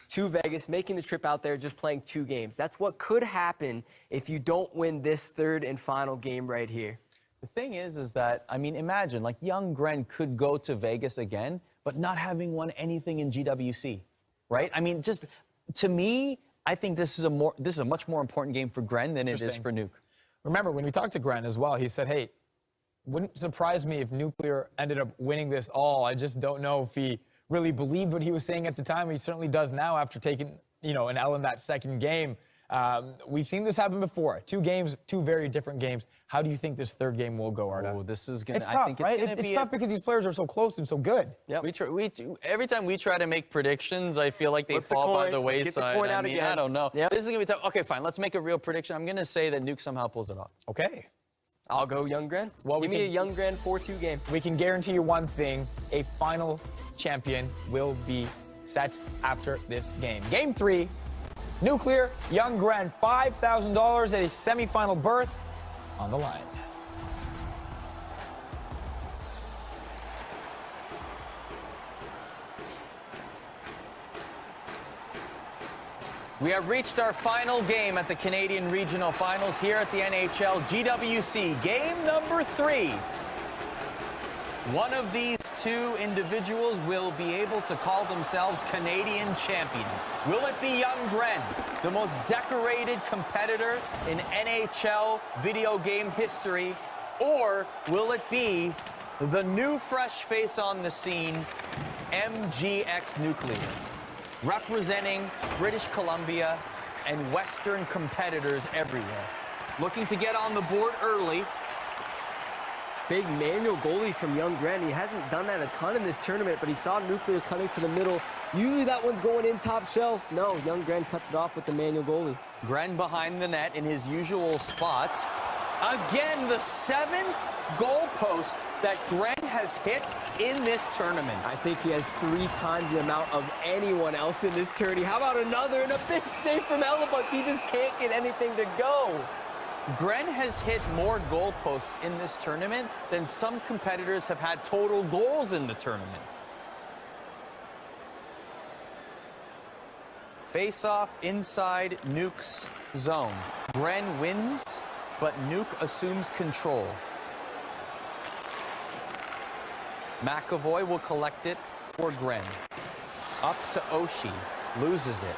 to Vegas, making the trip out there, just playing 2 games. That's what could happen if you don't win this 3rd and final game right here. The thing is that, I mean, imagine, like, young Gren could go to Vegas again, but not having won anything in GWC, right? I mean, just... To me, I think this is a much more important game for Gren than it is for Nuke. Remember, when we talked to Gren as well, he said, hey, wouldn't surprise me if Nuclear ended up winning this all. I just don't know if he really believed what he was saying at the time. He certainly does now after taking, you know, an L in that 2nd game. We've seen this happen before. 2 games, 2 very different games. How do you think this 3rd game will go, Arda? Oh, this is gonna. It's tough, right? It's tough because these players are so close and so good. Yeah. Every time we try to make predictions, I feel like they fall by the wayside. Get the coin out again. I don't know. Yep. This is gonna be tough. Okay, fine. Let's make a real prediction. I'm gonna say that Nuke somehow pulls it off. Okay. I'll go young Gren. Well, give me a young Gren 4-2 game. We can guarantee you one thing: a final champion will be set after this game. Game 3. Nuclear, young Gren, $5,000 at a semifinal berth on the line. We have reached our final game at the Canadian Regional Finals here at the NHL GWC. Game number 3. One of these 2 individuals will be able to call themselves Canadian champion. Will it be young Gren, the most decorated competitor in NHL video game history? Or will it be the new fresh face on the scene, MGX Nuclear, representing British Columbia and Western competitors everywhere? Looking to get on the board early. Big manual goalie from Young Gren. He hasn't done that a ton in this tournament, but he saw Nuclear cutting to the middle. Usually that one's going in top shelf. No, Young Gren cuts it off with the manual goalie. Gren behind the net in his usual spot. Again, the 7th goal post that Gren has hit in this tournament. I think he has 3 times the amount of anyone else in this tourney. How about another and a big save from Hellebuck? He just can't get anything to go. Gren has hit more goal posts in this tournament than some competitors have had total goals in the tournament. Face-off inside Nuke's zone. Gren wins, but Nuke assumes control. McAvoy will collect it for Gren. Up to Oshie, loses it.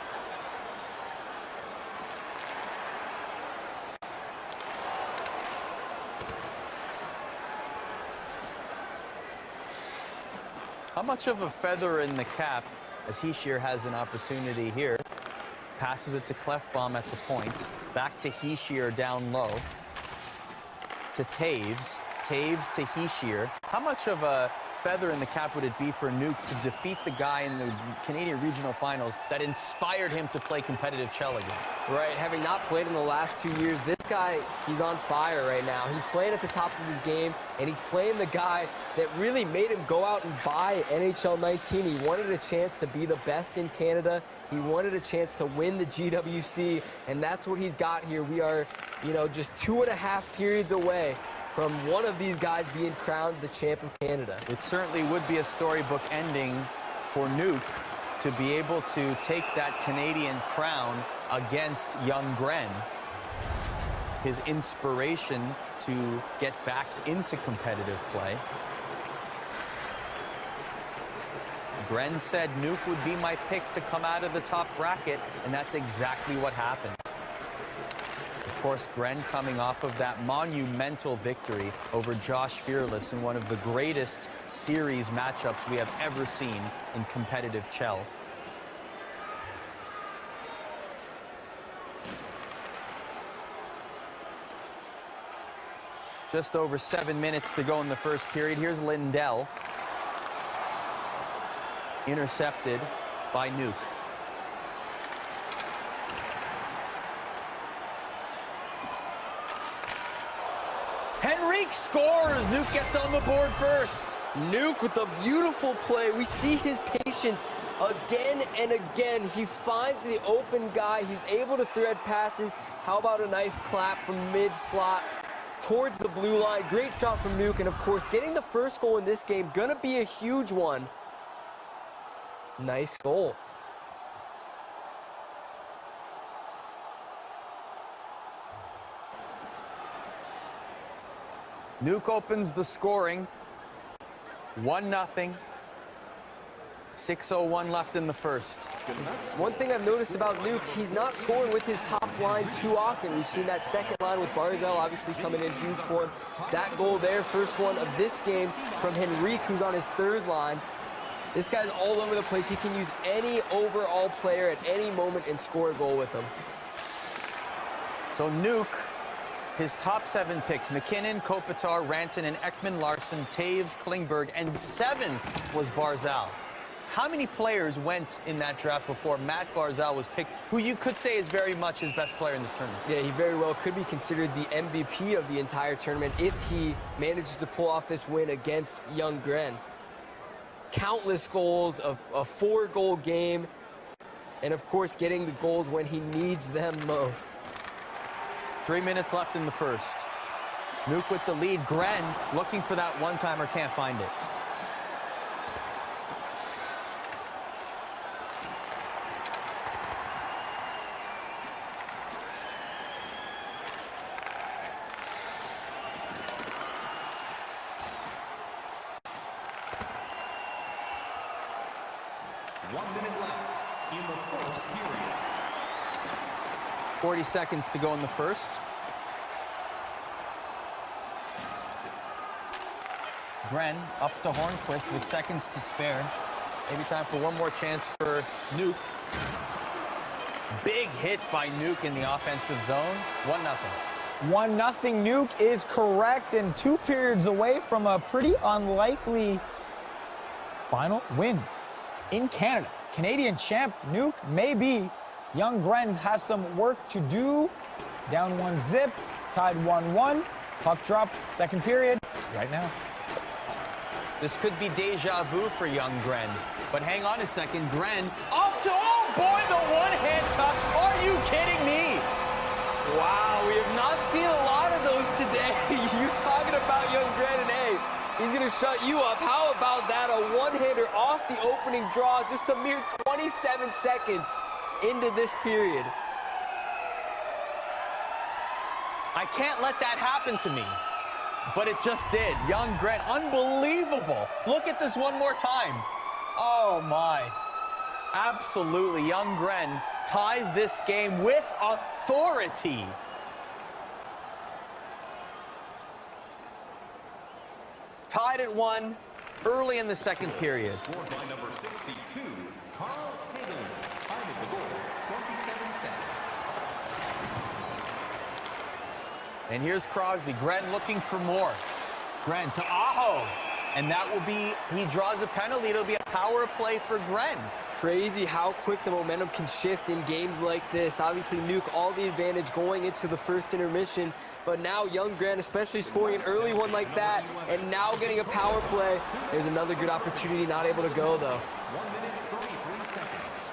How much of a feather in the cap as Hischier has an opportunity here? Passes it to Clefbaum at the point. Back to Hischier down low. To Taves. Taves to Hischier. How much of a feather in the cap would it be for Nuke to defeat the guy in the Canadian Regional Finals that inspired him to play competitive Chell again? Right, having not played in the last 2 years, this guy, he's on fire right now. He's playing at the top of his game, and he's playing the guy that really made him go out and buy NHL 19. He wanted a chance to be the best in Canada. He wanted a chance to win the GWC, and that's what he's got here. We are, just 2.5 periods away from one of these guys being crowned the champ of Canada. It certainly would be a storybook ending for Nuke to be able to take that Canadian crown against Young Gren. His inspiration to get back into competitive play. Gren said Nuke would be my pick to come out of the top bracket, and that's exactly what happened. Of course, Gren coming off of that monumental victory over Josh Fearless in one of the greatest series matchups we have ever seen in competitive Chell. Just over 7 minutes to go in the first period. Here's Lindell. Intercepted by Nuke. Henrique scores! Nuke gets on the board first. Nuke with a beautiful play. We see his patience again and again. He finds the open guy. He's able to thread passes. How about a nice clap from mid-slot towards the blue line? Great shot from Nuke, and of course, getting the first goal in this game, gonna be a huge one. Nice goal. Nuke opens the scoring. 1-0. 6:01 left in the first. One thing I've noticed about Nuke, he's not scoring with his top line too often. We've seen that second line with Barzal obviously coming in huge for him. That goal there, first one of this game from Henrique, who's on his third line. This guy's all over the place. He can use any overall player at any moment and score a goal with him. So Nuke, his top 7 picks, McKinnon, Kopitar, Rantanen, Ekman Larson, Taves, Klingberg, and 7th was Barzal. How many players went in that draft before Matt Barzal was picked, who you could say is very much his best player in this tournament? Yeah, he very well could be considered the MVP of the entire tournament if he manages to pull off this win against Young Gren. Countless goals, a 4-goal game, and of course getting the goals when he needs them most. 3 minutes left in the first. Nuke with the lead. Gren looking for that one-timer, can't find it. Left in the first period. 40 seconds to go in the first. Gren up to Hornquist with seconds to spare. Maybe time for one more chance for Nuke. Big hit by Nuke in the offensive zone. 1-0. 1-0 Nuke is correct, and 2 periods away from a pretty unlikely final win in Canada. Canadian champ Nuke maybe. Young Gren has some work to do. Down 1-0, tied 1-1. Puck drop, second period, right now. This could be deja vu for young Gren. But hang on a second, Gren off to, oh boy, the one-hand tuck. Are you kidding me? Wow, we have not seen a lot of those today. You're talking about young Gren, and hey, he's gonna shut you up. How about that, a one-hander off the opening draw, just a mere 27 seconds into this period. I can't let that happen to me. But it just did. Young Gren, unbelievable. Look at this one more time. Oh my. Absolutely, young Gren ties this game with authority. Tied at 1 early in the second period. Scored by number 62, Carl Hagelin. Time of the goal, 27 seconds. And here's Crosby. Gren looking for more. Gren to Aho. And that will be, he draws a penalty. It'll be a power play for Gren. Crazy how quick the momentum can shift in games like this. Obviously, Nuke all the advantage going into the first intermission, but now young Gren, especially scoring an early one like that, and now getting a power play. There's another good opportunity, not able to go though. 1 minute, 33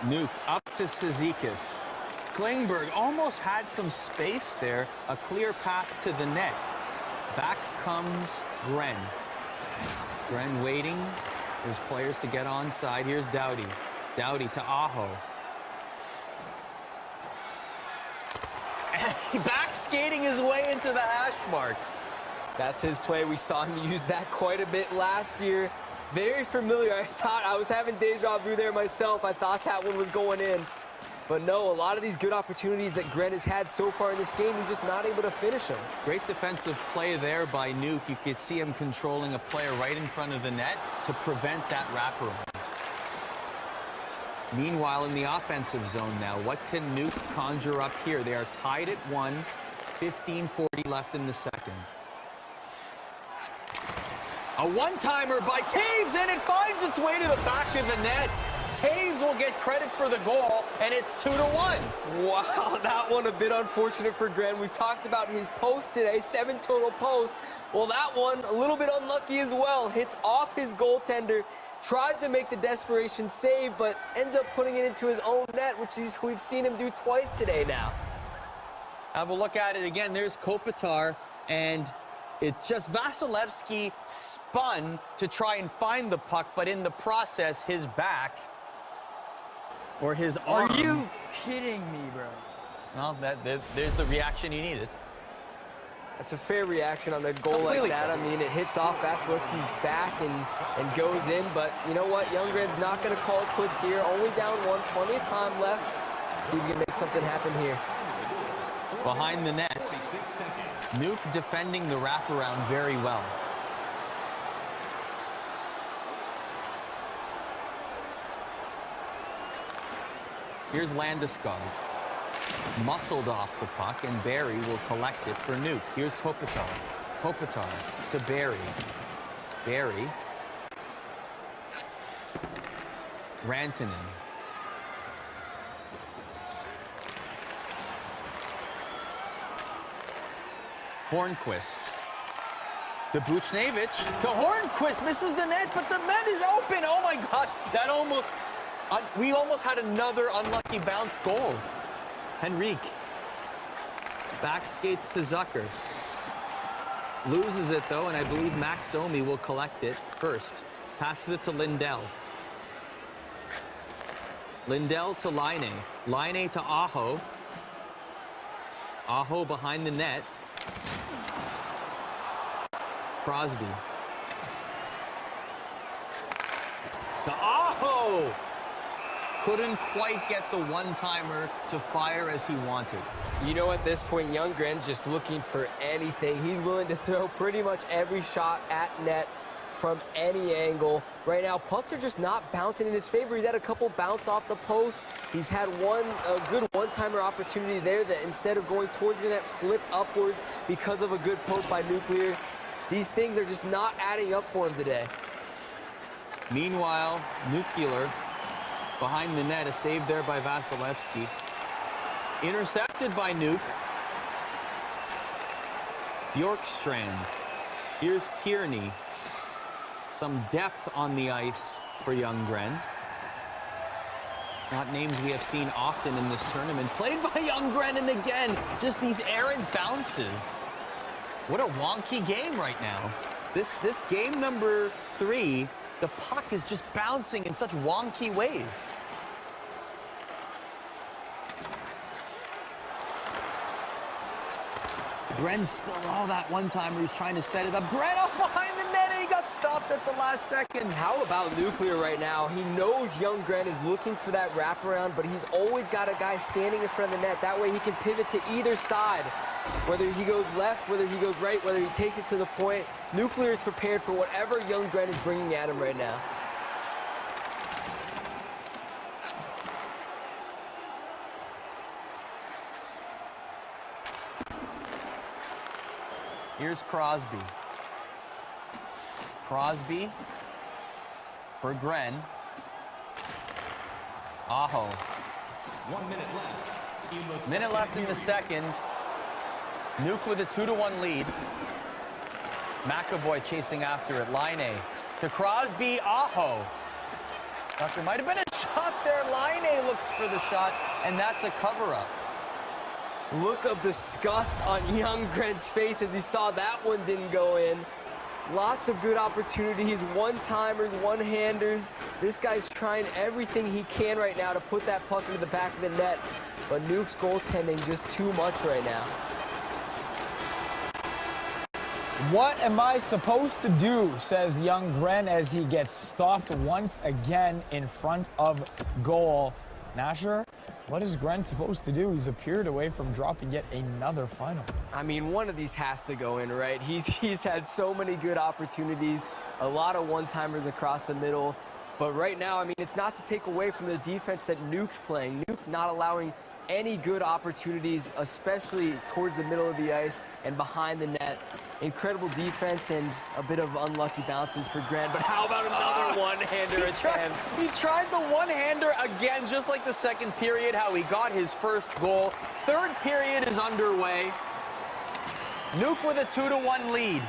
seconds. Nuke up to Cizikas. Klingberg almost had some space there, a clear path to the net. Back comes Gren. Gren waiting. There's players to get onside. Here's Doughty. Doughty to Aho. And back skating his way into the hash marks. That's his play. We saw him use that quite a bit last year. Very familiar. I thought I was having deja vu there myself. I thought that one was going in. But no, a lot of these good opportunities that Gren has had so far in this game, he's just not able to finish them. Great defensive play there by Nuke. You could see him controlling a player right in front of the net to prevent that wraparound. Meanwhile, in the offensive zone now, what can Nuke conjure up here? They are tied at 1, 15:40 left in the second. A one-timer by Taves, and it finds its way to the back of the net. Taves will get credit for the goal, and it's 2-1. Wow, that one a bit unfortunate for Gren. We've talked about his post today, 7 total posts. Well, that one a little bit unlucky as well. Hits off his goaltender, tries to make the desperation save, but ends up putting it into his own net, which we've seen him do twice today now. Have a look at it again. There's Kopitar, and it just, Vasilevsky spun to try and find the puck, but in the process, his back, or his arm. Are you kidding me, bro? Well, there's the reaction you needed. That's a fair reaction on a goal Completely like that. I mean, it hits off Vasilevsky's back and goes in, but you know what? Young Gren's not going to call it quits here. Only down 1, plenty of time left. See if we can make something happen here. Behind the net, Nuke defending the wraparound very well. Here's Landeskog. Muscled off the puck, and Barry will collect it for Nuke. Here's Kopitar. Kopitar to Barry. Barry. Rantanen. Hornquist. To Buchnevich. To Hornquist. Misses the net, but the net is open. Oh my God. That almost... we almost had another unlucky bounce goal. Henrique. Back skates to Zucker. Loses it though, and I believe Max Domi will collect it first. Passes it to Lindell. Lindell to Laine. Laine to Aho. Aho behind the net. Crosby. To Aho! Couldn't quite get the one-timer to fire as he wanted. You know, at this point, young Gren's just looking for anything. He's willing to throw pretty much every shot at net. from any angle. Right now, pucks are just not bouncing in his favor. He's had a couple bounce off the post. He's had a good one-timer opportunity there that instead of going towards the net, flipped upwards because of a good poke by Nuclear. These things are just not adding up for him today. Meanwhile, Nuclear behind the net, a save there by Vasilevsky. Intercepted by Nuke. Bjorkstrand. Here's Tierney. Some depth on the ice for Ljunggren. Not names we have seen often in this tournament. Played by Ljunggren, and again, just these errant bounces. What a wonky game right now. This game number 3, the puck is just bouncing in such wonky ways. Gren's still, that one time where he's trying to set it up. Gren up behind the net, and he got stopped at the last second. How about Nuclear right now? He knows Ljunggren is looking for that wraparound, but he's always got a guy standing in front of the net. That way he can pivot to either side. Whether he goes left, whether he goes right, whether he takes it to the point. Nuclear is prepared for whatever Ljunggren is bringing at him right now. Here's Crosby. Crosby for Gren. Aho. 1 minute left. Minute left in the second. Nuke with a 2-1 lead. McAvoy chasing after it. Laine to Crosby. Aho. There might have been a shot there. Laine looks for the shot, and that's a cover-up. Look of disgust on Ljunggren's face as he saw that one didn't go in. Lots of good opportunities, one-timers, one-handers. This guy's trying everything he can right now to put that puck into the back of the net. But Nuke's goaltending just too much right now. What am I supposed to do, says Ljunggren as he gets stopped once again in front of goal. Nasher, what is Gren supposed to do? He's appeared away from dropping yet another final. I mean, one of these has to go in, right? He's had so many good opportunities, a lot of one-timers across the middle. But right now, I mean, it's not to take away from the defense that Nuke's playing. Nuke not allowing any good opportunities, especially towards the middle of the ice and behind the net. Incredible defense and a bit of unlucky bounces for Gren. But how about another one-hander attempt? He tried the one-hander again, just like the second period, how he got his first goal. Third period is underway. Nuke with a 2-1 lead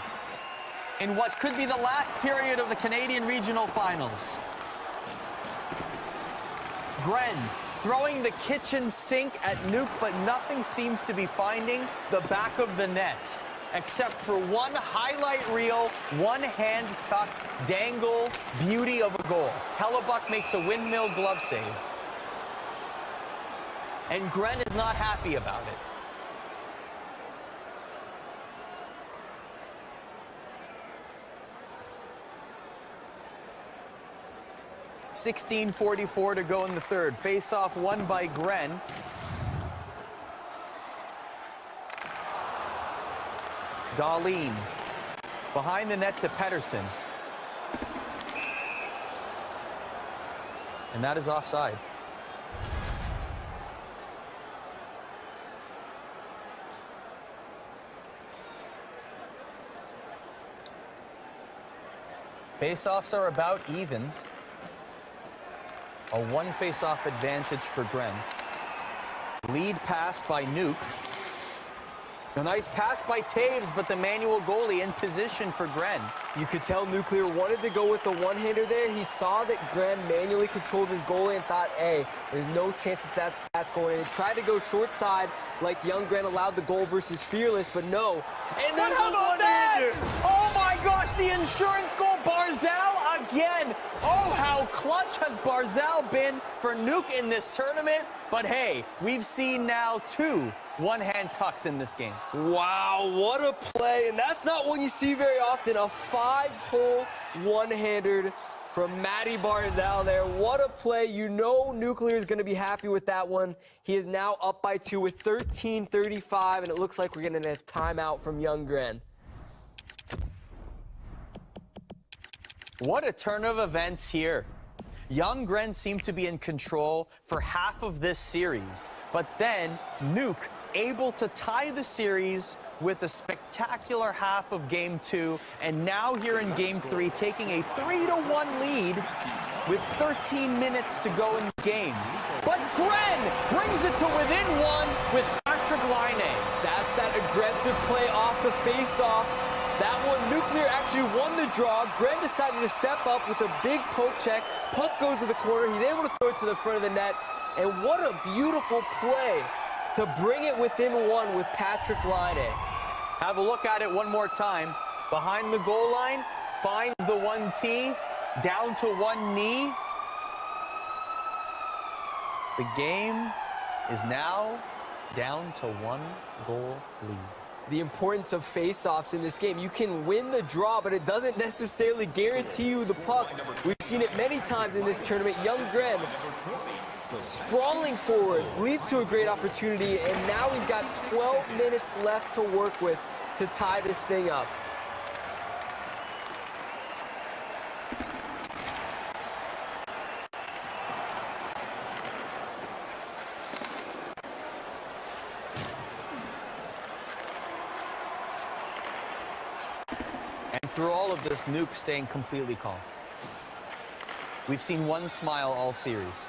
in what could be the last period of the Canadian Regional Finals. Gren throwing the kitchen sink at Nuke, but nothing seems to be finding the back of the net, except for one highlight reel, one hand tuck, dangle, beauty of a goal. Hellebuck makes a windmill glove save. And Gren is not happy about it. .16:44 to go in the third. Face-off won by Gren. Dahlin behind the net to Pettersson. And that is offside. Face-offs are about even. A one face-off advantage for Gren. Lead pass by Nuke. A nice pass by Taves, but the manual goalie in position for Gren. You could tell Nuclear wanted to go with the one-hander there. He saw that Gren manually controlled his goalie and thought, hey, there's no chance that's going in. He tried to go short side like Ljunggren allowed the goal versus Fearless, but no. And then how about that? Oh my gosh, the insurance goal, Barzal again. Oh, how clutch has Barzal been for Nuke in this tournament. But hey, we've seen now 2 one-hand tucks in this game. Wow, what a play. And that's not one you see very often. A 5-hole one-hander from Matty Barzal there. What a play. You know Nuclear is going to be happy with that one. He is now up by 2 with 13:35, and it looks like we're getting a timeout from Ljunggren. What a turn of events here. Young Gren seemed to be in control for half of this series, but then Nuke able to tie the series with a spectacular half of Game 2, and now here in Game 3, taking a 3-1 lead with 13 minutes to go in the game. But Gren brings it to within one with Patrick Laine. That's that aggressive play off the face-off. That one, Nuclear actually won the draw. Gren decided to step up with a big poke check. Puck goes to the corner. He's able to throw it to the front of the net. And what a beautiful play to bring it within one with Patrick Laine. Have a look at it one more time. Behind the goal line, finds the 1T, down to one knee. The game is now down to 1 goal lead. The importance of face-offs in this game. You can win the draw, but it doesn't necessarily guarantee you the puck. We've seen it many times in this tournament. Young Gren sprawling forward leads to a great opportunity, and now he's got 12 minutes left to work with to tie this thing up. Through all of this, Nuke staying completely calm. We've seen one smile all series.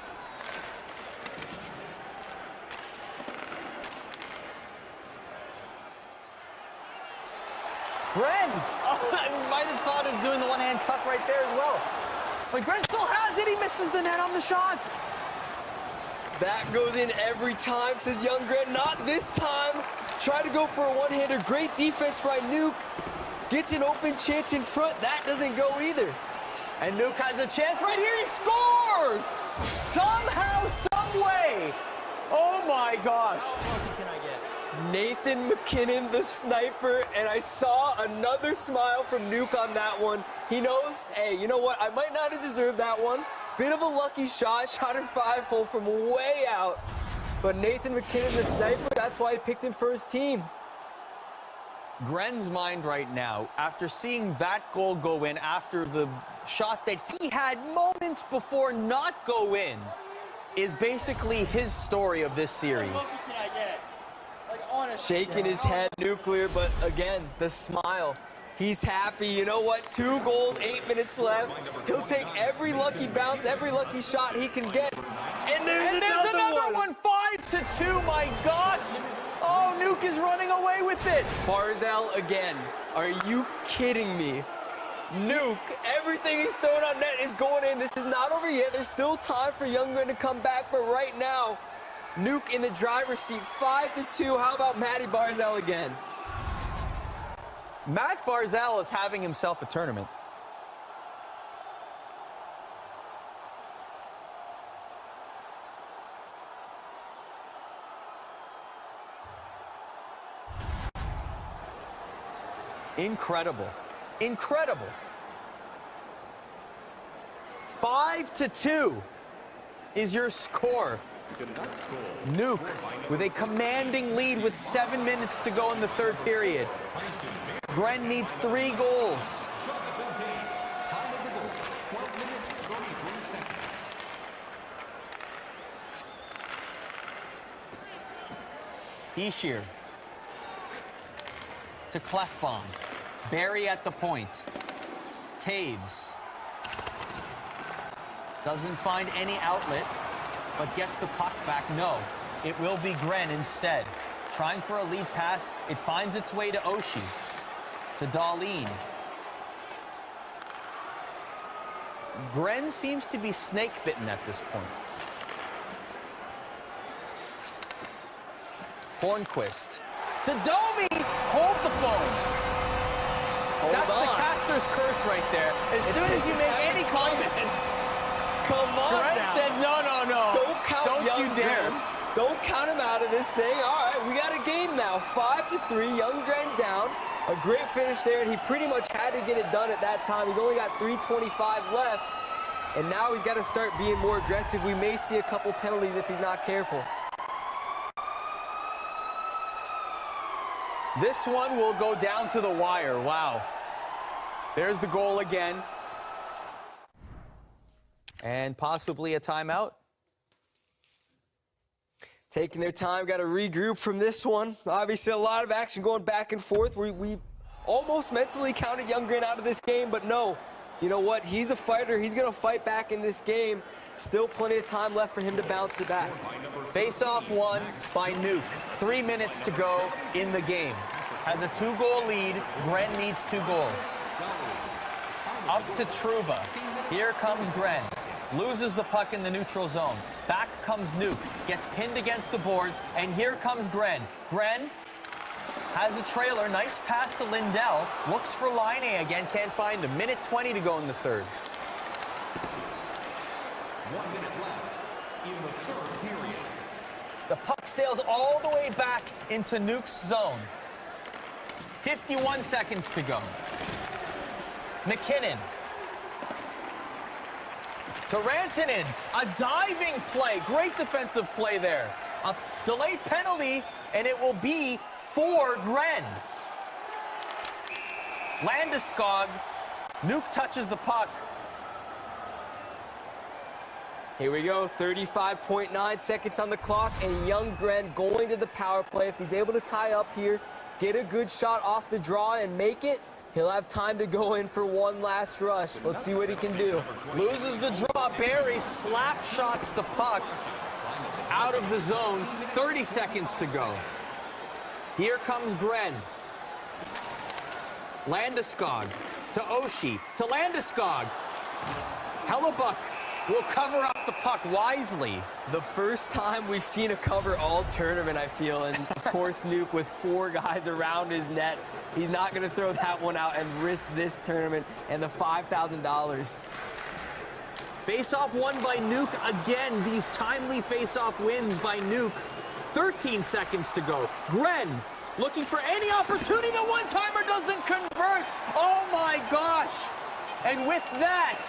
Gren! Oh, I might have thought of doing the one-hand tuck right there as well. But Gren still has it. He misses the net on the shot. That goes in every time, says Young Gren. Not this time. Try to go for a one-hander. Great defense by Nuke. Gets an open chance in front. That doesn't go either. And Nuke has a chance right here. He scores! Somehow, some way. Oh, my gosh. Nathan McKinnon, the sniper, and I saw another smile from Nuke on that one. He knows, hey, you know what? I might not have deserved that one. Bit of a lucky shot. Shot in 5-hole from way out. But Nathan McKinnon, the sniper, that's why he picked him for his team. Gren's mind right now, after seeing that goal go in, after the shot that he had moments before not go in, is basically his story of this series. Shaking his head, Nuclear, but again, the smile. He's happy. You know what? 2 goals, 8 minutes left. He'll take every lucky bounce, every lucky shot he can get. And there's another one. 5-2, my gosh. Oh, Nuke is running away with it. Barzal again. Are you kidding me? Nuke, everything he's throwing on net is going in. This is not over yet. There's still time for Young Gren to come back, but right now, Nuke in the driver's seat, 5-2. How about Matty Barzal again? Matt Barzal is having himself a tournament. Incredible. Incredible. 5-2 is your score. Nuke with a commanding lead with 7 minutes to go in the third period. Gren needs 3 goals. Heeshear to Clefbaum. Barry at the point. Taves doesn't find any outlet, but gets the puck back. No, it will be Gren instead. Trying for a lead pass. It finds its way to Oshie. To Darlene. Gren seems to be snake-bitten at this point. Hornquist. To Domi! Hold the phone. That's the caster's curse right there. As soon as you make any comment. Come on Gren now. says, no. Don't you dare. Gren. Don't count him out of this thing. All right, we got a game now. 5-3, Young Gren down. A great finish there, and he pretty much had to get it done at that time. He's only got 3:25 left, and now he's got to start being more aggressive. We may see a couple penalties if he's not careful. This one will go down to the wire. Wow. There's the goal again. and possibly a timeout. Taking their time, got to regroup from this one. Obviously, a lot of action going back and forth. We almost mentally counted Youngren out of this game, but no. You know what? He's a fighter. He's going to fight back in this game. Still plenty of time left for him to bounce it back. Face-off won by Nuke. 3 minutes to go in the game. Has a 2-goal lead. Gren needs 2 goals. Up to Trouba. Here comes Gren. Loses the puck in the neutral zone. Back comes Nuke. Gets pinned against the boards. And here comes Gren. Gren has a trailer. Nice pass to Lindell. Looks for Line A again. Can't find him. 1:20 to go in the third. 1 minute left in the third period. The puck sails all the way back into Nuke's zone. 51 seconds to go. McKinnon. To Rantanen, a diving play. Great defensive play there. A delayed penalty, and it will be for Gren. Landeskog. Nuke touches the puck. Here we go, 35.9 seconds on the clock, and Youngren going to the power play. If he's able to tie up here, get a good shot off the draw and make it, he'll have time to go in for one last rush. Let's see what he can do. Loses the draw. Barry slap shots the puck out of the zone. 30 seconds to go. Here comes Gren. Landeskog to Oshie. To Landeskog. Hellebuck will cover up the puck wisely. The first time we've seen a cover all tournament, I feel, and of course Nuke with 4 guys around his net. He's not going to throw that one out and risk this tournament and the $5,000. Face-off won by Nuke again. These timely face-off wins by Nuke. 13 seconds to go. Gren looking for any opportunity. The one-timer doesn't convert. Oh my gosh. And with that,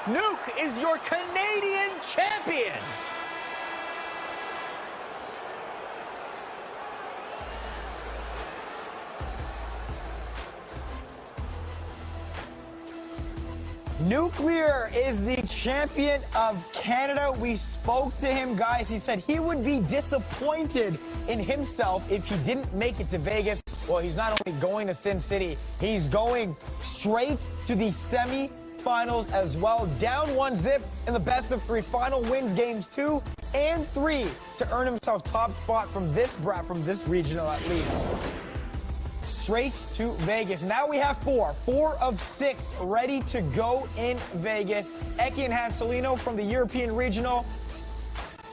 Nuke is your Canadian champion. Nuclear is the champion of Canada. We spoke to him, guys. He said he would be disappointed in himself if he didn't make it to Vegas. Well, he's not only going to Sin City, he's going straight to the semi-finals as well. Down 1-0 in the best of 3. Final wins games 2 and 3 to earn himself top spot from this regional at least. Straight to Vegas. Now we have 4 of 6 ready to go in Vegas. Eki and Hanselino from the European Regional.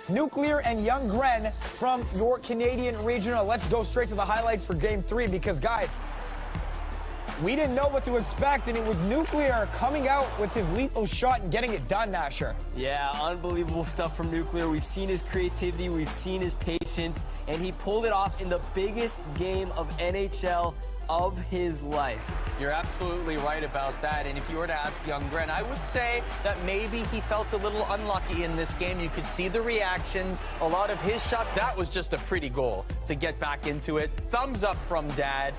Nuclear and Youngren from your Canadian Regional. Let's go straight to the highlights for Game 3 because, guys, we didn't know what to expect, and it was Nuclear coming out with his lethal shot and getting it done, Nasher. Yeah, unbelievable stuff from Nuclear. We've seen his creativity, we've seen his patience, and he pulled it off in the biggest game of NHL of his life. You're absolutely right about that. And if you were to ask Youngren, I would say that maybe he felt a little unlucky in this game. You could see the reactions, a lot of his shots. That was just a pretty goal to get back into it. Thumbs up from Dad.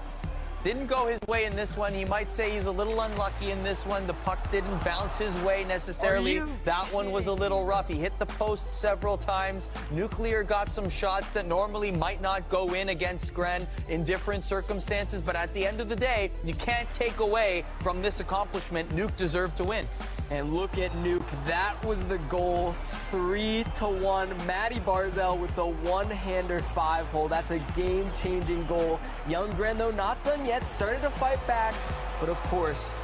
Didn't go his way in this one. He might say he's a little unlucky in this one. The puck didn't bounce his way necessarily. That one was a little rough. He hit the post several times. Nuclear got some shots that normally might not go in against Gren in different circumstances. But at the end of the day, you can't take away from this accomplishment. Nuke deserved to win. And look at Nuke. That was the goal. 3-1. Matty Barzal with the one-hander 5-hole. That's a game-changing goal. Youngren, though, not done yet. Started to fight back. But, of course,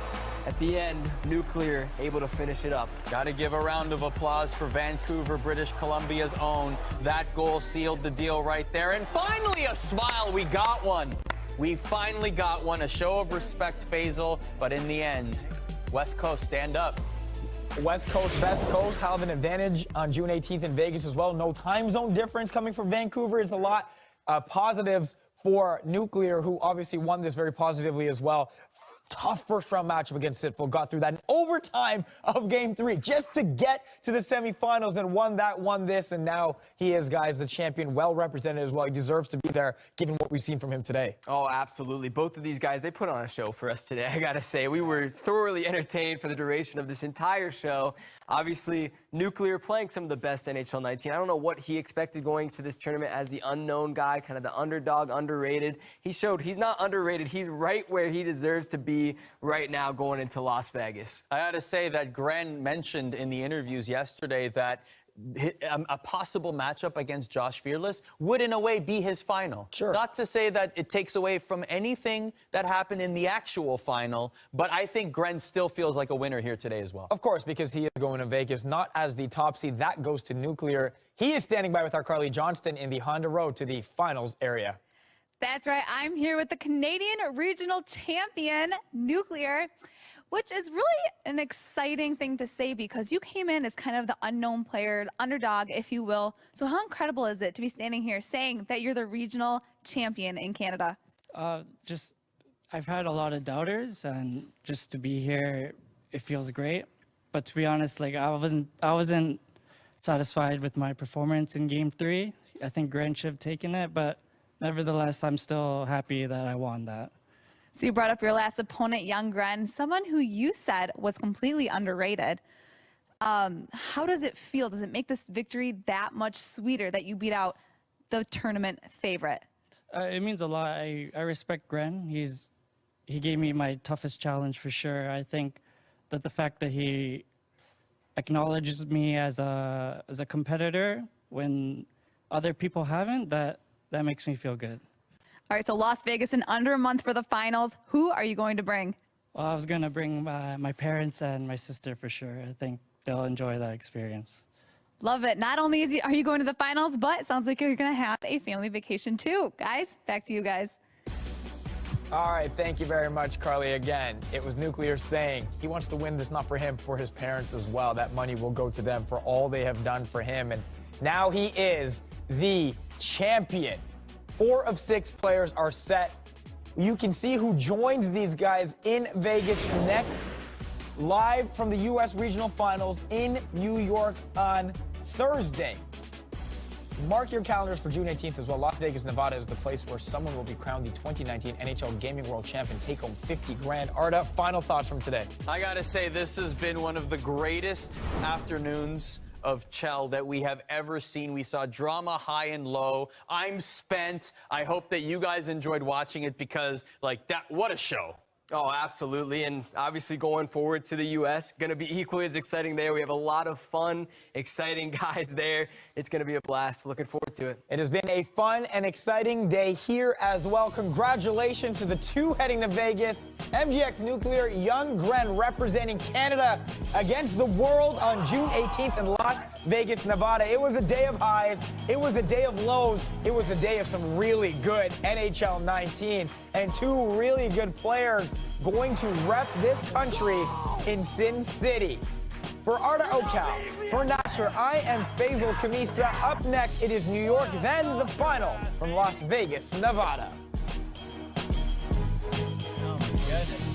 at the end, Nuclear able to finish it up. Got to give a round of applause for Vancouver, British Columbia's own. That goal sealed the deal right there. And finally, a smile. We got one. We finally got one. A show of respect, Faisal. But in the end, West Coast, stand up. West Coast, Best Coast, have an advantage on June 18th in Vegas as well. No time zone difference coming from Vancouver. It's a lot of positives for Nuclear, who obviously won this very positively as well. tough first-round matchup against Sitful, got through that in overtime of Game 3 just to get to the semifinals and won that, won this, and now he is, guys, the champion, well represented as well. He deserves to be there, given what we've seen from him today. Oh, absolutely. Both of these guys, they put on a show for us today, I gotta say. We were thoroughly entertained for the duration of this entire show. Obviously, Nuclear playing some of the best NHL 19. I don't know what he expected going to this tournament as the unknown guy, kind of the underdog, underrated. He showed he's not underrated. He's right where he deserves to be right now going into Las Vegas. I got to say that Gren mentioned in the interviews yesterday that a possible matchup against Josh Fearless would in a way be his final. Sure. Not to say that it takes away from anything that happened in the actual final, but I think Gren still feels like a winner here today as well. Of course, because he is going to Vegas, not as the top seed. That goes to Nuclear. He is standing by with our Carly Johnston in the Honda Road to the finals area. That's right. I'm here with the Canadian regional champion, Nuclear, which is really an exciting thing to say because you came in as kind of the unknown player, the underdog, if you will. So how incredible is it to be standing here saying that you're the regional champion in Canada? I've had a lot of doubters, and just to be here, it feels great. But to be honest, like I wasn't satisfied with my performance in Game 3. I think Gren should have taken it, but nevertheless, I'm still happy that I won that. So you brought up your last opponent, young Gren, someone who you said was completely underrated. How does it feel? Does it make this victory that much sweeter that you beat out the tournament favorite? It means a lot. I respect Gren. He gave me my toughest challenge for sure. I think that the fact that he acknowledges me as a competitor when other people haven't, that makes me feel good. All right, so Las Vegas in under a month for the finals. Who are you going to bring? Well, I was going to bring my parents and my sister for sure. I think they'll enjoy that experience. Love it. Not only are you going to the finals, but it sounds like you're going to have a family vacation too. Guys, back to you guys. All right, thank you very much, Carly. Again, it was Nuclear saying he wants to win this, not for him, for his parents as well. That money will go to them for all they have done for him. And now he is the champion. 4 of 6 players are set. You can see who joins these guys in Vegas next, live from the U.S. Regional Finals in New York on Thursday. Mark your calendars for June 18th as well. Las Vegas, Nevada is the place where someone will be crowned the 2019 NHL Gaming World Champion, take home 50 grand. Arda, final thoughts from today. I gotta say, this has been one of the greatest afternoons of Chell that we have ever seen. We saw drama high and low. I'm spent. I hope that you guys enjoyed watching it because, like, that, what a show. Oh, absolutely. And obviously going forward to the U.S., going to be equally as exciting there. We have a lot of fun, exciting guys there. It's going to be a blast. Looking forward to it. It has been a fun and exciting day here as well. Congratulations to the 2 heading to Vegas. MGX Nuclear, young Gren representing Canada against the world on June 18th in Las Vegas, Nevada. It was a day of highs. It was a day of lows. It was a day of some really good NHL 19 and 2 really good players going to rep this country in Sin City. For Arda Ocal, for Nasher, I am Faisal Kamisa. Up next, it is New York, then the final from Las Vegas, Nevada. Oh my goodness.